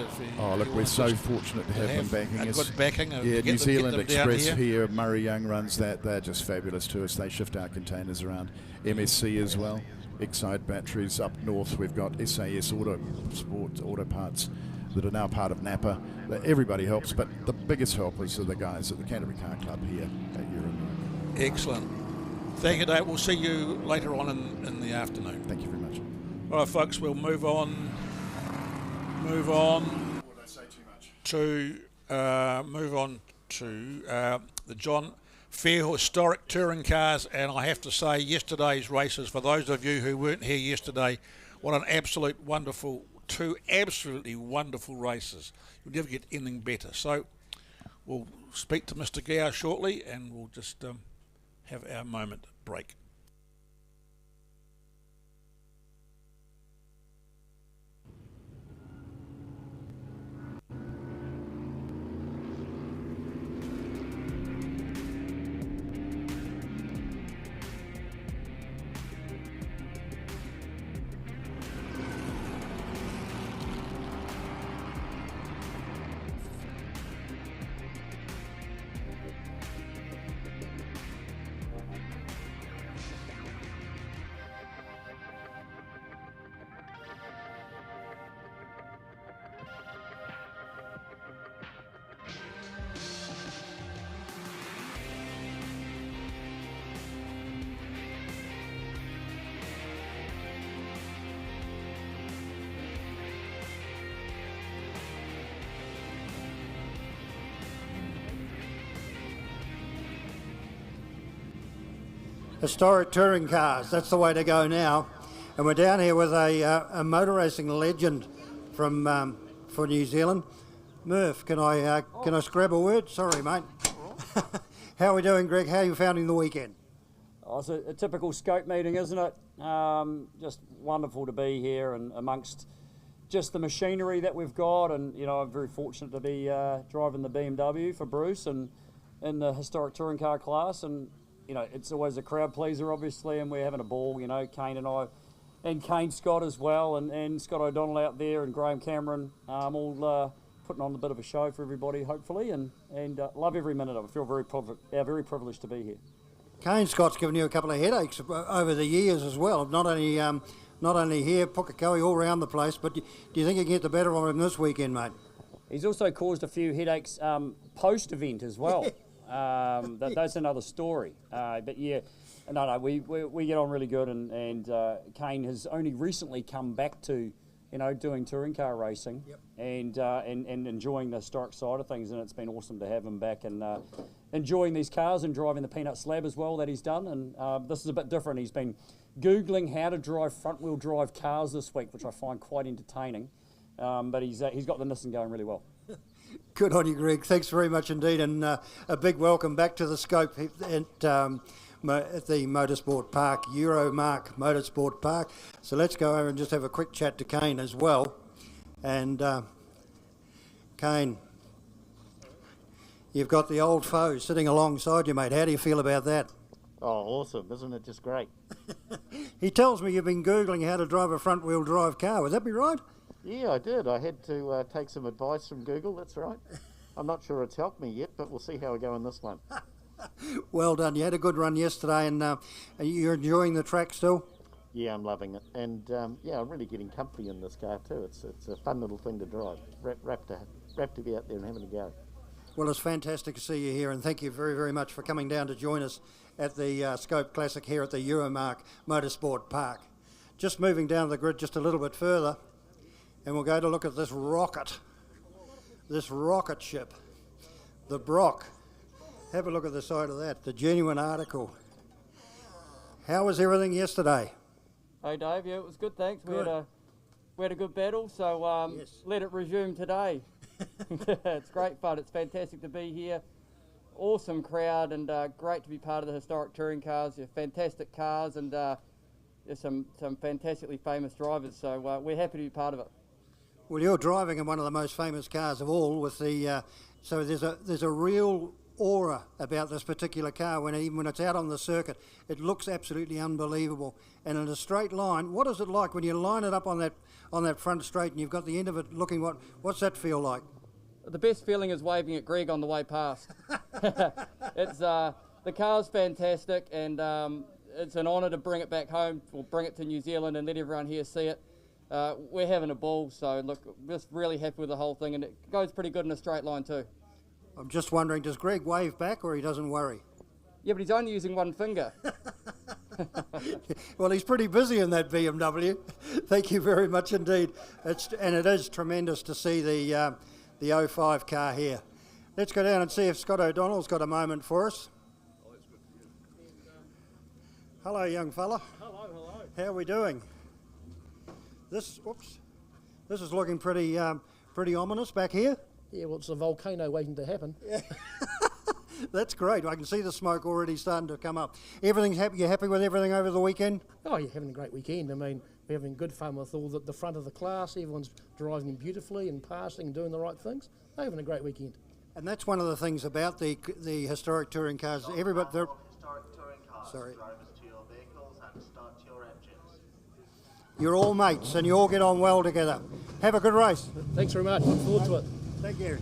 look, we're so fortunate to have them backing us. Good backing. Yeah, New Zealand Express here, Murray Young runs that. They're just fabulous to us. They shift our containers around. MSC as well. Exide Batteries up north. We've got SAS Auto Sports Auto Parts that are now part of Napa. Everybody helps, but the biggest helpers are the guys at the Canterbury Car Club here at Euromarque. Excellent. Thank you, Dave. We'll see you later on in the afternoon. Thank you very much. All right, folks, we'll move on to the John Fair Historic Touring Cars, and I have to say yesterday's races, for those of you who weren't here yesterday, what an absolute wonderful, 2 absolutely wonderful races. You'll never get anything better. So we'll speak to Mr. Gow shortly, and we'll just have our moment break. Historic touring cars, that's the way to go now. And we're down here with a motor racing legend from for New Zealand. Murph, can I scrap a word? Sorry, mate. How are we doing, Greg? How are you finding the weekend? Oh, it's a typical SKOPE meeting, isn't it? Just wonderful to be here and amongst just the machinery that we've got, and I'm very fortunate to be driving the BMW for Bruce and in the historic touring car class, and you know, it's always a crowd pleaser, obviously, and we're having a ball, you know, Kane and I, and Kane Scott as well, and Scott O'Donnell out there, and Graham Cameron, all putting on a bit of a show for everybody, hopefully, and love every minute of it. I feel very privileged to be here. Kane Scott's given you a couple of headaches over the years as well. Not only here, Pukekohe, all around the place. But do you think you can get the better of him this weekend, mate? He's also caused a few headaches post-event as well. That's another story. But yeah, no, we get on really good, and Kane has only recently come back to, you know, doing touring car racing, and enjoying the historic side of things, and it's been awesome to have him back and enjoying these cars and driving the Peanut Slab as well that he's done. And this is a bit different. He's been Googling how to drive front-wheel drive cars this week, which I find quite entertaining. But he's got the Nissan going really well. Good on you, Greg. Thanks very much indeed, and a big welcome back to the SKOPE at the Motorsport Park, Euromarque Motorsport Park. So let's go over and just have a quick chat to Kane as well. And Kane, you've got the old foe sitting alongside you, mate. How do you feel about that? Oh, awesome. Isn't it just great? He tells me you've been Googling how to drive a front-wheel drive car. Would that be right? Yeah, I did. I had to take some advice from Google, that's right. I'm not sure it's helped me yet, but we'll see how we go in this one. Well done. You had a good run yesterday, and you're enjoying the track still? Yeah, I'm loving it. And yeah, I'm really getting comfy in this car too. It's a fun little thing to drive. Wrap to be out there and having a go. Well, it's fantastic to see you here, and thank you very, very much for coming down to join us at the SKOPE Classic here at the Euromarque Motorsport Park. Just moving down the grid just a little bit further, and we'll go to look at this rocket ship, the Brock. Have a look at the side of that, the genuine article. How was everything yesterday? Hey Dave, yeah, it was good, thanks. Good. We had a good battle, so let it resume today. It's great fun, it's fantastic to be here. Awesome crowd, and great to be part of the historic touring cars. They're fantastic cars, and there's some fantastically famous drivers, so we're happy to be part of it. Well, you're driving in one of the most famous cars of all, with the so there's a real aura about this particular car. Even when it's out on the circuit, it looks absolutely unbelievable. And in a straight line, what is it like when you line it up on that front straight and you've got the end of it looking? What's that feel like? The best feeling is waving at Greg on the way past. It's the car's fantastic, and it's an honour to bring it back home, or bring it to New Zealand and let everyone here see it. We're having a ball, so look, just really happy with the whole thing, and it goes pretty good in a straight line too. I'm just wondering, does Greg wave back or he doesn't worry? Yeah, but he's only using one finger. Well, he's pretty busy in that BMW. Thank you very much indeed. It is tremendous to see the 05 car here. Let's go down and see if Scott O'Donnell's got a moment for us. Hello, young fella. Hello. How are we doing? This is looking pretty ominous back here. Yeah, well, it's a volcano waiting to happen. Yeah. That's great. I can see the smoke already starting to come up. Everything's happy. You happy with everything over the weekend? Oh, you're having a great weekend. I mean, we're having good fun with all the front of the class. Everyone's driving beautifully and passing and doing the right things. They're having a great weekend. And that's one of the things about the historic touring cars. Everybody, sorry. You're all mates and you all get on well together. Have a good race. Thanks very much. Look forward to it. Thank you.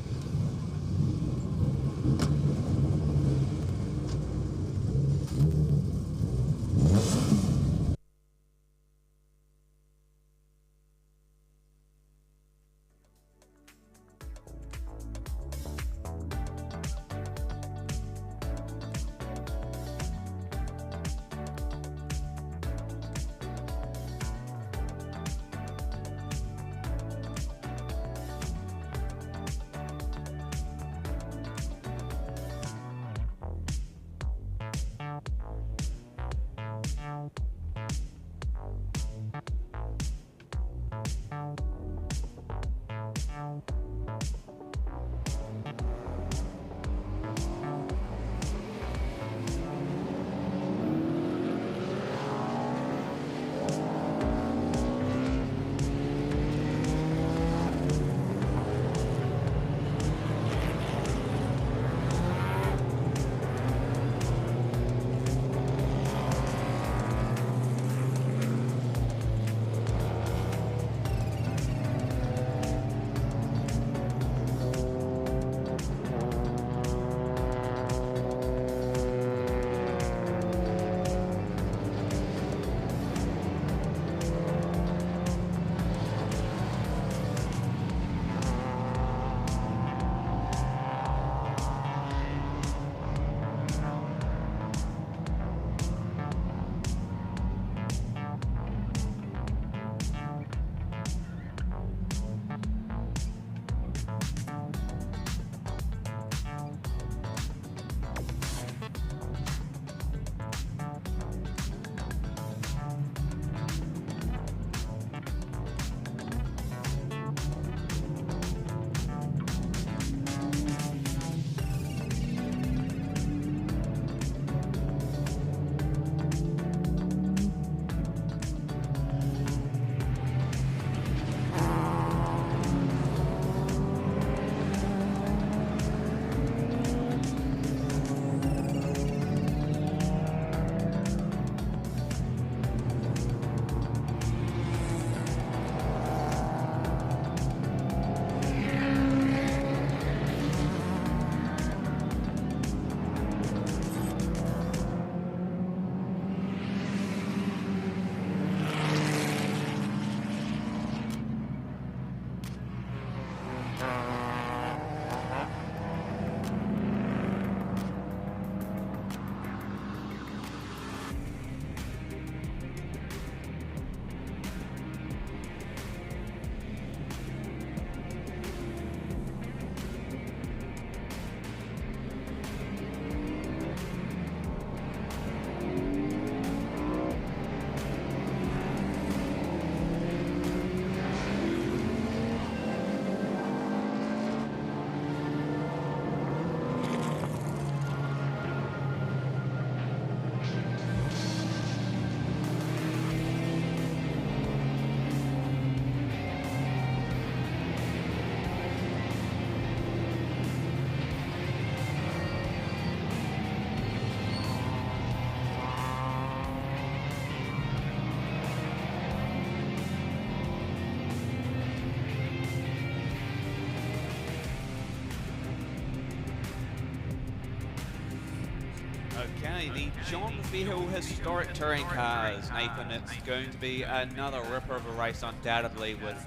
the John Fairhill Historic Touring Cars. Nathan, it's going to be another ripper of a race undoubtedly, with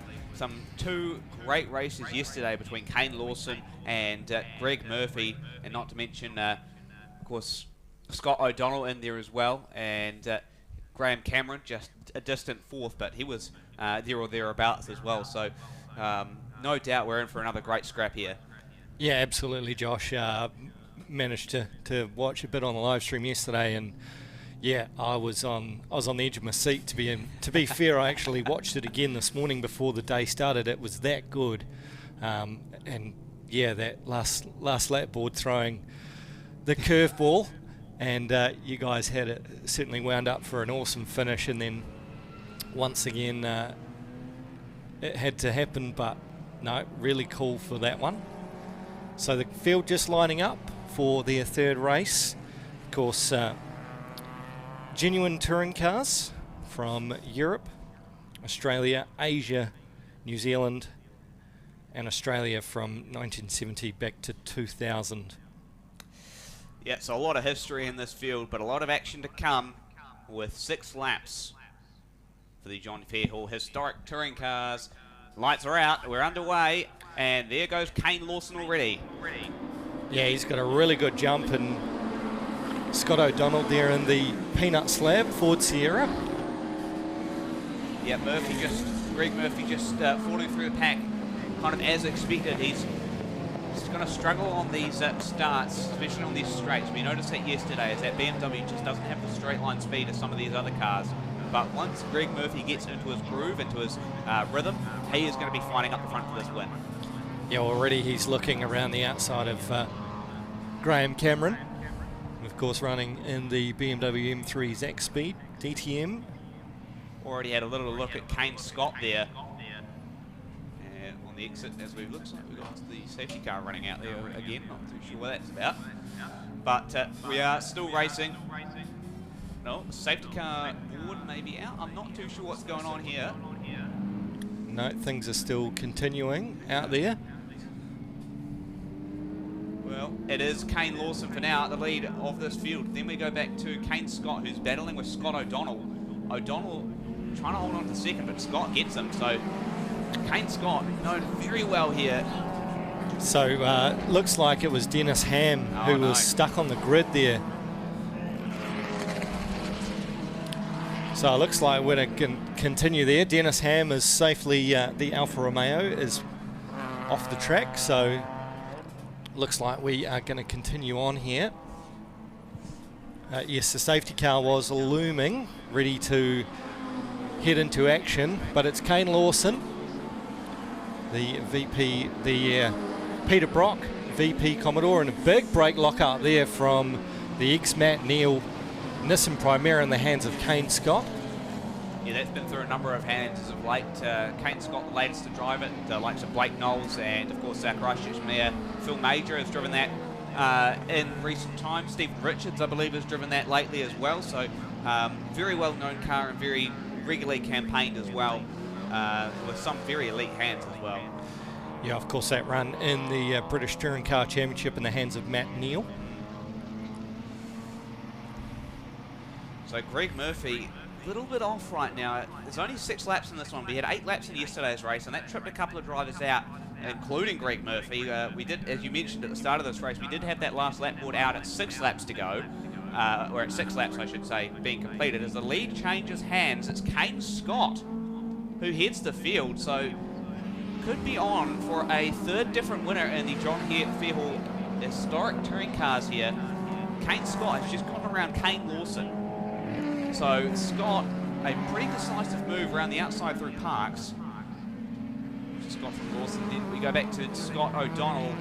two great races yesterday between Kane Lawson and Greg Murphy, and not to mention, of course, Scott O'Donnell in there as well, and Graham Cameron just a distant fourth, but he was there or thereabouts as well. So no doubt we're in for another great scrap here. Yeah, absolutely, Josh. Managed to watch a bit on the live stream yesterday, and yeah, I was on the edge of my seat. To be fair, I actually watched it again this morning before the day started. It was that good, and yeah, that last lap board throwing the curveball, and you guys had it certainly wound up for an awesome finish, and then once again it had to happen, but no, really cool for that one. So the field just lining up for their third race. Of course, genuine touring cars from Europe, Australia, Asia, New Zealand, and Australia from 1970 back to 2000. Yeah, so a lot of history in this field, but a lot of action to come with 6 laps for the John Fairhill Historic Touring Cars. Lights are out, we're underway, and there goes Kane Lawson already. Yeah, he's got a really good jump, and Scott O'Donnell there in the Peanut Slab, Ford Sierra. Yeah, Greg Murphy just falling through the pack, kind of as expected. He's going to struggle on these starts, especially on these straights. We noticed that yesterday, as that BMW just doesn't have the straight line speed of some of these other cars. But once Greg Murphy gets into his groove, into his rhythm, he is going to be fighting up the front for this win. Yeah, already he's looking around the outside of Graham Cameron, of course running in the BMW M3 Zac Speed DTM. Already had a little look at Kane Scott there. And on the exit, as we look, like we've got the safety car running out there again. Not too sure what that's about. But we are still racing. No, safety car board may be out. I'm not too sure what's going on here. No, things are still continuing out there. Well, it is Kane Lawson for now at the lead of this field. Then we go back to Kane Scott, who's battling with Scott O'Donnell. O'Donnell trying to hold on to second, but Scott gets him. So Kane Scott known very well here. So looks like it was Dennis Ham who was stuck on the grid there. So it looks like we're going to continue there. Dennis Ham is safely, the Alfa Romeo is off the track, so looks like we are going to continue on here. Yes, the safety car was looming, ready to head into action, but it's Kane Lawson, the VP, the Peter Brock VP Commodore, and a big brake lockout there from the ex-Matt Neal Nissan Primera in the hands of Kane Scott. Yeah, that's been through a number of hands as of late. Kane Scott, the latest to drive it, the likes of Blake Knowles and, of course, Christchurch Mayor Phil Major has driven that in recent times. Stephen Richards, I believe, has driven that lately as well. So, very well-known car and very regularly campaigned as well, with some very elite hands as well. Yeah, of course, that run in the British Touring Car Championship in the hands of Matt Neal. So Greg Murphy, a little bit off right now. There's only 6 laps in this one. We had 8 laps in yesterday's race, and that tripped a couple of drivers out, including Greg Murphy. We did, as you mentioned at the start of this race, we did have that last lap board out at 6 laps to go, or at 6 laps, I should say, being completed. As the lead changes hands, it's Kane Scott who heads the field, so could be on for a third different winner in the John Fairhill Historic Touring Cars here. Kane Scott has just gone around Kane Lawson. So Scott, a pretty decisive move around the outside through Parks. Scott from Lawson. Then we go back to Scott O'Donnell.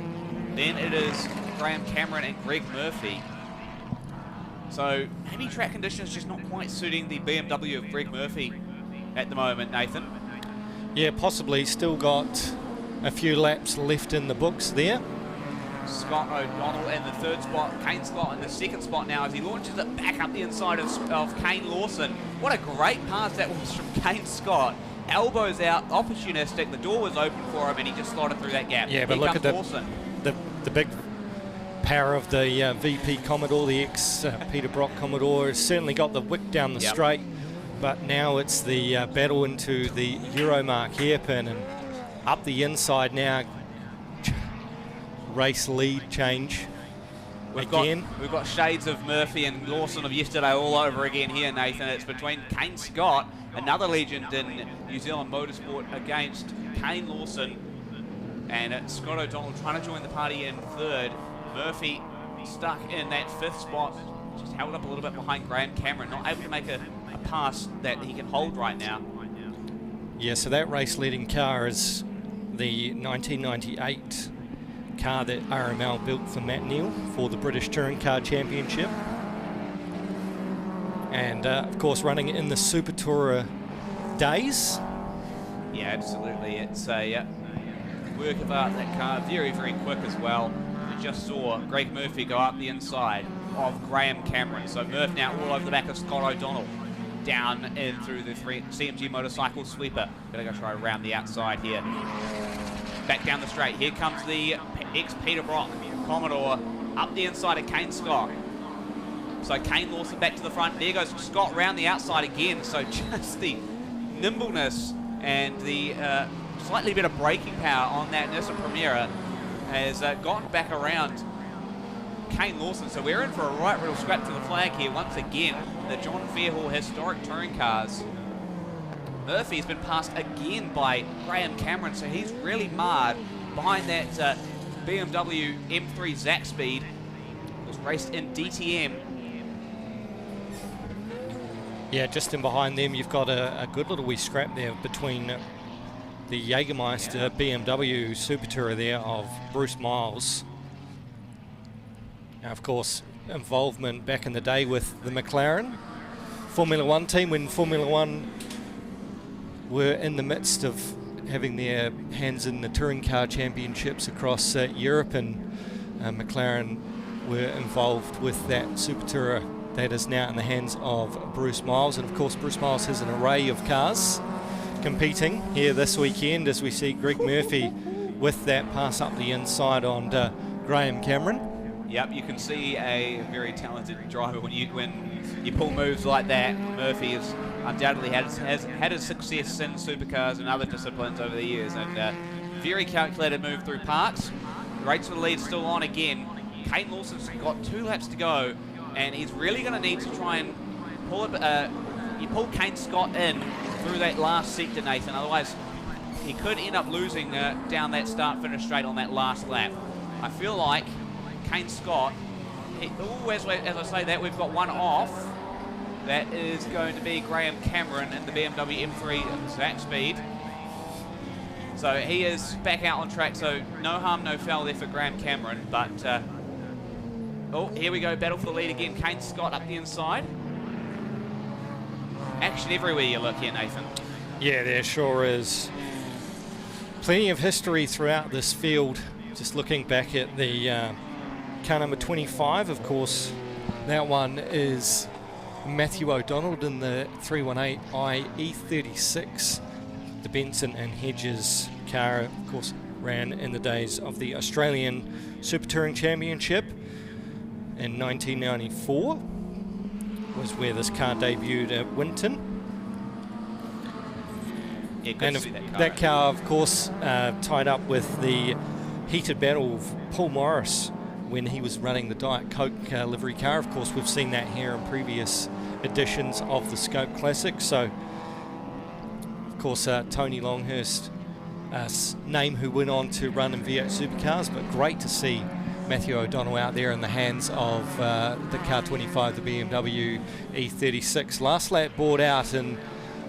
Then it is Graham Cameron and Greg Murphy. So maybe track conditions just not quite suiting the BMW of Greg Murphy at the moment, Nathan. Yeah, possibly. Still got a few laps left in the books there. Scott O'Donnell in the third spot, Kane Scott in the second spot now as he launches it back up the inside of Kane Lawson. What a great pass that was from Kane Scott. Elbows out, opportunistic, the door was open for him and he just slotted through that gap. Yeah, but Here look at Lawson. the big power of the VP Commodore, the ex-Peter Brock Commodore, has certainly got the wick down the straight, but now it's the battle into the Euromarque hairpin, and up the inside now, race lead change. We've got shades of Murphy and Lawson of yesterday all over again here, Nathan. It's between Kane Scott, another legend in New Zealand motorsport, against Kane Lawson, and it's Scott O'Donnell trying to join the party in third. Murphy stuck in that fifth spot, just held up a little bit behind Graham Cameron, not able to make a pass that he can hold right now. Yeah, so that race-leading car is the 1998 car that RML built for Matt Neal for the British Touring Car Championship. And, of course, running in the Super Tourer days. Yeah, absolutely. It's a work of art, that car. Very, very quick as well. We just saw Greg Murphy go up the inside of Graham Cameron. So Murph now all over the back of Scott O'Donnell. Down in through the CMG motorcycle sweeper. Gonna go try around the outside here. Back down the straight. Here comes the ex-Peter Brock Commodore up the inside of Kane Scott. So Kane Lawson back to the front. There goes Scott round the outside again. So just the nimbleness and the slightly better braking power on that Nissan Primera has gotten back around Kane Lawson. So we're in for a right real scrap to the flag here once again. The John Fairhall historic touring cars. Murphy's been passed again by Graham Cameron, so he's really marred behind that BMW M3 Zac Speed. It was raced in DTM. Yeah, just in behind them, you've got a good little wee scrap there between the Jägermeister BMW Super Tourer there of Bruce Miles. Now, of course, involvement back in the day with the McLaren Formula One team when Formula One were in the midst of having their hands in the touring car championships across Europe, and McLaren were involved with that Super Tourer that is now in the hands of Bruce Miles. And of course, Bruce Miles has an array of cars competing here this weekend as we see Greg Murphy with that pass up the inside on Graham Cameron. Yep, you can see a very talented driver when you pull moves like that. Murphy has undoubtedly has had his success in supercars and other disciplines over the years, and very calculated move through parks. Rates for the lead still on again. Kane Lawson's got 2 laps to go, and he's really going to need to try and pull it. You pull Kane Scott in through that last sector, Nathan. Otherwise, he could end up losing down that start-finish straight on that last lap. I feel like Kane Scott, as I say that, we've got one off. That is going to be Graham Cameron in the BMW M3 Zac Speed. So he is back out on track, so no harm, no foul there for Graham Cameron. But, oh, here we go, battle for the lead again. Kane Scott up the inside. Action everywhere you look here, Nathan. Yeah, there sure is. Plenty of history throughout this field. Just looking back at the car number 25, of course, that one is Matthew O'Donnell in the 318i E36. The Benson and Hedges car, of course, ran in the days of the Australian Super Touring Championship in 1994. Was where this car debuted at Winton. Yeah, good and to see that car. That car, of course, tied up with the heated battle of Paul Morris when he was running the Diet Coke livery car. Of course, we've seen that here in previous editions of the SKOPE Classic. So, of course, Tony Longhurst, name who went on to run in V8 supercars, but great to see Matthew O'Donnell out there in the hands of the car 25, the BMW E36. Last lap board out, and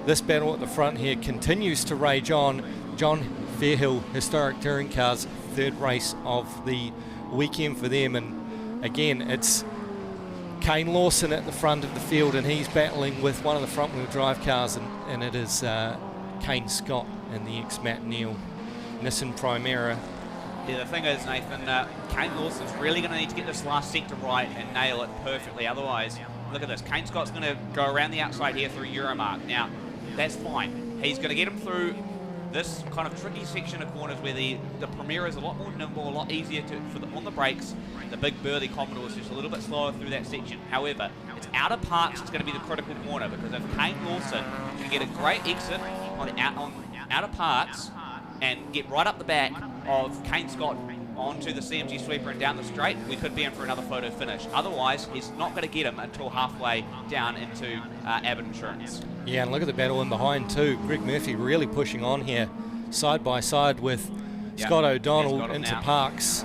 this battle at the front here continues to rage on. John Fairhill Historic Touring Cars, third race of the weekend for them, and again it's Kane Lawson at the front of the field, and he's battling with one of the front wheel drive cars, and it is Kane Scott and the ex-Matt Neal Nissan Primera. Yeah, the thing is, Nathan, Kane Lawson's really going to need to get this last sector right and nail it perfectly. Otherwise, look at this. Kane Scott's going to go around the outside here through Euromarque. Now, that's fine. He's going to get him through this kind of tricky section of corners where the Premier is a lot more nimble, a lot easier on the brakes. The big burly Commodore is just a little bit slower through that section. However, it's out of parks that's going to be the critical corner, because if Kane Lawson can get a great exit on out of parks and get right up the back of Kane Scott onto the CMG sweeper and down the straight, we could be in for another photo finish. Otherwise, he's not going to get him until halfway down into Abbott Insurance. Yeah, and look at the battle in behind too. Greg Murphy really pushing on here, side by side with Scott O'Donnell into parks.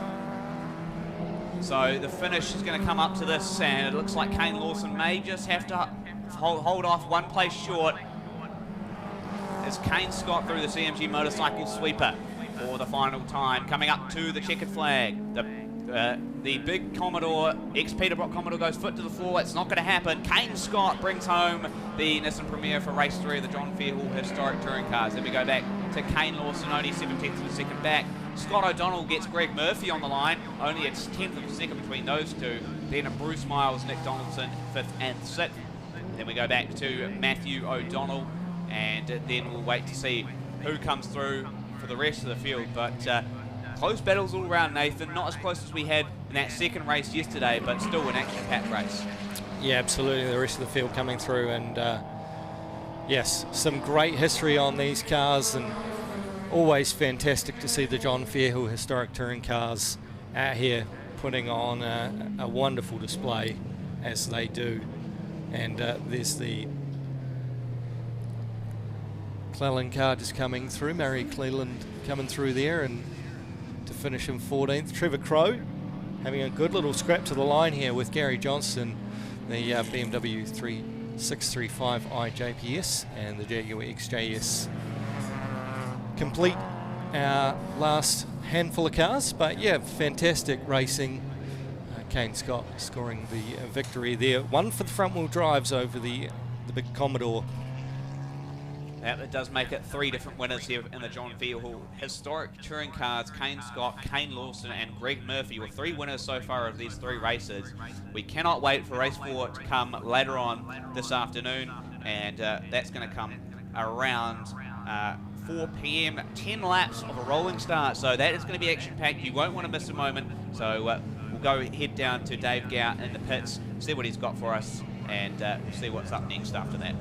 So the finish is going to come up to this, and it looks like Kane Lawson may just have to hold off one place short as Kane Scott through the CMG motorcycle sweeper for the final time, coming up to the checkered flag. The big Commodore, ex-Peterborough Commodore, goes foot to the floor. It's not going to happen. Kane Scott brings home the Nissan Premier for race 3 of the John Fairhall Historic Touring Cars. Then we go back to Kane Lawson, only 7/10 of a second back. Scott O'Donnell gets Greg Murphy on the line, only a 10th of a second between those two. Then Bruce Miles, Nick Donaldson, 5th and 6th. Then we go back to Matthew O'Donnell, and then we'll wait to see who comes through for the rest of the field. But close battles all around, Nathan. Not as close as we had in that second race yesterday, but still an action-packed race. Yeah, absolutely. The rest of the field coming through, and yes, some great history on these cars, and always fantastic to see the John Fairhall Historic Touring Cars out here putting on a wonderful display, as they do. And there's the Cleland car just coming through, Murray Cleland coming through there, and to finish in 14th. Trevor Crowe having a good little scrap to the line here with Gary Johnston, the BMW 635i JPS and the Jaguar XJS. Complete our last handful of cars, but yeah, fantastic racing. Kane Scott scoring the victory there. One for the front wheel drives over the big Commodore. That does make it 3 different winners here in the John Fairhall Historic Touring Cars. Kane Scott, Kane Lawson and Greg Murphy were 3 winners so far of these 3 races. We cannot wait for race 4 to come later on this afternoon, and that's going to come around 4 p.m. 10 laps of a rolling start, so that is going to be action-packed. You won't want to miss a moment, so we'll go head down to Dave Gow in the pits, see what he's got for us, and see what's up next after that.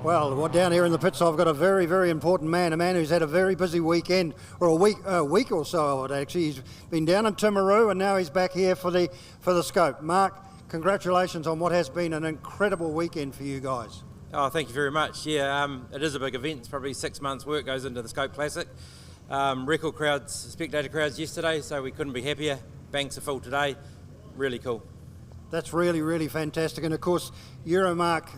Well, down here in the pits, I've got a very, very important man, a man who's had a very busy weekend, or a week or so of it actually. He's been down in Timaru, and now he's back here for the SKOPE. Mark, congratulations on what has been an incredible weekend for you guys. Oh, thank you very much. Yeah, it is a big event. It's probably 6 months' work goes into the SKOPE Classic. Record crowds, spectator crowds yesterday, so we couldn't be happier. Banks are full today. Really cool. That's really, really fantastic. And of course, Euromarque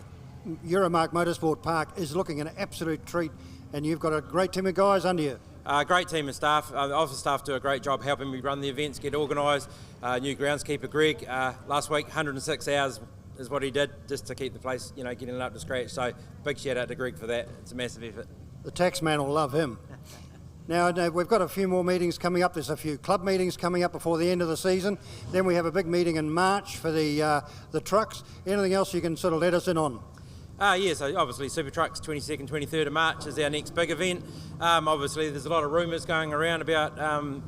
Motorsport Park is looking an absolute treat, and you've got a great team of guys under you. Great team of staff. Office staff do a great job helping me run the events, get organised. New groundskeeper Greg, last week 106 hours is what he did just to keep the place, getting it up to scratch. So big shout out to Greg for that. It's a massive effort. The tax man will love him. Now, we've got a few more meetings coming up. There's a few club meetings coming up before the end of the season. Then we have a big meeting in March for the trucks. Anything else you can sort of let us in on? Yeah, so obviously Super Trucks 22nd, 23rd of March is our next big event. Obviously there's a lot of rumours going around about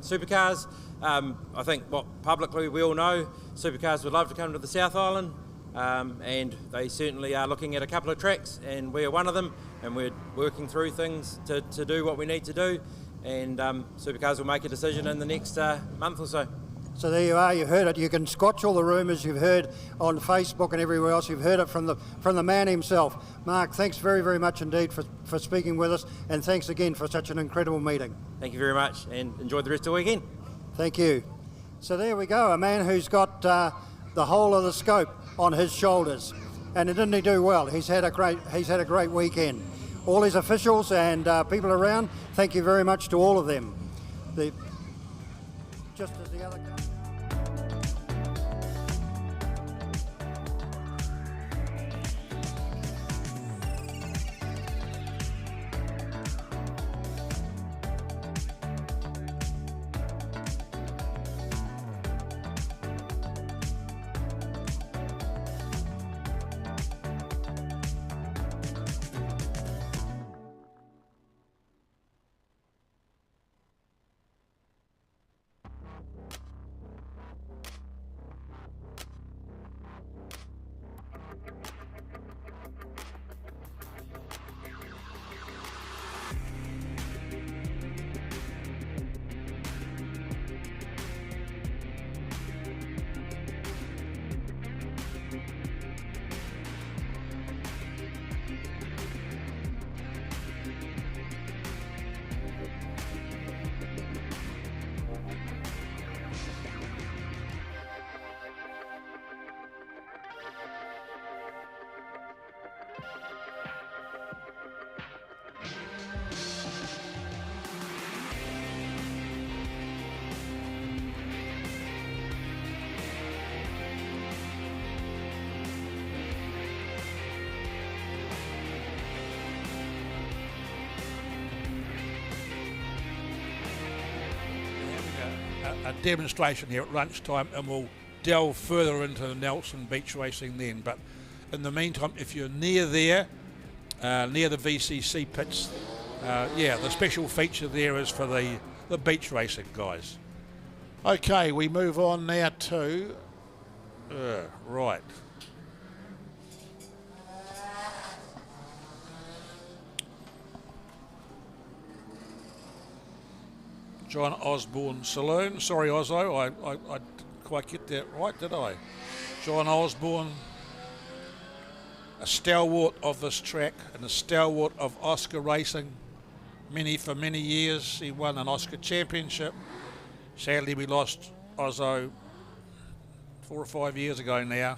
supercars. I think what publicly we all know, supercars would love to come to the South Island, and they certainly are looking at a couple of tracks, and we're one of them, and we're working through things to do what we need to do, and supercars will make a decision in the next month or so. So there you are, you heard it. You can squash all the rumours you've heard on Facebook and everywhere else. You've heard it from the man himself. Mark, thanks very, very much indeed for speaking with us, and thanks again for such an incredible meeting. Thank you very much, and enjoy the rest of the weekend. Thank you. So there we go, a man who's got the whole of the SKOPE on his shoulders, and didn't he do well? He's had a great weekend. All his officials and people around, thank you very much to all of them. Just as the other. demonstration here at lunchtime, and we'll delve further into the Nelson beach racing then. But in the meantime, if you're near there, near the VCC pits, the special feature there is for the beach racing guys. Okay, we move on now to right. John Osborne Saloon. Sorry, Ozzo, I didn't quite get that right, did I? John Osborne, a stalwart of this track and a stalwart of Oscar racing. For many years, he won an Oscar championship. Sadly, we lost Ozzo 4 or 5 years ago now.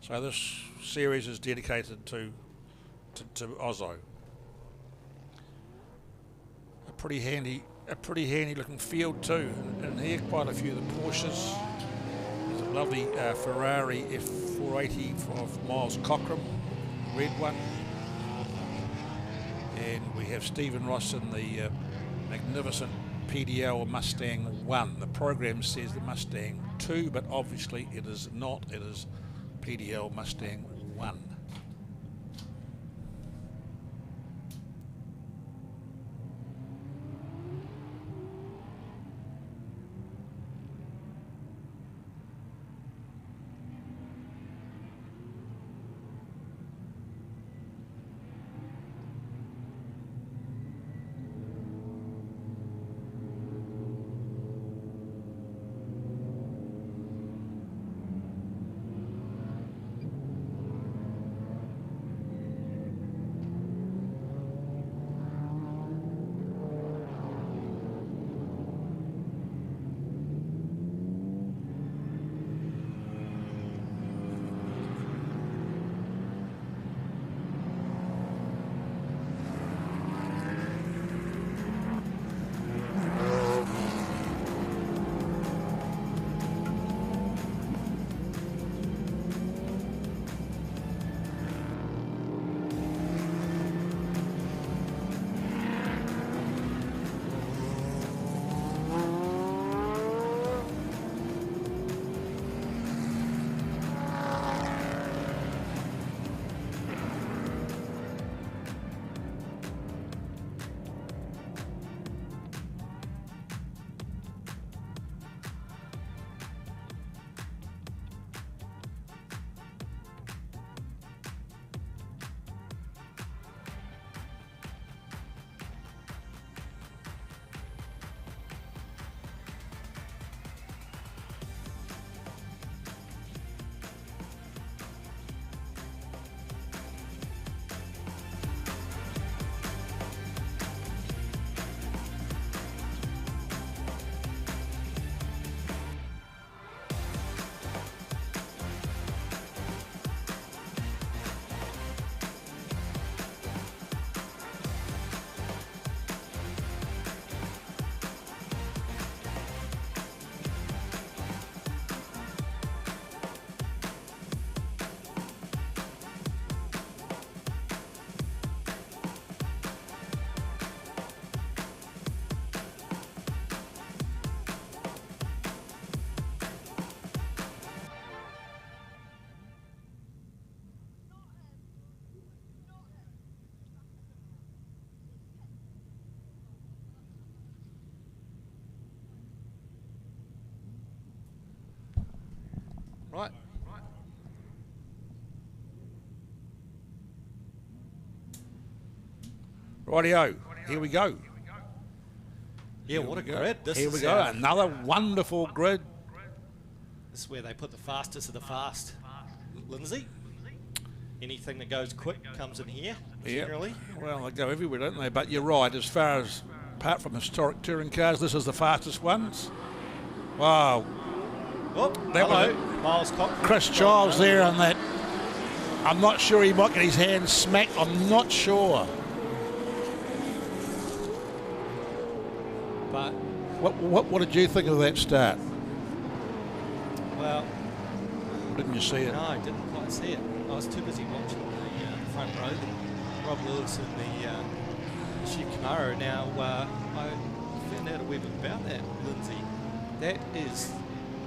So this series is dedicated to Ozzo. A pretty handy looking field too. And here, quite a few of the Porsches. There's a lovely Ferrari F480 of Miles Cockram, red one. And we have Stephen Ross in the magnificent PDL Mustang 1. The program says the Mustang 2, but obviously it is not. It is PDL Mustang 1. Right. Rightio, here we go. Yeah, what a grid. Here we go, another wonderful grid. This is where they put the fastest of the fast. Lindsay, anything that goes quick comes in here, generally. Well, they go everywhere, don't they? But you're right, as far as, apart from historic touring cars, this is the fastest ones. Wow. Oh, that hello, was Miles Cockram. Chris Childs there on that. I'm not sure he might get his hand smacked. I'm not sure. But what did you think of that start? Well, didn't you see it? No, I didn't quite see it. I was too busy watching the front row. Rob Lewis and the Chef Camaro. Now, I found out a wee bit about that, Lindsay. that is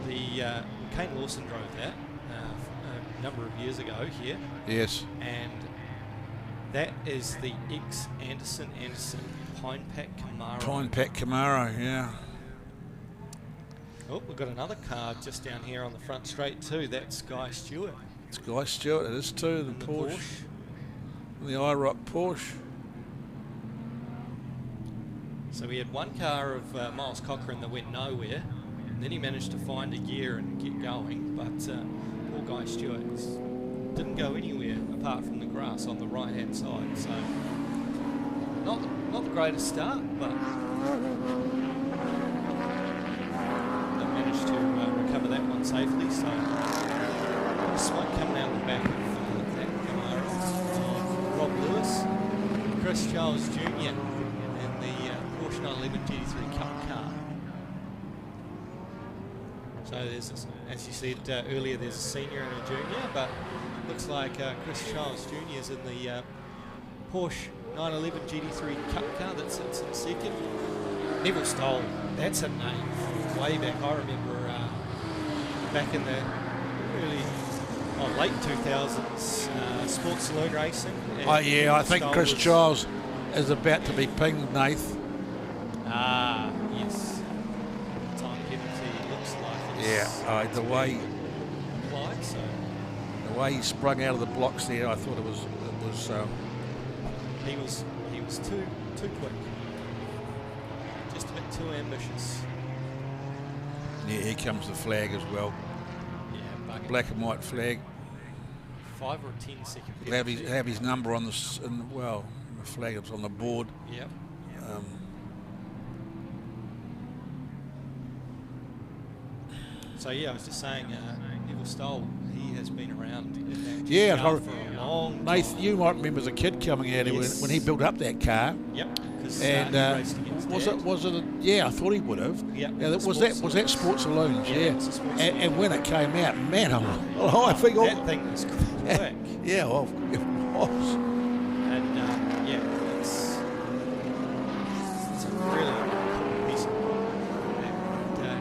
the Kane Lawson drove that a number of years ago here. Yes. And that is the ex-Anderson Pine Pack Camaro. Pine Pack Camaro, yeah. Oh, we've got another car just down here on the front straight too. That's Guy Stewart. It's Guy Stewart, it is too, the Porsche. The IROC Porsche. So we had one car of Miles Cochrane that went nowhere, and then he managed to find a gear and get going, but poor Guy Stewart didn't go anywhere apart from the grass on the right hand side. So not the greatest start, but they managed to recover that one safely. So smoke coming out the back of that Camaro of Rob Lewis, Chris Charles Jr. in the Porsche 911 GT3 Cup car. So there's, as you said earlier, there's a senior and a junior, but looks like Chris Charles Jr. is in the Porsche 911 GT3 Cup car that sits in second. Neville Stoll, that's a name from way back. I remember back in the late 2000s sports saloon racing. Oh yeah, I think Chris Charles is about to be pinged, Nath. Ah, yes. Time penalty looks like it's the way applied, so the way he sprung out of the blocks there, I thought it was he was too quick, just a bit too ambitious. Yeah, here comes the flag as well. Yeah, black and white flag. 5 or 10 second penalty. Have his number on the flag that's on the board. Yep. So yeah, I was just saying, Neville Stoll, he has been around in that for a long time. Nath, you might remember as a kid coming out here when he built up that car. Yep. And was it? Yeah, I thought he would have. Yep. Yeah, was that Sports Saloons? Yeah. It's a Sports and when it came out, man, I think that thing was quick. Yeah, well, it was. And it's a really cool piece of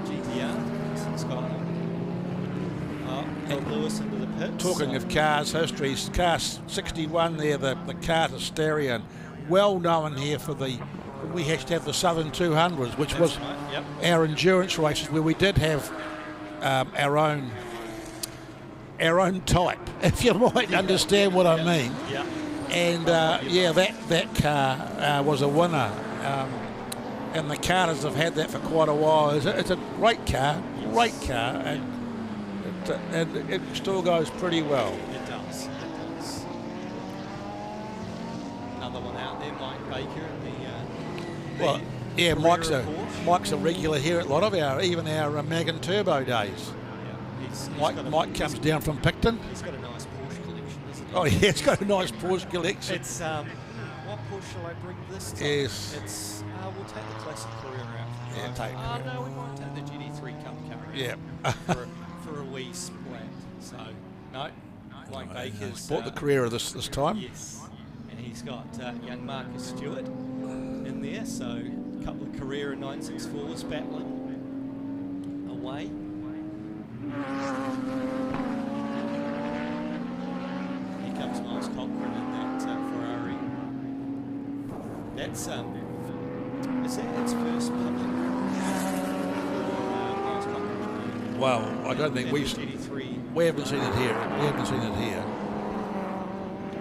GTR. It's got Rob Lewis into the pits. Talking of cars history, car 61 there, the Carter Stereo, well known here for we had to have the Southern 200s, which was our endurance races where we did have our own type, if you might understand what I mean. Yeah. And that car was a winner, and the Carters have had that for quite a while. It's a great car, and it still goes pretty well. It does. Another one out there, Mike Baker. Mike's a regular here at a lot of our Magan Turbo days. Mike comes down from Picton. He's got a nice Porsche collection, isn't he? Oh yeah, it's got a nice Porsche collection. It's what Porsche shall I bring this time? Yes. It's we'll take the classic Carrera out. Yeah, take it. No, we might take the GT3 Cup car. Yeah. for a wee splat. So no, Mike Baker's bought the Carrera this time. Yes, and he's got young Marcus Stewart in there. So a couple of Carrera 964s battling away. Here comes Miles Cochrane in that Ferrari. That's is that its first public? Miles Cochrane. Well, I don't think we haven't seen it here.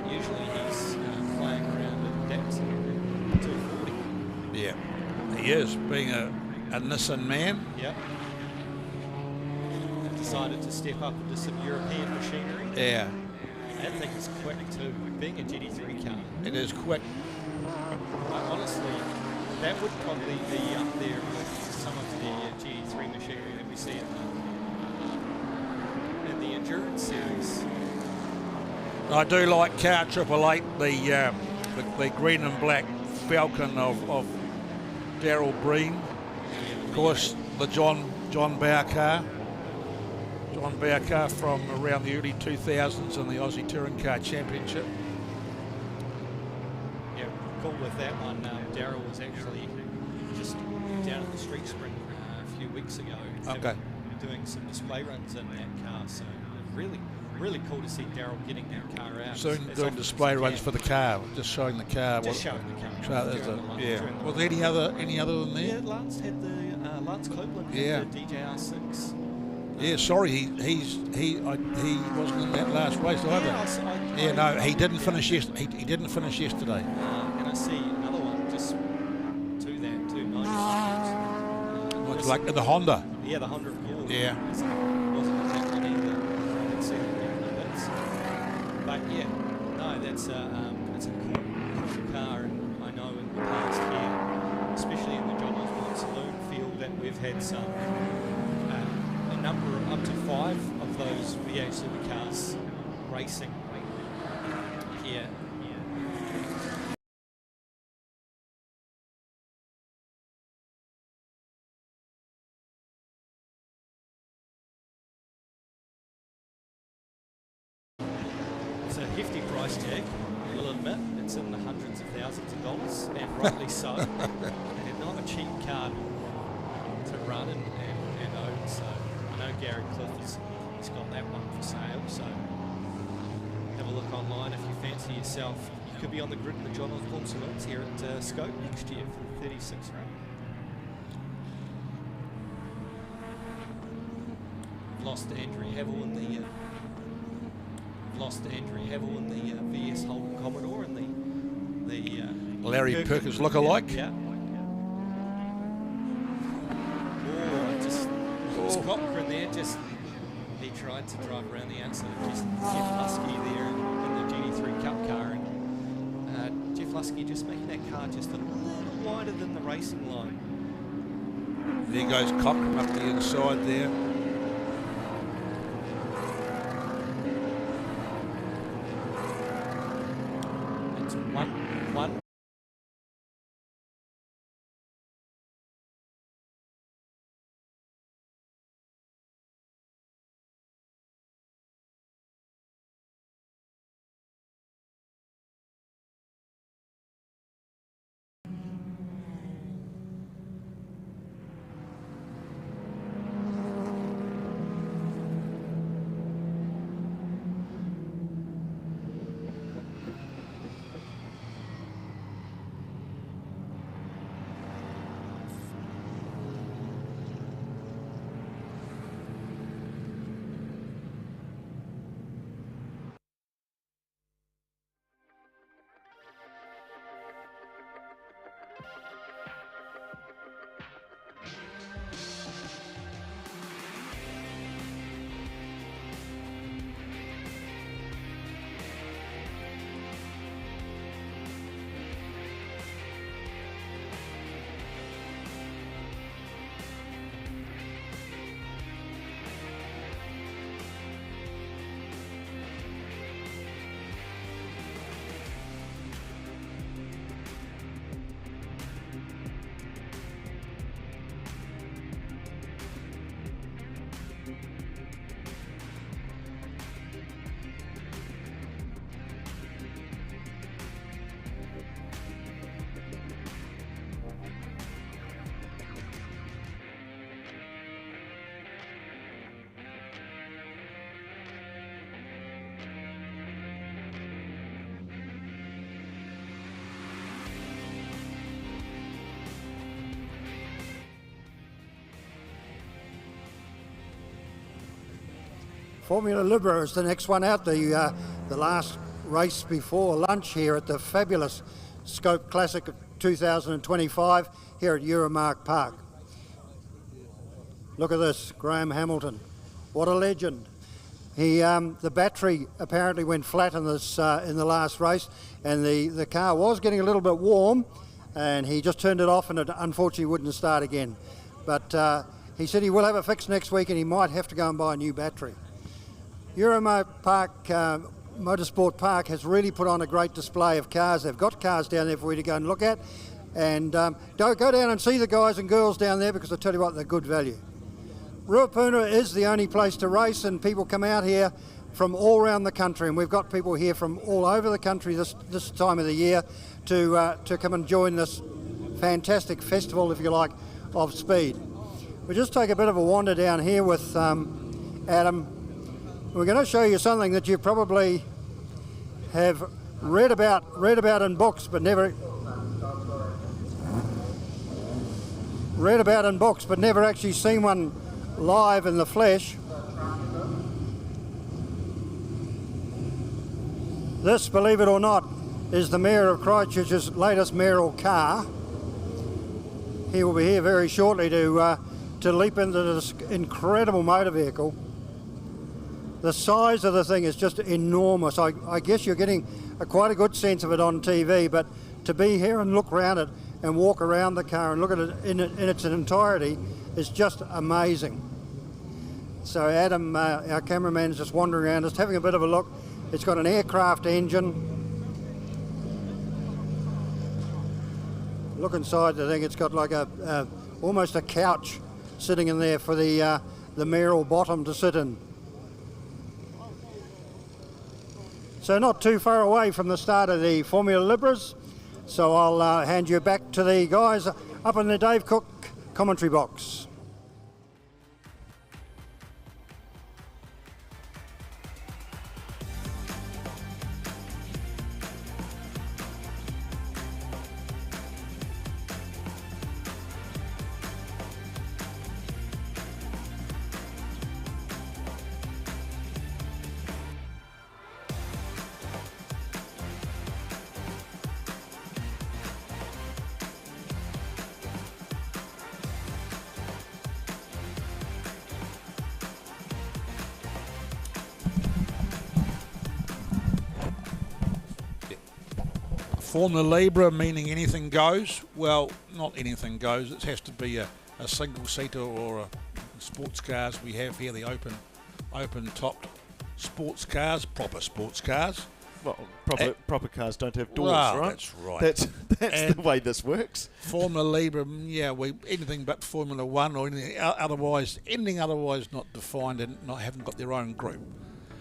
Usually he's playing around at Datsun 240. Yeah, he is, being a Nissan man. Yep. Decided to step up into some European machinery. Yeah. That thing is quick too, being a GT3 car. It is quick. Honestly, that would probably be up there with some of the GT3 machinery that we see in the endurance series. I do like car 888, the green and black Falcon of Darryl Breen. Of course, the John Bauer car. John Bauer car from around the early 2000s in the Aussie Touring Car Championship. Yeah, cool with that one. Darryl was actually just down at the street sprint a few few weeks ago. Okay. Doing some display runs in that car, so really cool to see Daryl getting that car out. So doing display runs for the car, just showing the car. Just showing the car. Yeah. Was there any other than there? Yeah, Lance had the Lance Copeland had the DJR6. Yeah, sorry, he wasn't in that last race either. He didn't finish yesterday. He didn't finish yesterday. And I see another one just to that 290. Looks like the Honda. Yeah, the Honda Accord. Yeah. Wasn't on that one either. I didn't see that there in the bits. But yeah, no, that's a cool car, and I know in the past here, especially in the John Osborne Saloon field, that we've had some a number up to 5 of those V8 supercars racing here. It's a hefty price tag, I will admit. It's in the hundreds of thousands of dollars, and rightly so. And not a cheap car to run and own. So I know Gary Cliff has got that one for sale. So have a look online if you fancy yourself. You could be on the grid in the John Osborne Saloons here at SKOPE next year for the 36 run. Lost Andrew Havel in the VS Holden Commodore and the Larry Perkins look-alike. Yeah. Scott in there, he tried to drive around the outside of Jeff Lusky there in the GT3 Cup car, and Jeff Lusky just making that car just a little wider than the racing line. There goes Cochrane up the inside there. It's one. Formula Libre is the next one out, the last race before lunch here at the fabulous SKOPE Classic 2025 here at Euromarque Park. Look at this, Graham Hamilton. What a legend. The battery apparently went flat in this in the last race, and the car was getting a little bit warm, and he just turned it off, and it unfortunately wouldn't start again. But he said he will have it fixed next week, and he might have to go and buy a new battery. Euromarque Park, Motorsport Park has really put on a great display of cars. They've got cars down there for you to go and look at, and go down and see the guys and girls down there, because I tell you what, they're good value. Ruapuna is the only place to race, and people come out here from all around the country, and we've got people here from all over the country this time of the year to come and join this fantastic festival, if you like, of speed. We'll just take a bit of a wander down here with Adam. We're going to show you something that you probably have read about in books, but never actually seen one live in the flesh. This, believe it or not, is the Mayor of Christchurch's latest mayoral car. He will be here very shortly to leap into this incredible motor vehicle. The size of the thing is just enormous. I guess you're getting quite a good sense of it on TV, but to be here and look around it and walk around the car and look at it in its entirety is just amazing. So Adam, our cameraman, is just wandering around, just having a bit of a look. It's got an aircraft engine. Look inside the thing. It's got like almost a couch sitting in there for the mayoral bottom to sit in. So not too far away from the start of the Formula Libres. So I'll hand you back to the guys up in the Dave Cook commentary box. Formula Libre meaning anything goes? Well, not anything goes. It has to be a single-seater or a sports cars we have here, the open-topped sports cars, proper sports cars. Well, proper cars don't have doors, well, right? That's right. That's the way this works. Formula Libre, yeah, anything but Formula One or anything otherwise not defined and haven't got their own group.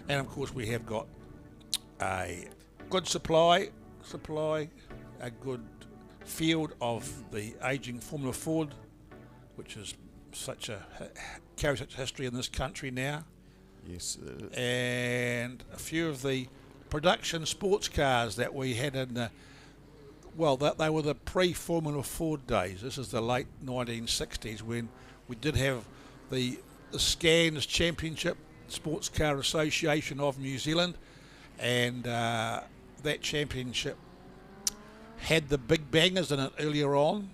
And of course we have got a good supply, a good field of the ageing Formula Ford, which is carries such history in this country now. Yes. And a few of the production sports cars that we had in they were the pre-Formula Ford days. This is the late 1960s when we did have the Scans Championship Sports Car Association of New Zealand, and that championship had the big bangers in it earlier on.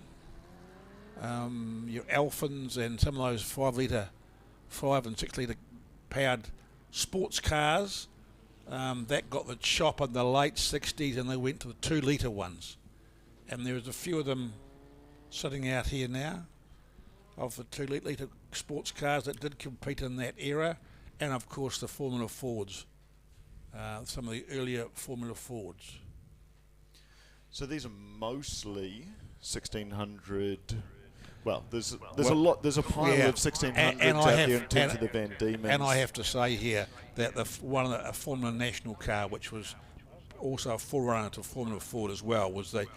Your Alphins and some of those 5 and 6 litre powered sports cars that got the chop in the late 60s, and they went to the 2 litre ones. And there was a few of them sitting out here now of the 2 litre sports cars that did compete in that era, and of course the Formula Fords. Some of the earlier Formula Fords. So these are mostly 1600. Well, there's a lot. There's a pile of 1600s out there in terms of the Van Diemen's. And I have to say here that a Formula National car, which was also a forerunner to Formula Ford as well, was the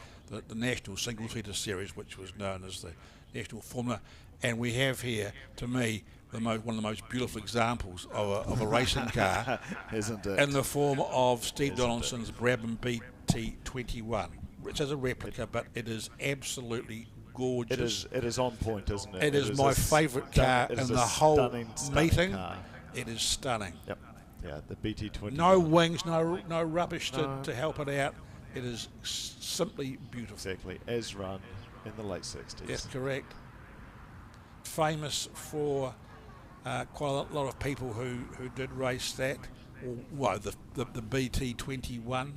National Single Seater Series, which was known as the National Formula. And we have here, to me, one of the most beautiful examples of a racing car, isn't it? In the form of Steve Donaldson's Brabham BT21, which is a replica, but it is absolutely gorgeous. It is on point, isn't it? It is my favourite car in the whole meeting. Car. It is stunning. Yep. Yeah, the BT21. No wings, no rubbish to help it out. It is simply beautiful. Exactly, as run in the late 60s. That's correct. Famous for quite a lot of people who did race that. The BT21.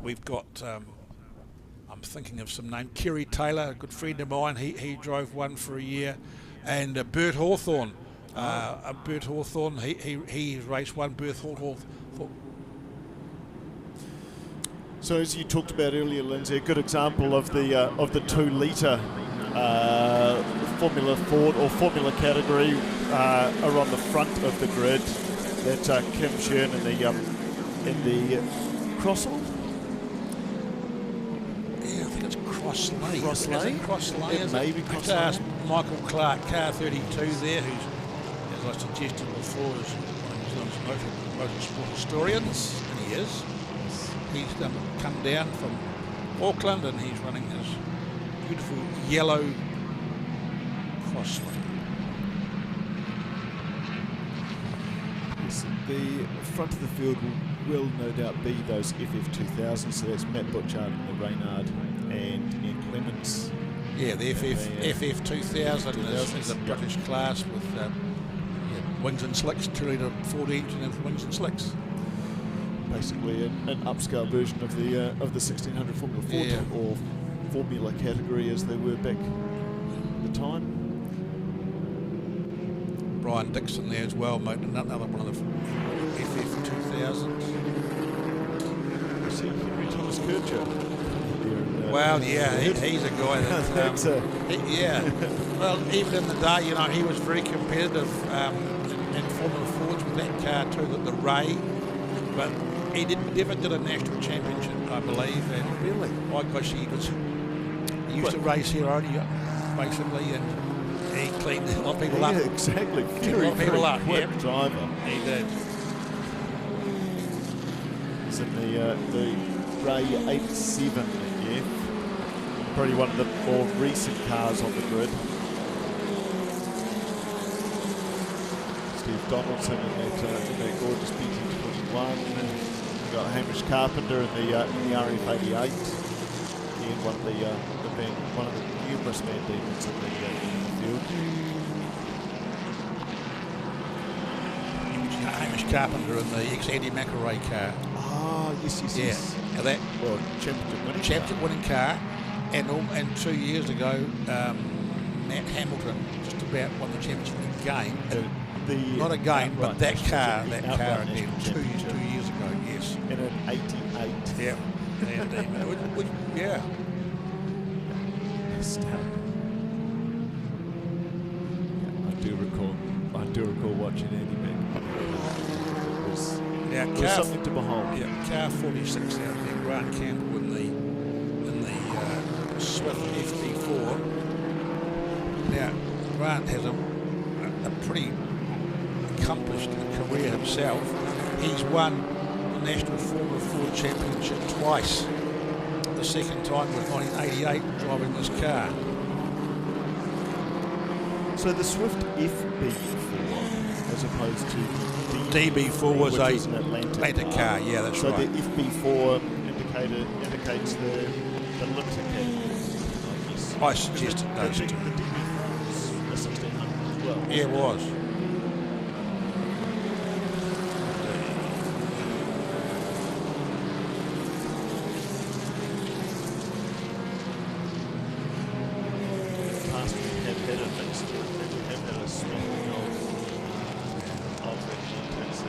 We've got, I'm thinking of some name, Kerry Taylor, a good friend of mine. He drove one for a year, and Bert Hawthorne. Bert Hawthorne, he raced one. Bert Hawthorne. So as you talked about earlier, Lindsay, a good example of the 2 litre Formula Ford or Formula category are on the front of the grid. That's Kim Shern in the Crossall. Yeah, I think it's Crossley. Crossley? Is it Crossley? It may be I have to Crossley. ask Michael Clark, car 32 there, who's, as I suggested before, is one of the motorsport historians, and he is. He's come down from Auckland and he's running his beautiful yellow Crossley. Yes, the front of the field will no doubt be those FF2000s, so that's Matt Butchard and the Reynard and Ian Clements. Yeah, the FF2000 is a British class with wings and slicks, 2-litre Ford engine with wings and slicks. Basically an upscale version of the 1600 Formula Ford or Formula category as they were back at the time. Brian Dixon there as well, mate, another one of the FF2000s. I see Henry Thomas Kircher. Well, yeah, he's a guy that, well, even in the day, you know, he was very competitive in Formula Fords with that car too, the Ray, but he never did a national championship, I believe. And really? Why? Because he used to race here only, basically, and he cleaned a lot of people up. Yeah, exactly. Cleaned a lot of people up. Quick driver. He did. It's in the Ray 87. Yeah, probably one of the more recent cars on the grid. Steve Donaldson in that gorgeous BT21. We've got Hamish Carpenter in the RF88. Again, one of the numerous Van Diemen's in the field. Hamish Carpenter in the ex-Andy McElroy car. Ah, yes. Now that championship winning car, and 2 years ago, Matt Hamilton just about won the championship again. Not again, but that car again 2 years ago. Yes, in an 88. Yeah, yeah. I do recall watching Andy McElroy. It was something to behold. Yeah, car 46 out there, Grant Campbell in the Swift FD4. Now, Grant has a pretty accomplished career himself. He's won the National Formula Ford Championship twice. The second time was 1988 driving this car. So the Swift FB4 as opposed to DB4 was an Atlantic car. Yeah, that's so right. So the FB4 indicates the limited category. I suggested those two. The DB4 was a 1600 as well. Yeah, it was.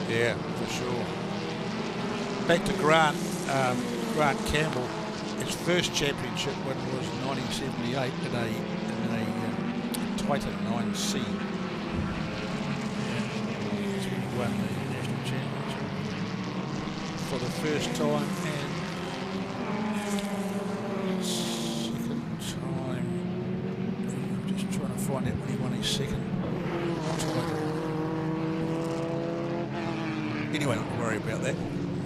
Yeah, for sure. Back to Grant Campbell. His first championship win was 1978 in a Titan 9C. That's when he won the national championship for the first time, and second time. I'm just trying to find out when he won his second Titan. Anyway, not to worry about that.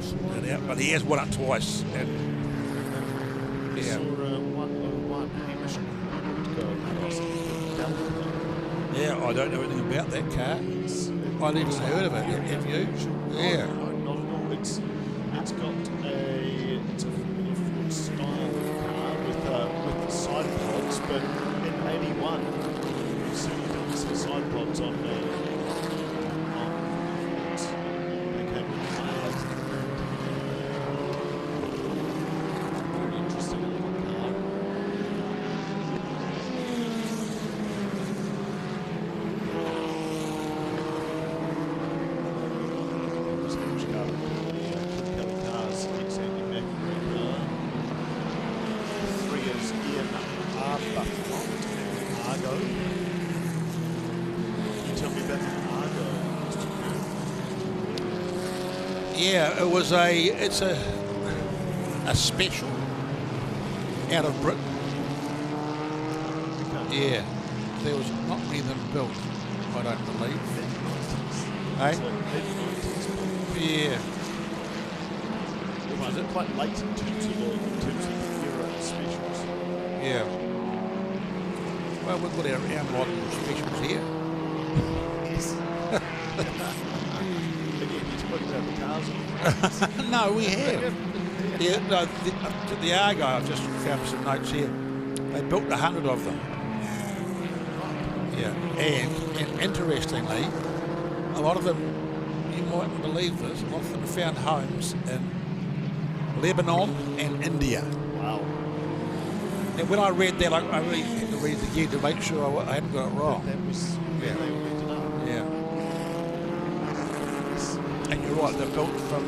Sort that out. But he has won it twice. And yeah. Yeah, I don't know anything about that car. I've never heard of it. Have you? Yeah. Not at all. It's got a Ford style car with side pods, but in '81, you certainly don't see side pods on Yeah, it's a special out of Britain. Yeah, there was not many of them built, I don't believe. Eh? Yeah. Well, they're quite late in terms of the era specials. Yeah. Well, we've got our modern specials here. Yes. Again, you spoke about the cars. No, we have. Yeah, no, the Argo, I've just found some notes here. They built 100 of them. Yeah, and interestingly, a lot of them, you mightn't believe this, a lot of them found homes in Lebanon and India. Wow. And when I read that, I really had to read it again to make sure I hadn't got it wrong. That was where they all ended up. Yeah. And you're right, they're built from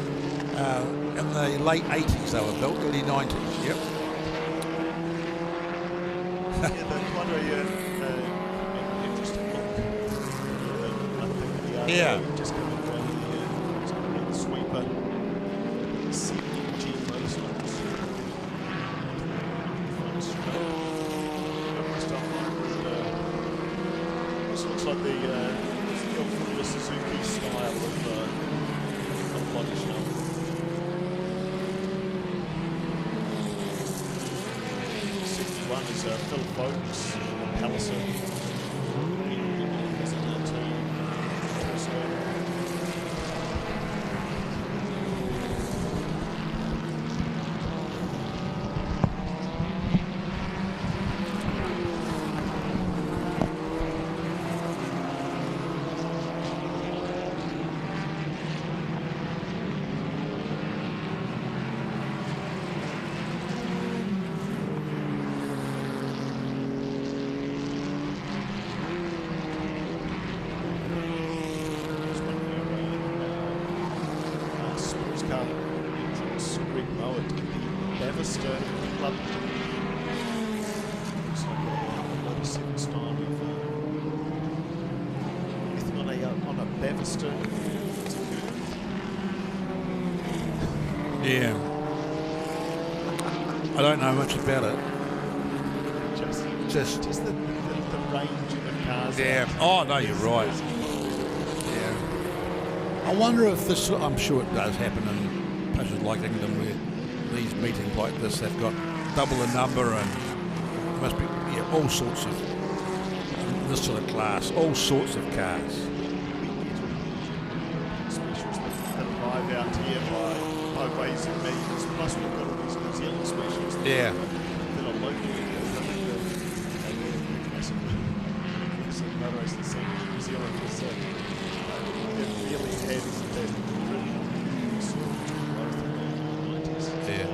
in the late 80s, they were built, early 90s, yep. Yeah, they're quite an interesting look. Yeah. Just coming around here, it's going to be the sweeper. CG motorsports. This looks like the old Formula Suzuki style of body shell. One is Phil Folks, Palliser. Yeah. I don't know much about it. Just the range of cars. Yeah. Oh no, you're right. Yeah. I wonder if this. I'm sure it does happen in places like England where these meetings like this have got double the number and there must be all sorts of this sort of class, all sorts of cars. Specials that arrive out here by ways and means. Plus we've got all these New Zealand specials Yeah. that are locally built. I think the motor racing scene in New Zealand was it really had that really sort of growth in the 90s. Yeah. It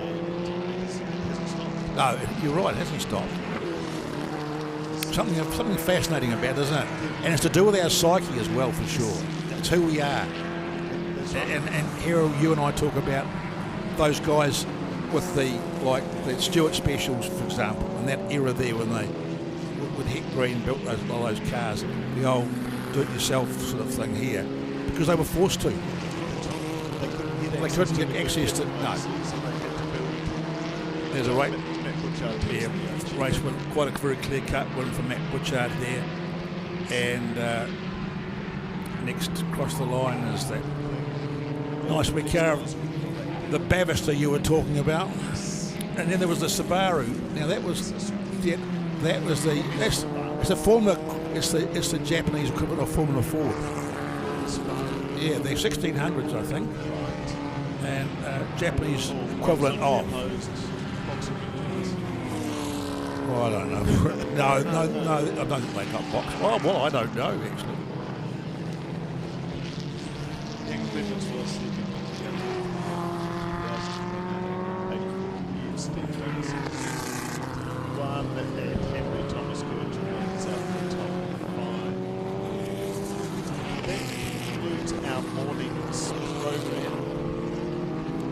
hasn't stopped. No, you're right, it hasn't stopped. Something fascinating about it, isn't it? And it's to do with our psyche as well, for sure. It's who we are. And here you and I talk about those guys with the Stewart specials, for example, and that era there when they, with Heck Green, built all those cars, the old do-it-yourself sort of thing here, because they were forced to. They couldn't get access to. No. There's a right. Yeah, race went quite a very clear cut win from Matt Butchard there, and next across the line is that nice big car, the Bavister you were talking about, and then there was the Subaru. Now it's the Formula, it's the Japanese equivalent of Formula Ford. Yeah, they're 1600s, I think, and Japanese equivalent of. Oh, I don't know. No, I don't think they got box. Well, I don't know, actually. One that had Henry Thomas Gurge runs out the top 5. That concludes our morning's program.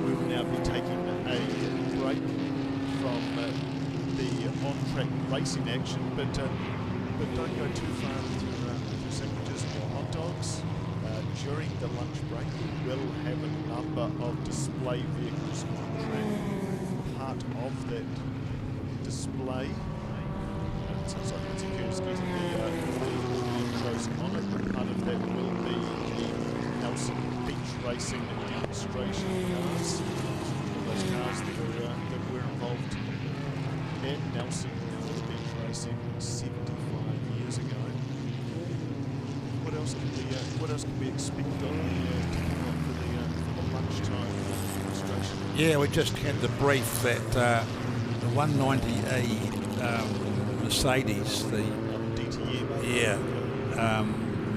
We will now be taking a break from the on-track racing action, but don't go too far with your sandwiches and your hot dogs. During the lunch break, we will have a number of display vehicles on track. Part of that display, It's like Lindsay Kerr's getting the intros on it. Part of that will be the Nelson Beach Racing demonstration cars. All those cars that were involved at Nelson Beach Racing 75 years ago. What else can we expect on for the lunchtime demonstration? Yeah, we just had the brief that the 190E Mercedes, the DTM,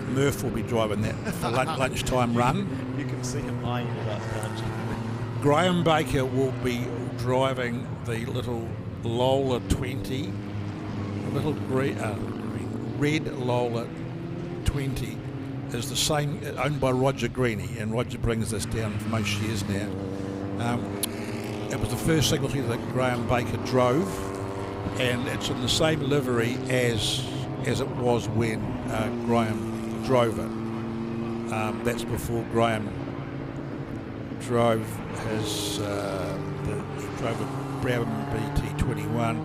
Murph will be driving that for lunchtime run. You can see him eyeing it up, can't you? Graham Baker will be driving the little Lola 20, a little red Lola 20 is the same, owned by Roger Greeny, and Roger brings this down for most years now. It was the first single seater that Graham Baker drove, and it's in the same livery as it was when Graham drove it. That's before Graham drove his he drove a Brown BT21,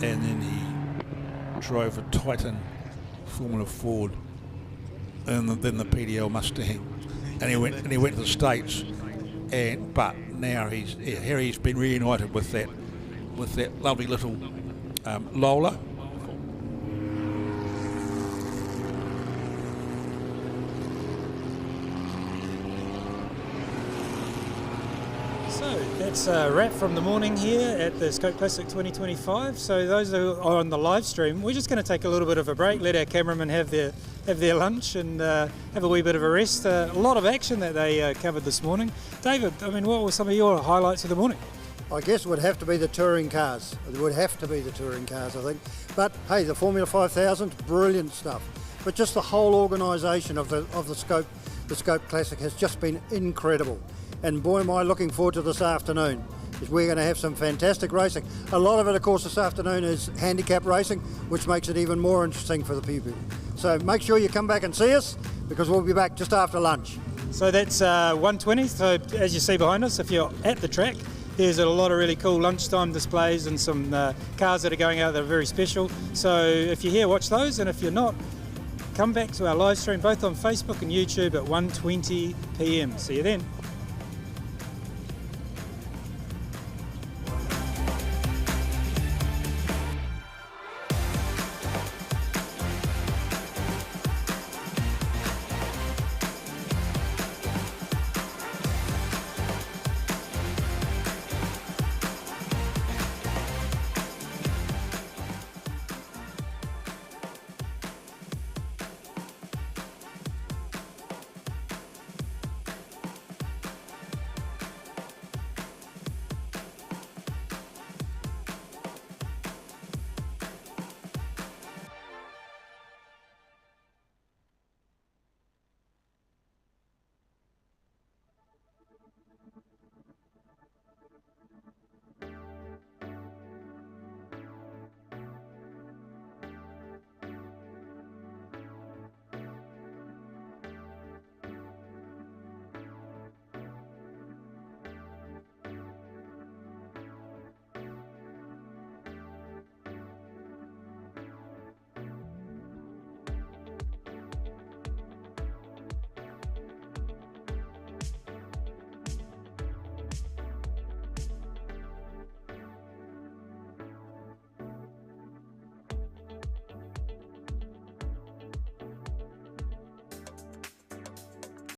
and then he drove a Titan Formula Ford, and then the PDL Mustang, and he went to the States, but now he's been reunited with that lovely little Lola. So that's a wrap from the morning here at the SKOPE Classic 2025. So those who are on the live stream, we're just going to take a little bit of a break, let our cameramen have their lunch and have a wee bit of a rest. A lot of action that they covered this morning. David, I mean, what were some of your highlights of the morning? I guess it would have to be the touring cars. It would have to be the touring cars, I think. But hey, the Formula 5000, brilliant stuff. But just the whole organisation of the SKOPE Classic has just been incredible. And boy, am I looking forward to this afternoon, because we're going to have some fantastic racing. A lot of it, of course, this afternoon is handicap racing, which makes it even more interesting for the people. So make sure you come back and see us, because we'll be back just after lunch. So that's 1:20. So as you see behind us, if you're at the track, there's a lot of really cool lunchtime displays and some cars that are going out that are very special. So if you're here, watch those, and if you're not, come back to our live stream both on Facebook and YouTube at 1:20 p.m. See you then.